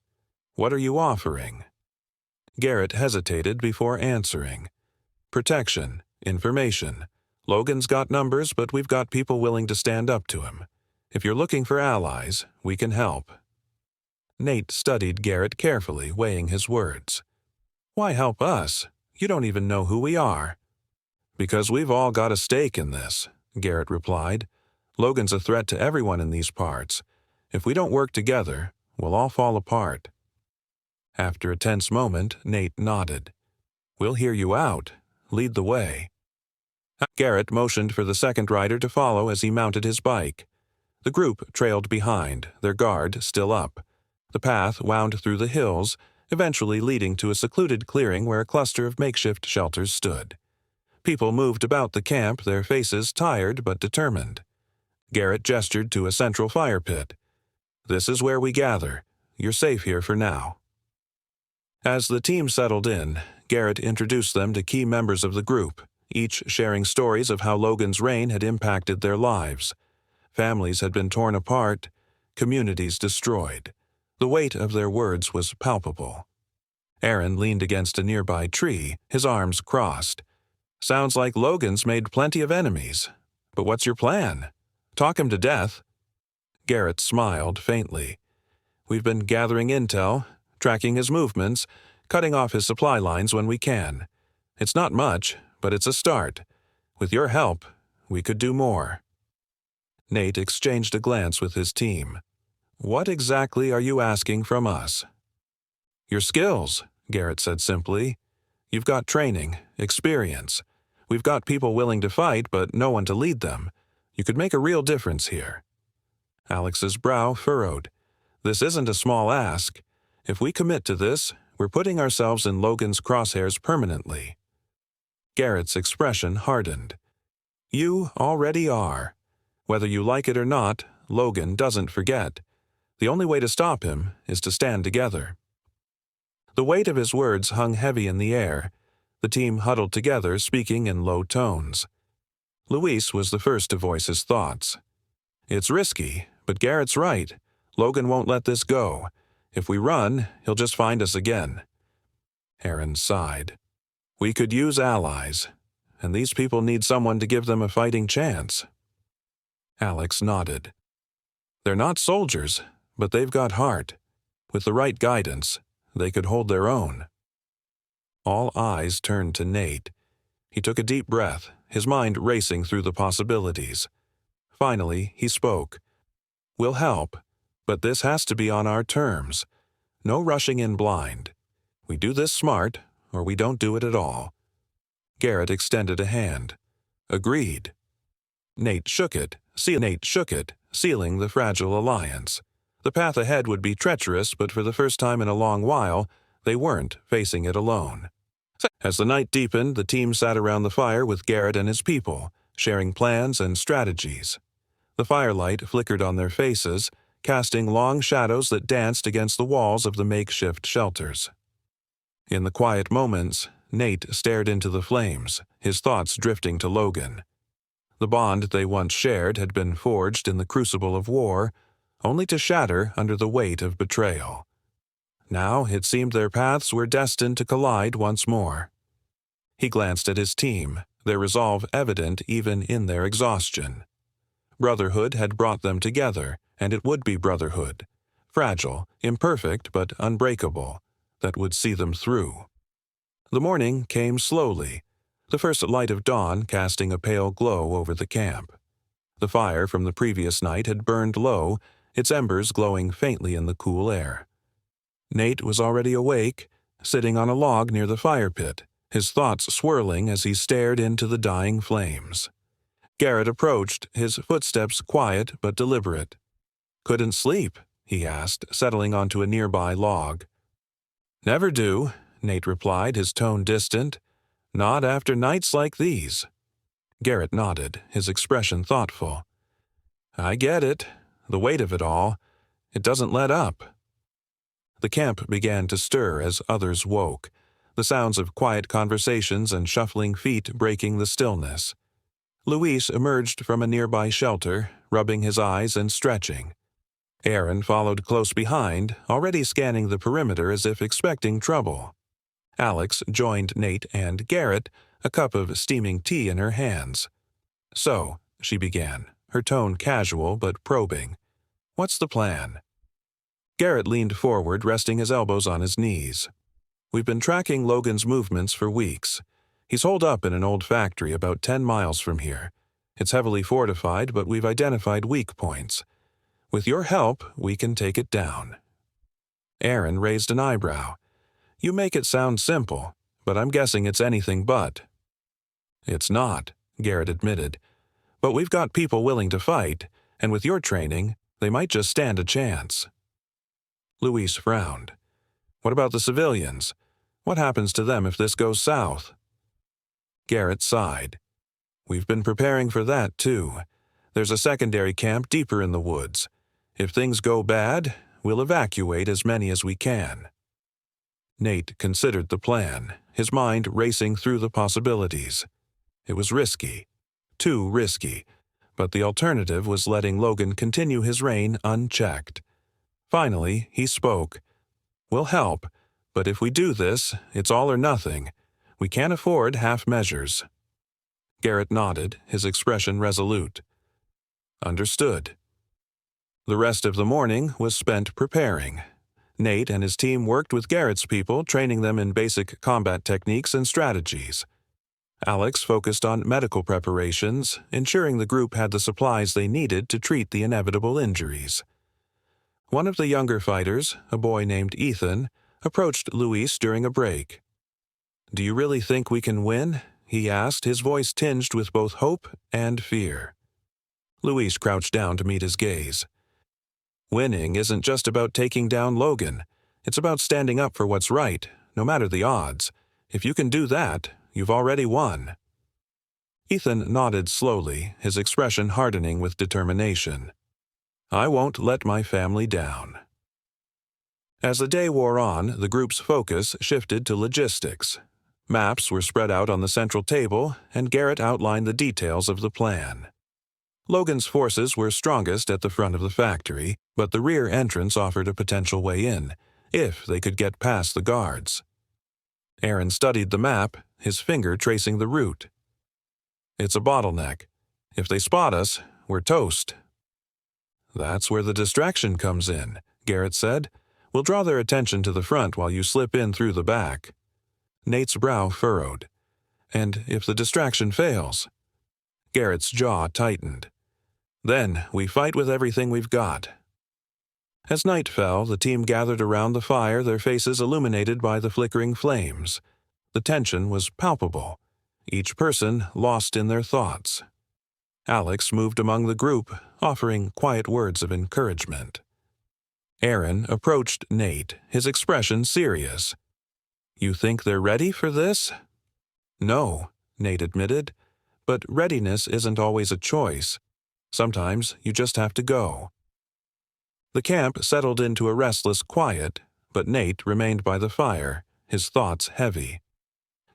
"What are you offering?" Garrett hesitated before answering. "Protection, information. Logan's got numbers, but we've got people willing to stand up to him. If you're looking for allies, we can help." Nate studied Garrett carefully, weighing his words. "Why help us? You don't even know who we are." "Because we've all got a stake in this," Garrett replied. "Logan's a threat to everyone in these parts. If we don't work together, we'll all fall apart." After a tense moment, Nate nodded. "We'll hear you out. Lead the way." Garrett motioned for the second rider to follow as he mounted his bike. The group trailed behind, their guard still up. The path wound through the hills, eventually leading to a secluded clearing where a cluster of makeshift shelters stood. People moved about the camp, their faces tired but determined. Garrett gestured to a central fire pit. "This is where we gather. You're safe here for now." As the team settled in, Garrett introduced them to key members of the group, each sharing stories of how Logan's reign had impacted their lives. Families had been torn apart, communities destroyed. The weight of their words was palpable. Aaron leaned against a nearby tree, his arms crossed. "Sounds like Logan's made plenty of enemies. But what's your plan? Talk him to death?" Garrett smiled faintly. "We've been gathering intel, tracking his movements, cutting off his supply lines when we can. It's not much, but it's a start. With your help, we could do more." Nate exchanged a glance with his team. "What exactly are you asking from us?" "Your skills," Garrett said simply. "You've got training, experience. We've got people willing to fight, but no one to lead them. You could make a real difference here." Alex's brow furrowed. "This isn't a small ask. If we commit to this, we're putting ourselves in Logan's crosshairs permanently." Garrett's expression hardened. "You already are. Whether you like it or not, Logan doesn't forget. The only way to stop him is to stand together." The weight of his words hung heavy in the air. The team huddled together, speaking in low tones. Luis was the first to voice his thoughts. "It's risky, but Garrett's right. Logan won't let this go. If we run, he'll just find us again." Aaron sighed. "We could use allies, and these people need someone to give them a fighting chance." Alex nodded. "They're not soldiers, but they've got heart. With the right guidance, they could hold their own." All eyes turned to Nate. He took a deep breath, his mind racing through the possibilities. Finally, he spoke. "We'll help, but this has to be on our terms. No rushing in blind. We do this smart, or we don't do it at all." Garrett extended a hand. "Agreed." Nate shook it, sealing the fragile alliance. The path ahead would be treacherous, but for the first time in a long while, they weren't facing it alone. As the night deepened, the team sat around the fire with Garrett and his people, sharing plans and strategies. The firelight flickered on their faces, casting long shadows that danced against the walls of the makeshift shelters. In the quiet moments, Nate stared into the flames, his thoughts drifting to Logan. The bond they once shared had been forged in the crucible of war, only to shatter under the weight of betrayal. Now it seemed their paths were destined to collide once more. He glanced at his team, their resolve evident even in their exhaustion. Brotherhood had brought them together, and it would be brotherhood, fragile, imperfect, but unbreakable, that would see them through. The morning came slowly, the first light of dawn casting a pale glow over the camp. The fire from the previous night had burned low, its embers glowing faintly in the cool air. Nate was already awake, sitting on a log near the fire pit, his thoughts swirling as he stared into the dying flames. Garrett approached, his footsteps quiet but deliberate. "Couldn't sleep?" he asked, settling onto a nearby log. "Never do," Nate replied, his tone distant. "Not after nights like these." Garrett nodded, his expression thoughtful. "I get it. The weight of it all. It doesn't let up." The camp began to stir as others woke, the sounds of quiet conversations and shuffling feet breaking the stillness. Luis emerged from a nearby shelter, rubbing his eyes and stretching. Aaron followed close behind, already scanning the perimeter as if expecting trouble. Alex joined Nate and Garrett, a cup of steaming tea in her hands. "So," she began, her tone casual but probing, "what's the plan?" Garrett leaned forward, resting his elbows on his knees. "We've been tracking Logan's movements for weeks. He's holed up in an old factory about 10 miles from here. It's heavily fortified, but we've identified weak points. With your help, we can take it down." Aaron raised an eyebrow. "You make it sound simple, but I'm guessing it's anything but." "It's not," Garrett admitted. "But we've got people willing to fight, and with your training, they might just stand a chance." Luis frowned. "What about the civilians? What happens to them if this goes south?" Garrett sighed. "We've been preparing for that, too. There's a secondary camp deeper in the woods. If things go bad, we'll evacuate as many as we can." Nate considered the plan, his mind racing through the possibilities. It was risky, too risky, but the alternative was letting Logan continue his reign unchecked. Finally, he spoke. "We'll help, but if we do this, it's all or nothing. We can't afford half measures." Garrett nodded, his expression resolute. "Understood." The rest of the morning was spent preparing. Nate and his team worked with Garrett's people, training them in basic combat techniques and strategies. Alex focused on medical preparations, ensuring the group had the supplies they needed to treat the inevitable injuries. One of the younger fighters, a boy named Ethan, approached Luis during a break. "Do you really think we can win?" he asked, his voice tinged with both hope and fear. Luis crouched down to meet his gaze. "Winning isn't just about taking down Logan. It's about standing up for what's right, no matter the odds. If you can do that, you've already won." Ethan nodded slowly, his expression hardening with determination. "I won't let my family down." As the day wore on, the group's focus shifted to logistics. Maps were spread out on the central table, and Garrett outlined the details of the plan. Logan's forces were strongest at the front of the factory, but the rear entrance offered a potential way in, if they could get past the guards. Aaron studied the map, his finger tracing the route. "It's a bottleneck. If they spot us, we're toast." "That's where the distraction comes in," Garrett said. "We'll draw their attention to the front while you slip in through the back." Nate's brow furrowed. "And if the distraction fails?" Garrett's jaw tightened. "Then we fight with everything we've got." As night fell, the team gathered around the fire, their faces illuminated by the flickering flames. The tension was palpable, each person lost in their thoughts. Alex moved among the group, offering quiet words of encouragement. Aaron approached Nate, his expression serious. "You think they're ready for this?" "No," Nate admitted, "but readiness isn't always a choice. Sometimes you just have to go." The camp settled into a restless quiet, but Nate remained by the fire, his thoughts heavy.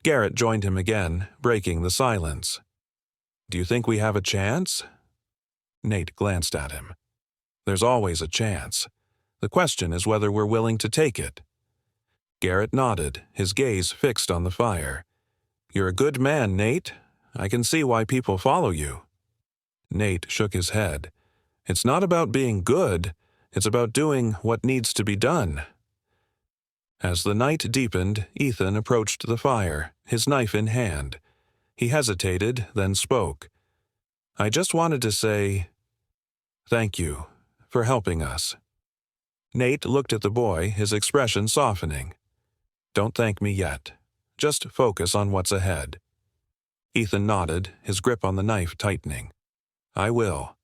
Garrett joined him again, breaking the silence. "Do you think we have a chance?" Nate glanced at him. "There's always a chance. The question is whether we're willing to take it." Garrett nodded, his gaze fixed on the fire. "You're a good man, Nate. I can see why people follow you." Nate shook his head. "It's not about being good. It's about doing what needs to be done." As the night deepened, Ethan approached the fire, his knife in hand. He hesitated, then spoke. "I just wanted to say thank you for helping us." Nate looked at the boy, his expression softening. "Don't thank me yet. Just focus on what's ahead." Ethan nodded, his grip on the knife tightening. "I will."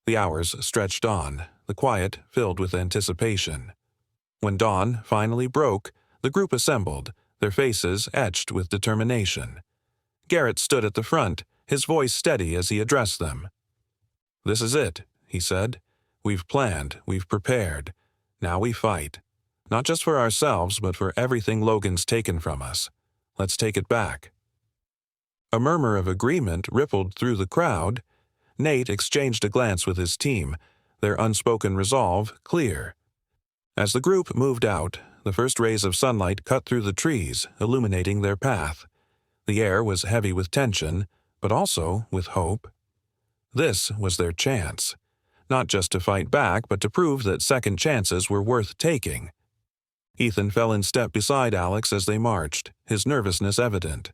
The hours stretched on, the quiet filled with anticipation. When dawn finally broke, the group assembled, their faces etched with determination. Garrett stood at the front, his voice steady as he addressed them. "This is it," he said. "We've planned, we've prepared. Now we fight. Not just for ourselves, but for everything Logan's taken from us. Let's take it back." A murmur of agreement rippled through the crowd. Nate exchanged a glance with his team, their unspoken resolve clear. As the group moved out, the first rays of sunlight cut through the trees, illuminating their path. The air was heavy with tension, but also with hope. This was their chance. Not just to fight back, but to prove that second chances were worth taking. Ethan fell in step beside Alex as they marched, his nervousness evident.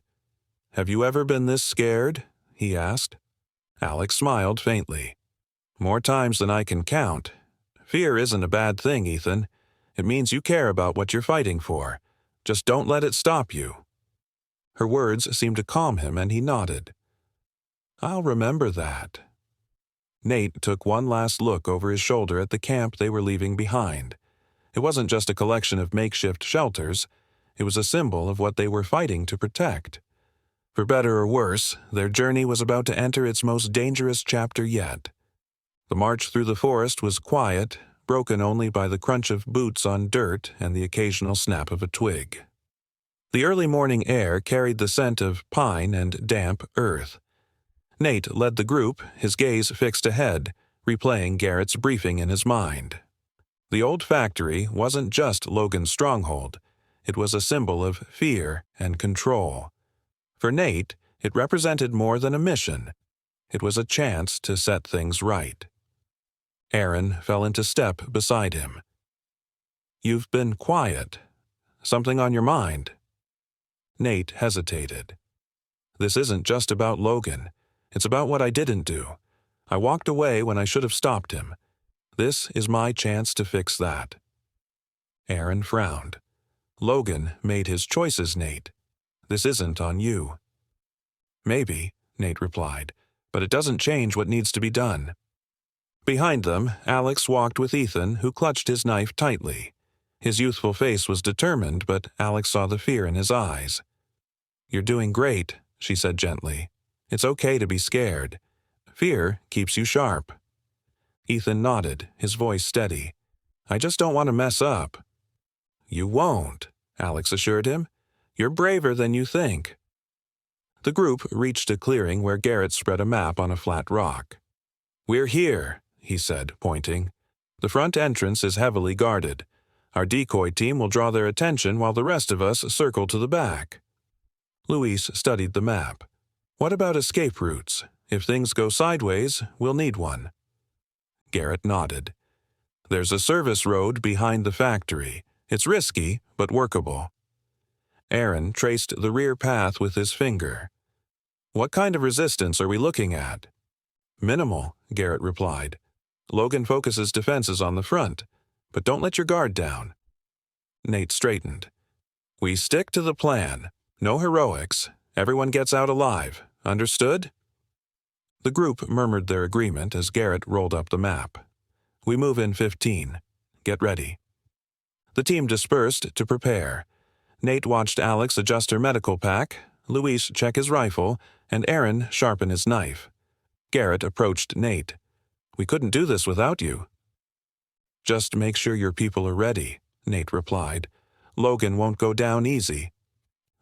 "Have you ever been this scared?" he asked. Alex smiled faintly. "More times than I can count. Fear isn't a bad thing, Ethan. It means you care about what you're fighting for. Just don't let it stop you." Her words seemed to calm him, and he nodded. "I'll remember that." Nate took one last look over his shoulder at the camp they were leaving behind. It wasn't just a collection of makeshift shelters. It was a symbol of what they were fighting to protect. For better or worse, their journey was about to enter its most dangerous chapter yet. The march through the forest was quiet, broken only by the crunch of boots on dirt and the occasional snap of a twig. The early morning air carried the scent of pine and damp earth. Nate led the group, his gaze fixed ahead, replaying Garrett's briefing in his mind. The old factory wasn't just Logan's stronghold. It was a symbol of fear and control. For Nate, it represented more than a mission. It was a chance to set things right. Aaron fell into step beside him. "You've been quiet. Something on your mind?" Nate hesitated. "This isn't just about Logan. It's about what I didn't do. I walked away when I should have stopped him. This is my chance to fix that." Aaron frowned. "Logan made his choices, Nate. This isn't on you." "Maybe," Nate replied, "but it doesn't change what needs to be done." Behind them, Alex walked with Ethan, who clutched his knife tightly. His youthful face was determined, but Alex saw the fear in his eyes. "You're doing great," she said gently. "It's okay to be scared. Fear keeps you sharp." Ethan nodded, his voice steady. "I just don't want to mess up." "You won't," Alex assured him. "You're braver than you think." The group reached a clearing where Garrett spread a map on a flat rock. "We're here," he said, pointing. "The front entrance is heavily guarded. Our decoy team will draw their attention while the rest of us circle to the back." Luis studied the map. "What about escape routes? If things go sideways, we'll need one." Garrett nodded. "There's a service road behind the factory. It's risky, but workable." Aaron traced the rear path with his finger. "What kind of resistance are we looking at?" "Minimal," Garrett replied. "Logan focuses defenses on the front, but don't let your guard down." Nate straightened. "We stick to the plan. No heroics. Everyone gets out alive. Understood?" The group murmured their agreement as Garrett rolled up the map. "We move in 15. Get ready." The team dispersed to prepare. Nate watched Alex adjust her medical pack, Luis check his rifle, and Aaron sharpen his knife. Garrett approached Nate. "We couldn't do this without you." "Just make sure your people are ready," Nate replied. "Logan won't go down easy."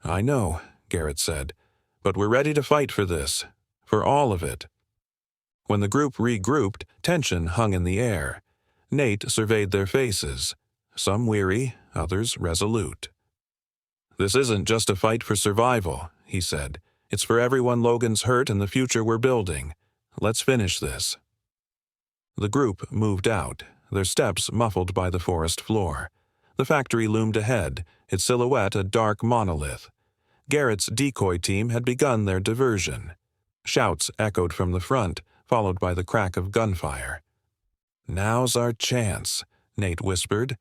"I know," Garrett said, "but we're ready to fight for this, for all of it." When the group regrouped, tension hung in the air. Nate surveyed their faces, some weary, others resolute. "This isn't just a fight for survival," he said. "It's for everyone Logan's hurt and the future we're building. Let's finish this." The group moved out, their steps muffled by the forest floor. The factory loomed ahead, its silhouette a dark monolith. Garrett's decoy team had begun their diversion. Shouts echoed from the front, followed by the crack of gunfire. "Now's our chance," Nate whispered.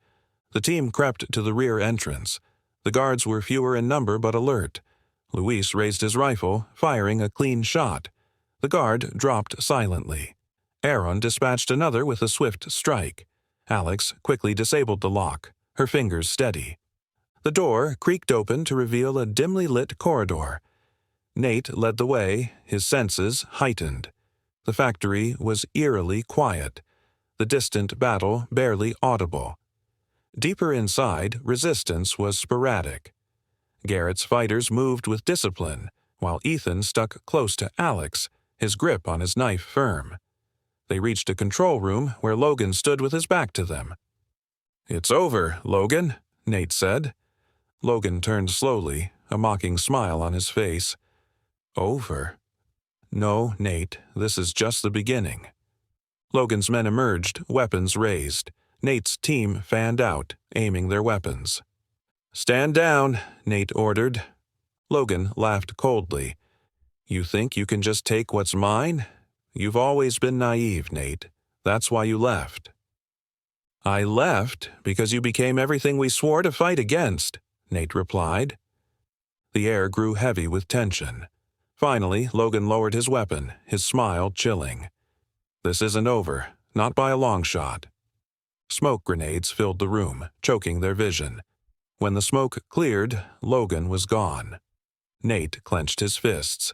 The team crept to the rear entrance. The guards were fewer in number but alert. Luis raised his rifle, firing a clean shot. The guard dropped silently. Aaron dispatched another with a swift strike. Alex quickly disabled the lock, her fingers steady. The door creaked open to reveal a dimly lit corridor. Nate led the way, his senses heightened. The factory was eerily quiet, the distant battle barely audible. Deeper inside, resistance was sporadic. Garrett's fighters moved with discipline, while Ethan stuck close to Alex, his grip on his knife firm. They reached a control room where Logan stood with his back to them. "It's over, Logan," Nate said. Logan turned slowly, a mocking smile on his face. "Over? No, Nate, this is just the beginning." Logan's men emerged, weapons raised. Nate's team fanned out, aiming their weapons. "Stand down," Nate ordered. Logan laughed coldly. "You think you can just take what's mine? You've always been naive, Nate. That's why you left." "I left because you became everything we swore to fight against," Nate replied. The air grew heavy with tension. Finally, Logan lowered his weapon, his smile chilling. "This isn't over, not by a long shot." Smoke grenades filled the room, choking their vision. When the smoke cleared, Logan was gone. Nate clenched his fists.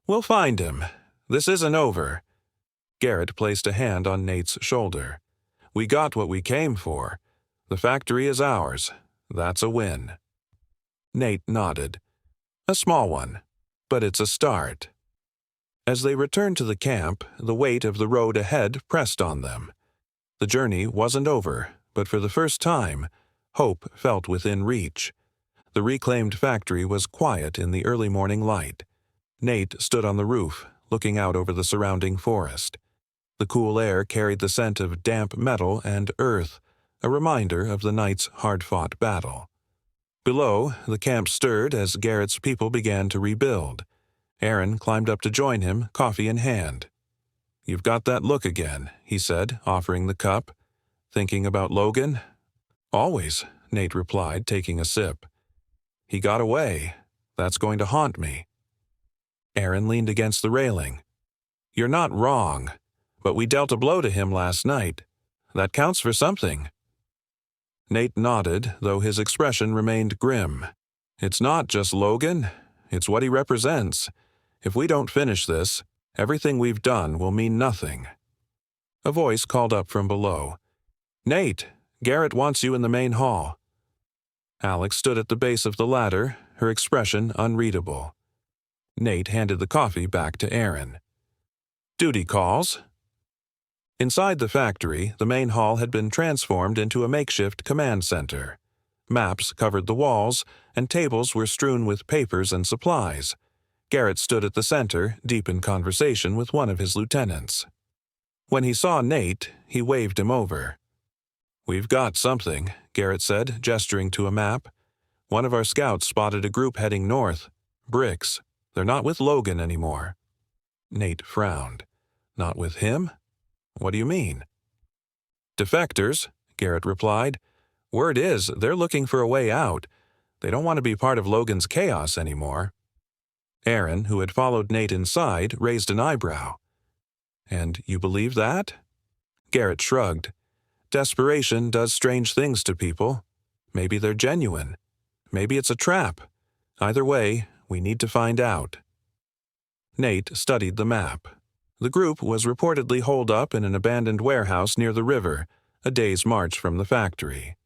"We'll find him. This isn't over." Garrett placed a hand on Nate's shoulder. "We got what we came for. The factory is ours. That's a win." Nate nodded. "A small one, but it's a start." As they returned to the camp, the weight of the road ahead pressed on them. The journey wasn't over, but for the first time, hope felt within reach. The reclaimed factory was quiet in the early morning light. Nate stood on the roof, looking out over the surrounding forest. The cool air carried the scent of damp metal and earth, a reminder of the night's hard-fought battle. Below, the camp stirred as Garrett's people began to rebuild. Aaron climbed up to join him, coffee in hand. "You've got that look again," he said, offering the cup. "Thinking about Logan?" "Always," Nate replied, taking a sip. "He got away. That's going to haunt me." Aaron leaned against the railing. "You're not wrong, but we dealt a blow to him last night. That counts for something." Nate nodded, though his expression remained grim. "It's not just Logan. It's what he represents. If we don't finish this, everything we've done will mean nothing." A voice called up from below. "Nate, Garrett wants you in the main hall." Alex stood at the base of the ladder, her expression unreadable. Nate handed the coffee back to Aaron. "Duty calls." Inside the factory, the main hall had been transformed into a makeshift command center. Maps covered the walls, and tables were strewn with papers and supplies. Garrett stood at the center, deep in conversation with one of his lieutenants. When he saw Nate, he waved him over. "We've got something," Garrett said, gesturing to a map. "One of our scouts spotted a group heading north. Bricks. They're not with Logan anymore." Nate frowned. "Not with him? What do you mean?" "Defectors," Garrett replied. "Word is, they're looking for a way out. They don't want to be part of Logan's chaos anymore." Aaron, who had followed Nate inside, raised an eyebrow. "And you believe that?" Garrett shrugged. Desperation does strange things to people. Maybe they're genuine. Maybe it's a trap. Either way, we need to find out. Nate studied the map. The group was reportedly holed up in an abandoned warehouse near the river, a day's march from the factory.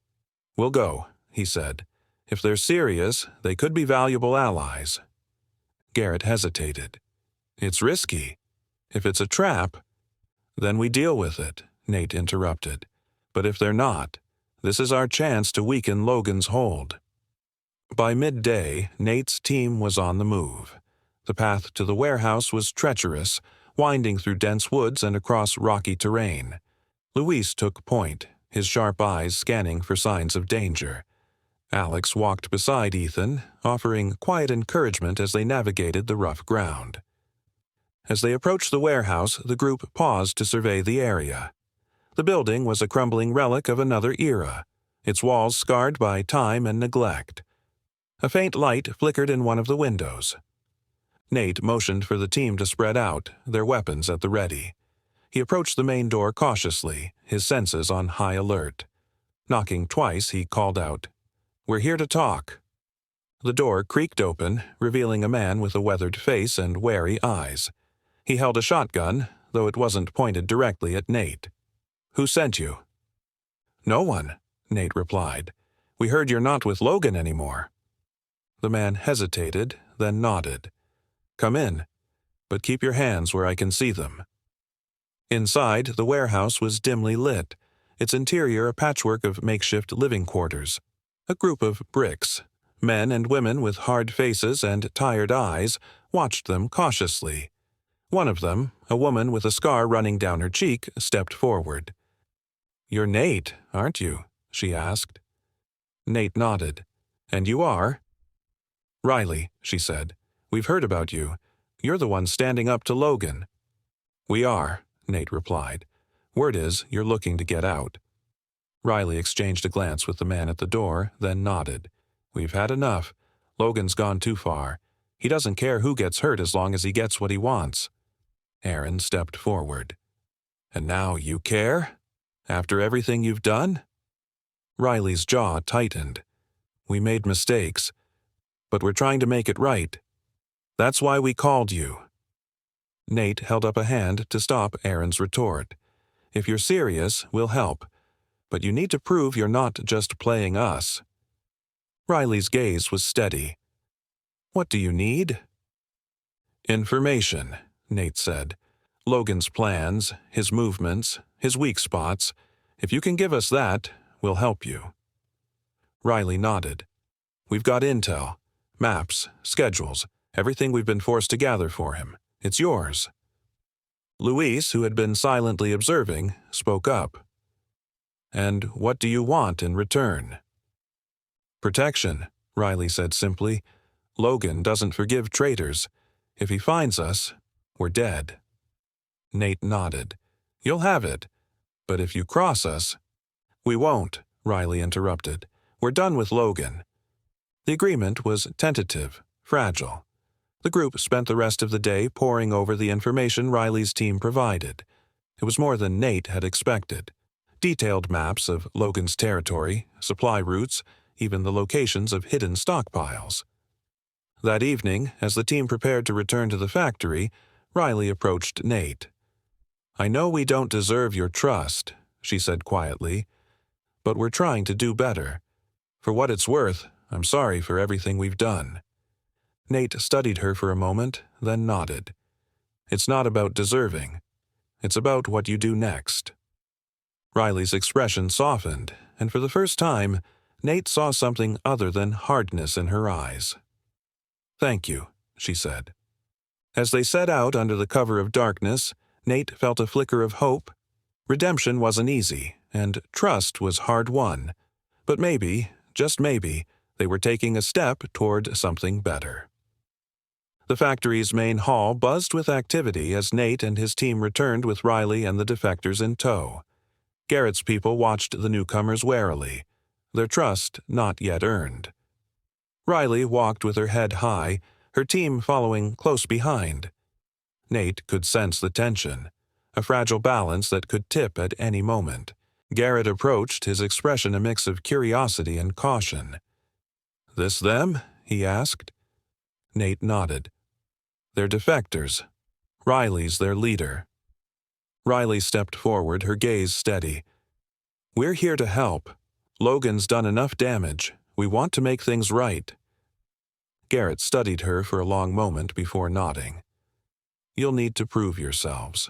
"We'll go," he said. "If they're serious, they could be valuable allies." Garrett hesitated. "It's risky. If it's a trap—" "Then we deal with it," Nate interrupted. "But if they're not, this is our chance to weaken Logan's hold." By midday, Nate's team was on the move. The path to the warehouse was treacherous, winding through dense woods and across rocky terrain. Luis took point, his sharp eyes scanning for signs of danger. Alex walked beside Ethan, offering quiet encouragement as they navigated the rough ground. As they approached the warehouse, the group paused to survey the area. The building was a crumbling relic of another era, its walls scarred by time and neglect. A faint light flickered in one of the windows. Nate motioned for the team to spread out, their weapons at the ready. He approached the main door cautiously, his senses on high alert. Knocking twice, he called out, "We're here to talk." The door creaked open, revealing a man with a weathered face and wary eyes. He held a shotgun, though it wasn't pointed directly at Nate. "Who sent you?" "No one," Nate replied. "We heard you're not with Logan anymore." The man hesitated, then nodded. "Come in, but keep your hands where I can see them." Inside, the warehouse was dimly lit, its interior a patchwork of makeshift living quarters. A group of bricks, men and women with hard faces and tired eyes, watched them cautiously. One of them, a woman with a scar running down her cheek, stepped forward. "You're Nate, aren't you?" she asked. Nate nodded. "And you are?" "Riley," she said. "We've heard about you. You're the one standing up to Logan." "We are," Nate replied. "Word is, you're looking to get out." Riley exchanged a glance with the man at the door, then nodded. "We've had enough. Logan's gone too far. He doesn't care who gets hurt as long as he gets what he wants." Aaron stepped forward. "And now you care? After everything you've done?" Riley's jaw tightened. "We made mistakes, but we're trying to make it right. That's why we called you." Nate held up a hand to stop Aaron's retort. "If you're serious, we'll help. But you need to prove you're not just playing us." Riley's gaze was steady. "What do you need?" "Information," Nate said. "Logan's plans, his movements, his weak spots. If you can give us that, we'll help you." Riley nodded. "We've got intel, maps, schedules, everything we've been forced to gather for him. It's yours." Luis, who had been silently observing, spoke up. "And what do you want in return?" "Protection," Riley said simply. "Logan doesn't forgive traitors. If he finds us, we're dead." Nate nodded. "You'll have it. But if you cross us—" "We won't," Riley interrupted. "We're done with Logan." The agreement was tentative, fragile. The group spent the rest of the day poring over the information Riley's team provided. It was more than Nate had expected. Detailed maps of Logan's territory, supply routes, even the locations of hidden stockpiles. That evening, as the team prepared to return to the factory, Riley approached Nate. "I know we don't deserve your trust," she said quietly, "but we're trying to do better. For what it's worth, I'm sorry for everything we've done." Nate studied her for a moment, then nodded. "It's not about deserving. It's about what you do next." Riley's expression softened, and for the first time, Nate saw something other than hardness in her eyes. "Thank you," she said. As they set out under the cover of darkness, Nate felt a flicker of hope. Redemption wasn't easy, and trust was hard-won. But maybe, just maybe, they were taking a step toward something better. The factory's main hall buzzed with activity as Nate and his team returned with Riley and the defectors in tow. Garrett's people watched the newcomers warily, their trust not yet earned. Riley walked with her head high, her team following close behind. Nate could sense the tension, a fragile balance that could tip at any moment. Garrett approached, his expression a mix of curiosity and caution. "This them?" he asked. Nate nodded. "They're defectors. Riley's their leader." Riley stepped forward, her gaze steady. "We're here to help. Logan's done enough damage. We want to make things right." Garrett studied her for a long moment before nodding. "You'll need to prove yourselves."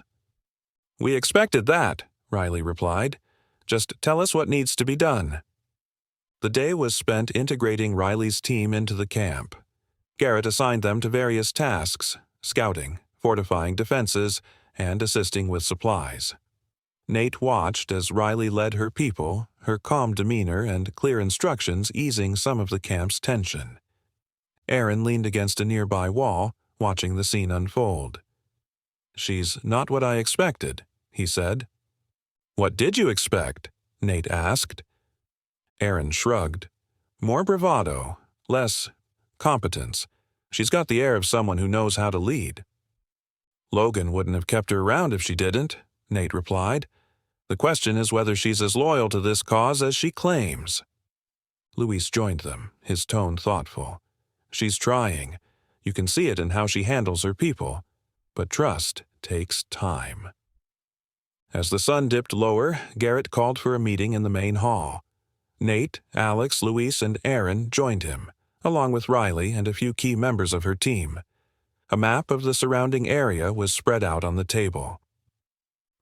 "We expected that," Riley replied. "Just tell us what needs to be done." The day was spent integrating Riley's team into the camp. Garrett assigned them to various tasks: scouting, fortifying defenses, and assisting with supplies. Nate watched as Riley led her people, her calm demeanor and clear instructions easing some of the camp's tension. Aaron leaned against a nearby wall, watching the scene unfold. "She's not what I expected," he said. "What did you expect?" Nate asked. Aaron shrugged. "More bravado, less competence. She's got the air of someone who knows how to lead." "Logan wouldn't have kept her around if she didn't," Nate replied. "The question is whether she's as loyal to this cause as she claims." Luis joined them, his tone thoughtful. "She's trying. You can see it in how she handles her people. But trust takes time." As the sun dipped lower, Garrett called for a meeting in the main hall. Nate, Alex, Luis, and Aaron joined him, along with Riley and a few key members of her team. A map of the surrounding area was spread out on the table.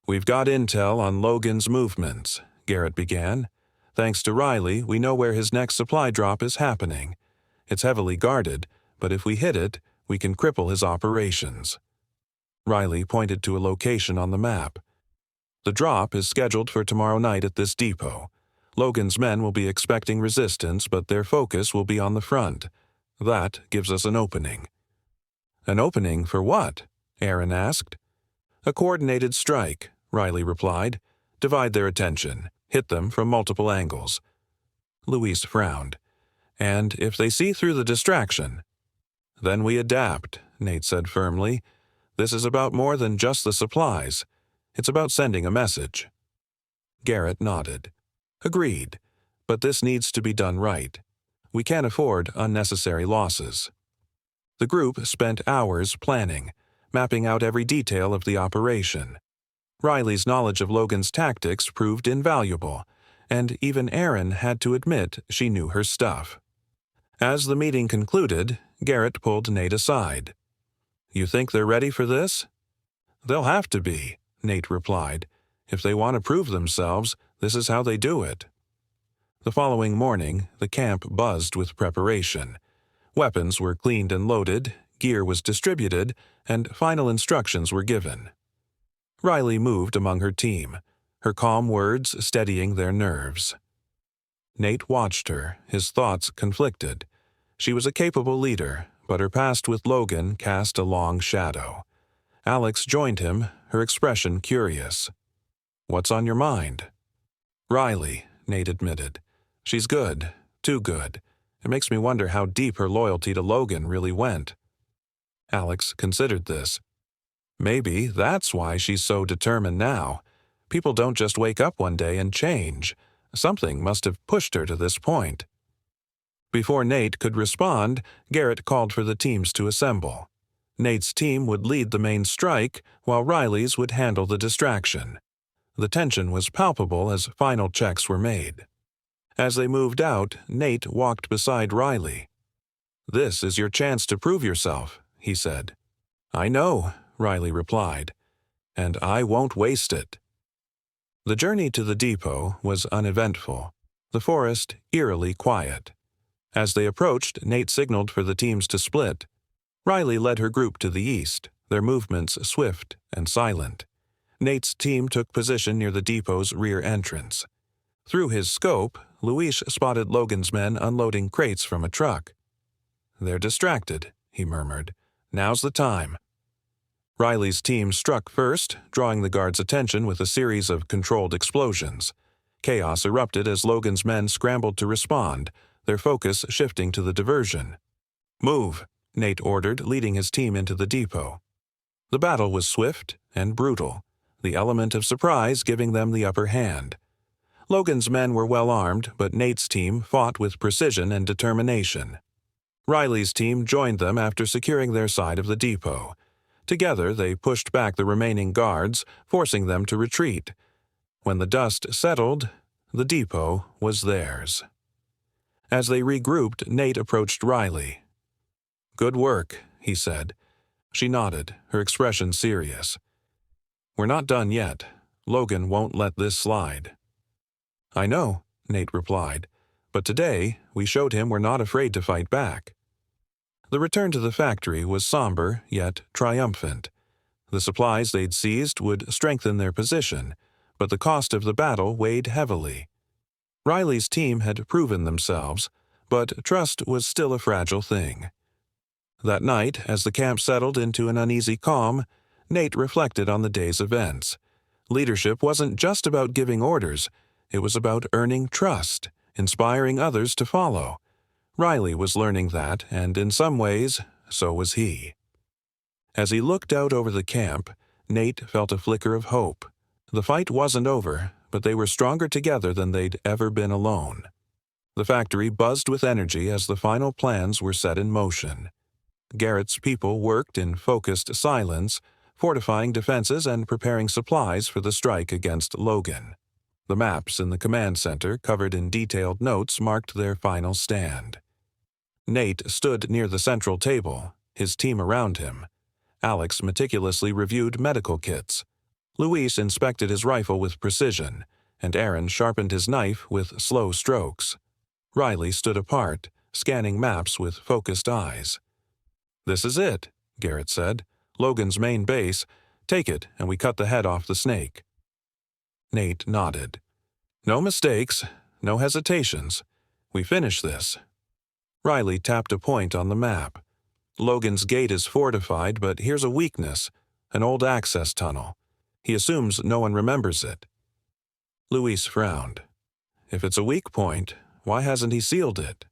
"We've got intel on Logan's movements," Garrett began. "Thanks to Riley, we know where his next supply drop is happening. It's heavily guarded, but if we hit it, we can cripple his operations." Riley pointed to a location on the map. "The drop is scheduled for tomorrow night at this depot. Logan's men will be expecting resistance, but their focus will be on the front. That gives us an opening." "An opening for what?" Aaron asked. "A coordinated strike," Riley replied. "Divide their attention. Hit them from multiple angles." Luis frowned. "And if they see through the distraction?" "Then we adapt," Nate said firmly. "This is about more than just the supplies. It's about sending a message." Garrett nodded. "Agreed. But this needs to be done right. We can't afford unnecessary losses." The group spent hours planning, mapping out every detail of the operation. Riley's knowledge of Logan's tactics proved invaluable, and even Aaron had to admit she knew her stuff. As the meeting concluded, Garrett pulled Nate aside. "You think they're ready for this?" "They'll have to be," Nate replied. "If they want to prove themselves, this is how they do it." The following morning, the camp buzzed with preparation. Weapons were cleaned and loaded, gear was distributed, and final instructions were given. Riley moved among her team, her calm words steadying their nerves. Nate watched her, his thoughts conflicted. She was a capable leader, but her past with Logan cast a long shadow. Alex joined him, her expression curious. "What's on your mind?" "Riley," Nate admitted. "She's good, too good. It makes me wonder how deep her loyalty to Logan really went." Alex considered this. "Maybe that's why she's so determined now. People don't just wake up one day and change. Something must have pushed her to this point." Before Nate could respond, Garrett called for the teams to assemble. Nate's team would lead the main strike, while Riley's would handle the distraction. The tension was palpable as final checks were made. As they moved out, Nate walked beside Riley. "This is your chance to prove yourself," he said. "I know," Riley replied, "and I won't waste it." The journey to the depot was uneventful, the forest eerily quiet. As they approached, Nate signaled for the teams to split. Riley led her group to the east, their movements swift and silent. Nate's team took position near the depot's rear entrance. Through his scope, Luis spotted Logan's men unloading crates from a truck. "They're distracted," he murmured. "Now's the time." Riley's team struck first, drawing the guards' attention with a series of controlled explosions. Chaos erupted as Logan's men scrambled to respond, their focus shifting to the diversion. "Move," Nate ordered, leading his team into the depot. The battle was swift and brutal, the element of surprise giving them the upper hand. Logan's men were well armed, but Nate's team fought with precision and determination. Riley's team joined them after securing their side of the depot. Together, they pushed back the remaining guards, forcing them to retreat. When the dust settled, the depot was theirs. As they regrouped, Nate approached Riley. "Good work," he said. She nodded, her expression serious. "We're not done yet. Logan won't let this slide." "I know," Nate replied, "but today we showed him we're not afraid to fight back." The return to the factory was somber, yet triumphant. The supplies they'd seized would strengthen their position, but the cost of the battle weighed heavily. Riley's team had proven themselves, but trust was still a fragile thing. That night, as the camp settled into an uneasy calm, Nate reflected on the day's events. Leadership wasn't just about giving orders, it was about earning trust, inspiring others to follow. Riley was learning that, and in some ways, so was he. As he looked out over the camp, Nate felt a flicker of hope. The fight wasn't over, but they were stronger together than they'd ever been alone. The factory buzzed with energy as the final plans were set in motion. Garrett's people worked in focused silence, fortifying defenses and preparing supplies for the strike against Logan. The maps in the command center, covered in detailed notes, marked their final stand. Nate stood near the central table, his team around him. Alex meticulously reviewed medical kits. Luis inspected his rifle with precision, and Aaron sharpened his knife with slow strokes. Riley stood apart, scanning maps with focused eyes. "This is it," Garrett said. "Logan's main base. Take it, and we cut the head off the snake." Nate nodded. "No mistakes, no hesitations. We finish this." Riley tapped a point on the map. "Logan's gate is fortified, but here's a weakness, an old access tunnel. He assumes no one remembers it." Luis frowned. "If it's a weak point, why hasn't he sealed it?"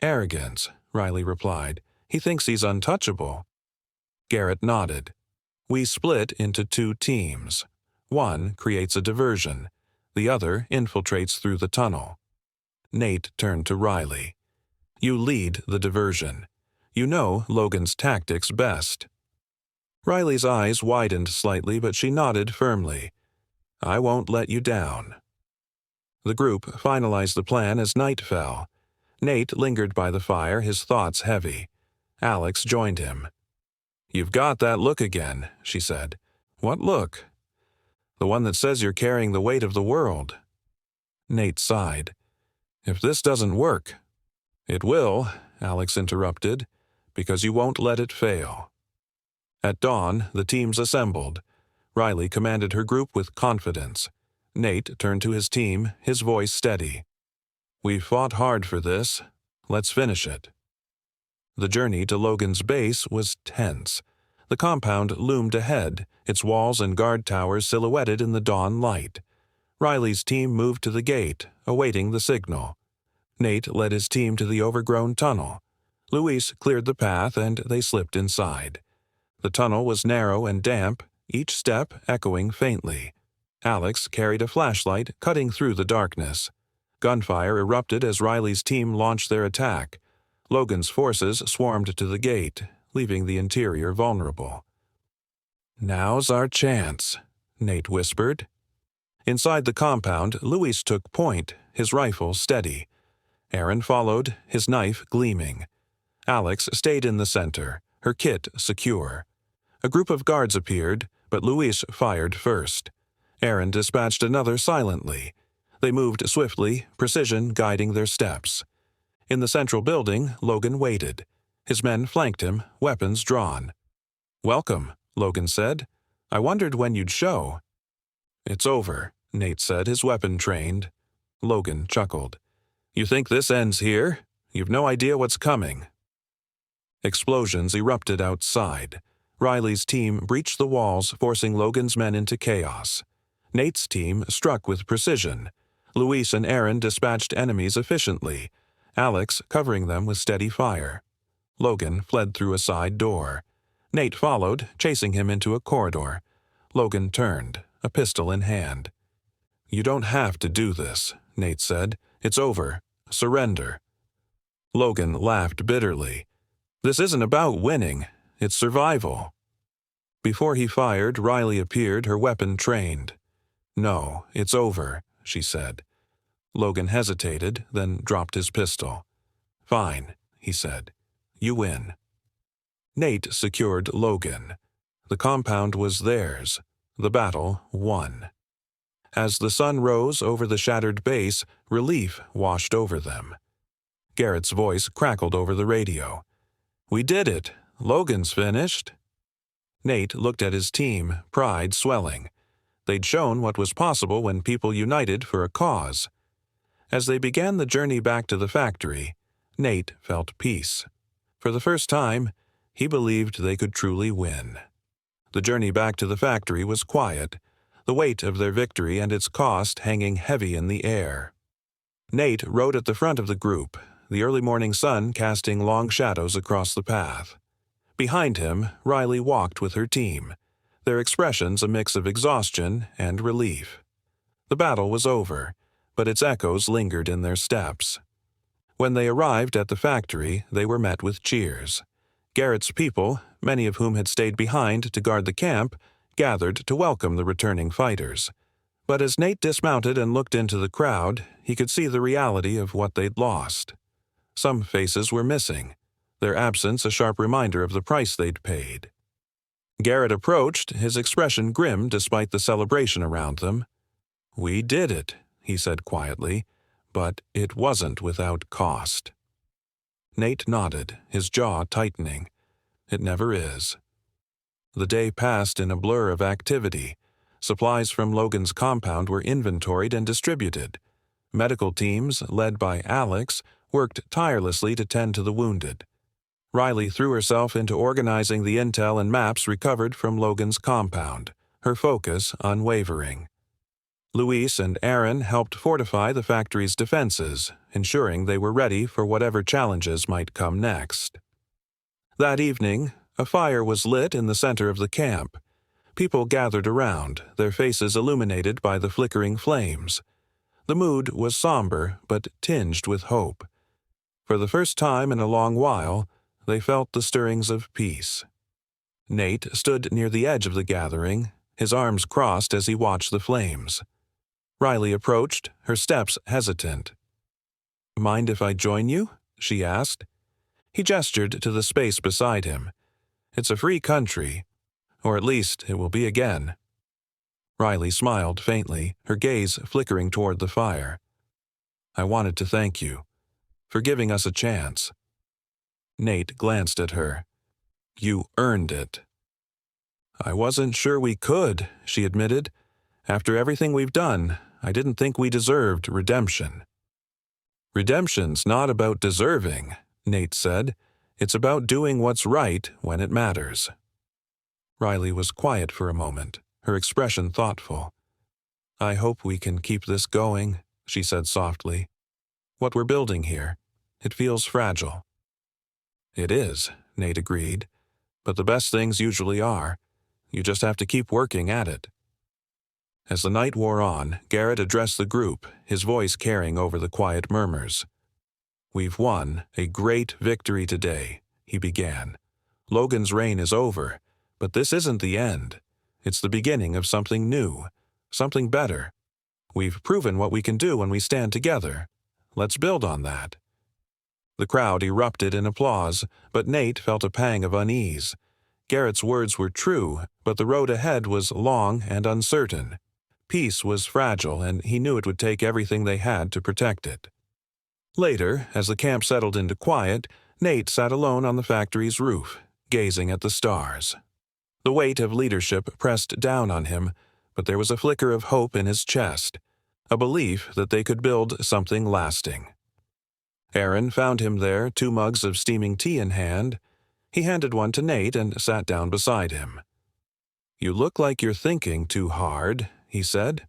"Arrogance," Riley replied. "He thinks he's untouchable." Garrett nodded. "We split into two teams. One creates a diversion. The other infiltrates through the tunnel." Nate turned to Riley. "You lead the diversion. You know Logan's tactics best." Riley's eyes widened slightly, but she nodded firmly. "I won't let you down." The group finalized the plan as night fell. Nate lingered by the fire, his thoughts heavy. Alex joined him. "You've got that look again," she said. "What look?" "The one that says you're carrying the weight of the world." Nate sighed. "If this doesn't work—" "It will," Alex interrupted, "because you won't let it fail." At dawn, the teams assembled. Riley commanded her group with confidence. Nate turned to his team, his voice steady. "We've fought hard for this. Let's finish it." The journey to Logan's base was tense. The compound loomed ahead, its walls and guard towers silhouetted in the dawn light. Riley's team moved to the gate, awaiting the signal. Nate led his team to the overgrown tunnel. Luis cleared the path, and they slipped inside. The tunnel was narrow and damp, each step echoing faintly. Alex carried a flashlight, cutting through the darkness. Gunfire erupted as Riley's team launched their attack. Logan's forces swarmed to the gate, leaving the interior vulnerable. "Now's our chance," Nate whispered. Inside the compound, Luis took point, his rifle steady. Aaron followed, his knife gleaming. Alex stayed in the center, her kit secure. A group of guards appeared, but Luis fired first. Aaron dispatched another silently. They moved swiftly, precision guiding their steps. In the central building, Logan waited. His men flanked him, weapons drawn. "Welcome," Logan said. "I wondered when you'd show." "It's over," Nate said, his weapon trained. Logan chuckled. "You think this ends here? You've no idea what's coming." Explosions erupted outside. Riley's team breached the walls, forcing Logan's men into chaos. Nate's team struck with precision. Luis and Aaron dispatched enemies efficiently, Alex covering them with steady fire. Logan fled through a side door. Nate followed, chasing him into a corridor. Logan turned, a pistol in hand. "You don't have to do this," Nate said. "It's over. Surrender." Logan laughed bitterly. "This isn't about winning. It's survival." Before he fired, Riley appeared, her weapon trained. "No, it's over," she said. Logan hesitated, then dropped his pistol. "Fine," he said. "You win." Nate secured Logan. The compound was theirs. The battle won. As the sun rose over the shattered base, relief washed over them. Garrett's voice crackled over the radio. "We did it. Logan's finished." Nate looked at his team, pride swelling. They'd shown what was possible when people united for a cause. As they began the journey back to the factory, Nate felt peace. For the first time, he believed they could truly win. The journey back to the factory was quiet, the weight of their victory and its cost hanging heavy in the air. Nate rode at the front of the group, the early morning sun casting long shadows across the path. Behind him, Riley walked with her team, their expressions a mix of exhaustion and relief. The battle was over, but its echoes lingered in their steps. When they arrived at the factory, they were met with cheers. Garrett's people, many of whom had stayed behind to guard the camp, gathered to welcome the returning fighters. But as Nate dismounted and looked into the crowd, he could see the reality of what they'd lost. Some faces were missing, their absence a sharp reminder of the price they'd paid. Garrett approached, his expression grim despite the celebration around them. "We did it," he said quietly, "but it wasn't without cost." Nate nodded, his jaw tightening. It never is. The day passed in a blur of activity. Supplies from Logan's compound were inventoried and distributed. Medical teams, led by Alex, worked tirelessly to tend to the wounded. Riley threw herself into organizing the intel and maps recovered from Logan's compound, her focus unwavering. Luis and Aaron helped fortify the factory's defenses, ensuring they were ready for whatever challenges might come next. That evening, a fire was lit in the center of the camp. People gathered around, their faces illuminated by the flickering flames. The mood was somber, but tinged with hope. For the first time in a long while, they felt the stirrings of peace. Nate stood near the edge of the gathering, his arms crossed as he watched the flames. Riley approached, her steps hesitant. "Mind if I join you?" she asked. He gestured to the space beside him. "It's a free country, or at least it will be again." Riley smiled faintly, her gaze flickering toward the fire. "I wanted to thank you for giving us a chance." Nate glanced at her. "You earned it." "I wasn't sure we could," she admitted. "After everything we've done, I didn't think we deserved redemption." "Redemption's not about deserving," Nate said. "It's about doing what's right when it matters." Riley was quiet for a moment, her expression thoughtful. "I hope we can keep this going," she said softly. "What we're building here, it feels fragile." "It is," Nate agreed. "But the best things usually are. You just have to keep working at it." As the night wore on, Garrett addressed the group, his voice carrying over the quiet murmurs. "We've won a great victory today," he began. "Logan's reign is over, but this isn't the end. It's the beginning of something new, something better. We've proven what we can do when we stand together. Let's build on that." The crowd erupted in applause, but Nate felt a pang of unease. Garrett's words were true, but the road ahead was long and uncertain. Peace was fragile, and he knew it would take everything they had to protect it. Later, as the camp settled into quiet, Nate sat alone on the factory's roof, gazing at the stars. The weight of leadership pressed down on him, but there was a flicker of hope in his chest, a belief that they could build something lasting. Aaron found him there, 2 mugs of steaming tea in hand. He handed one to Nate and sat down beside him. "You look like you're thinking too hard," he said.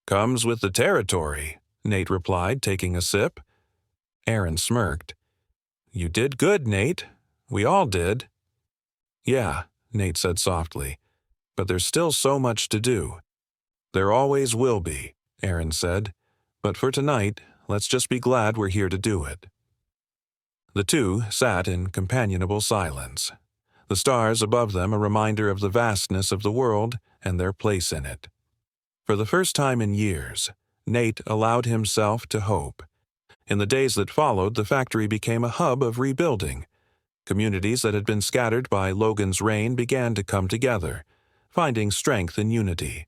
"Comes with the territory," Nate replied, taking a sip. Aaron smirked. "You did good, Nate. We all did." "Yeah," Nate said softly, "but there's still so much to do." "There always will be," Aaron said. "But for tonight, let's just be glad we're here to do it." The two sat in companionable silence, the stars above them a reminder of the vastness of the world and their place in it. For the first time in years, Nate allowed himself to hope. In the days that followed, the factory became a hub of rebuilding. Communities that had been scattered by Logan's reign began to come together, finding strength in unity.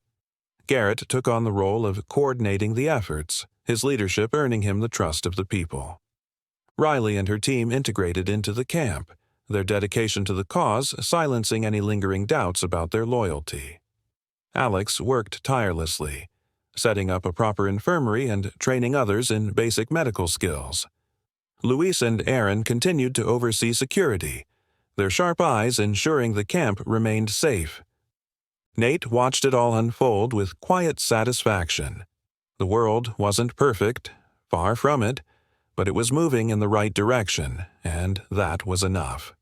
Garrett took on the role of coordinating the efforts, his leadership earning him the trust of the people. Riley and her team integrated into the camp, their dedication to the cause silencing any lingering doubts about their loyalty. Alex worked tirelessly, setting up a proper infirmary and training others in basic medical skills. Luis and Aaron continued to oversee security, their sharp eyes ensuring the camp remained safe. Nate watched it all unfold with quiet satisfaction. The world wasn't perfect, far from it, but it was moving in the right direction, and that was enough.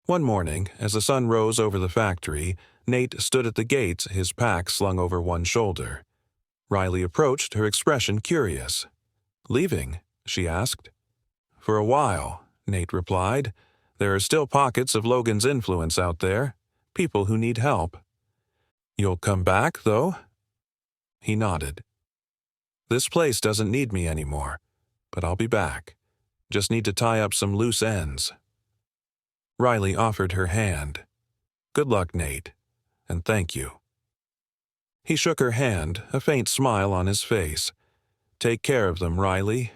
One morning, as the sun rose over the factory, Nate stood at the gates, his pack slung over one shoulder. Riley approached, her expression curious. "Leaving?" she asked. "For a while," Nate replied. "There are still pockets of Logan's influence out there, people who need help." "You'll come back, though?" He nodded. "This place doesn't need me anymore, but I'll be back. Just need to tie up some loose ends." Riley offered her hand. "Good luck, Nate, and thank you." He shook her hand, a faint smile on his face. "Take care of them, Riley.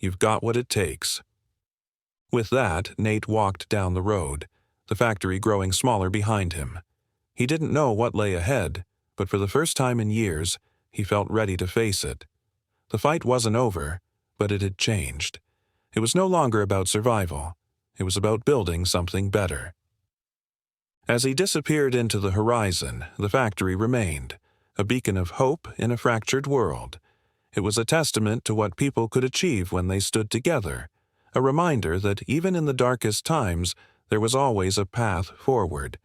You've got what it takes." With that, Nate walked down the road, the factory growing smaller behind him. He didn't know what lay ahead, but for the first time in years, he felt ready to face it. The fight wasn't over, but it had changed. It was no longer about survival. It was about building something better. As he disappeared into the horizon, the factory remained, a beacon of hope in a fractured world. It was a testament to what people could achieve when they stood together, a reminder that even in the darkest times, there was always a path forward,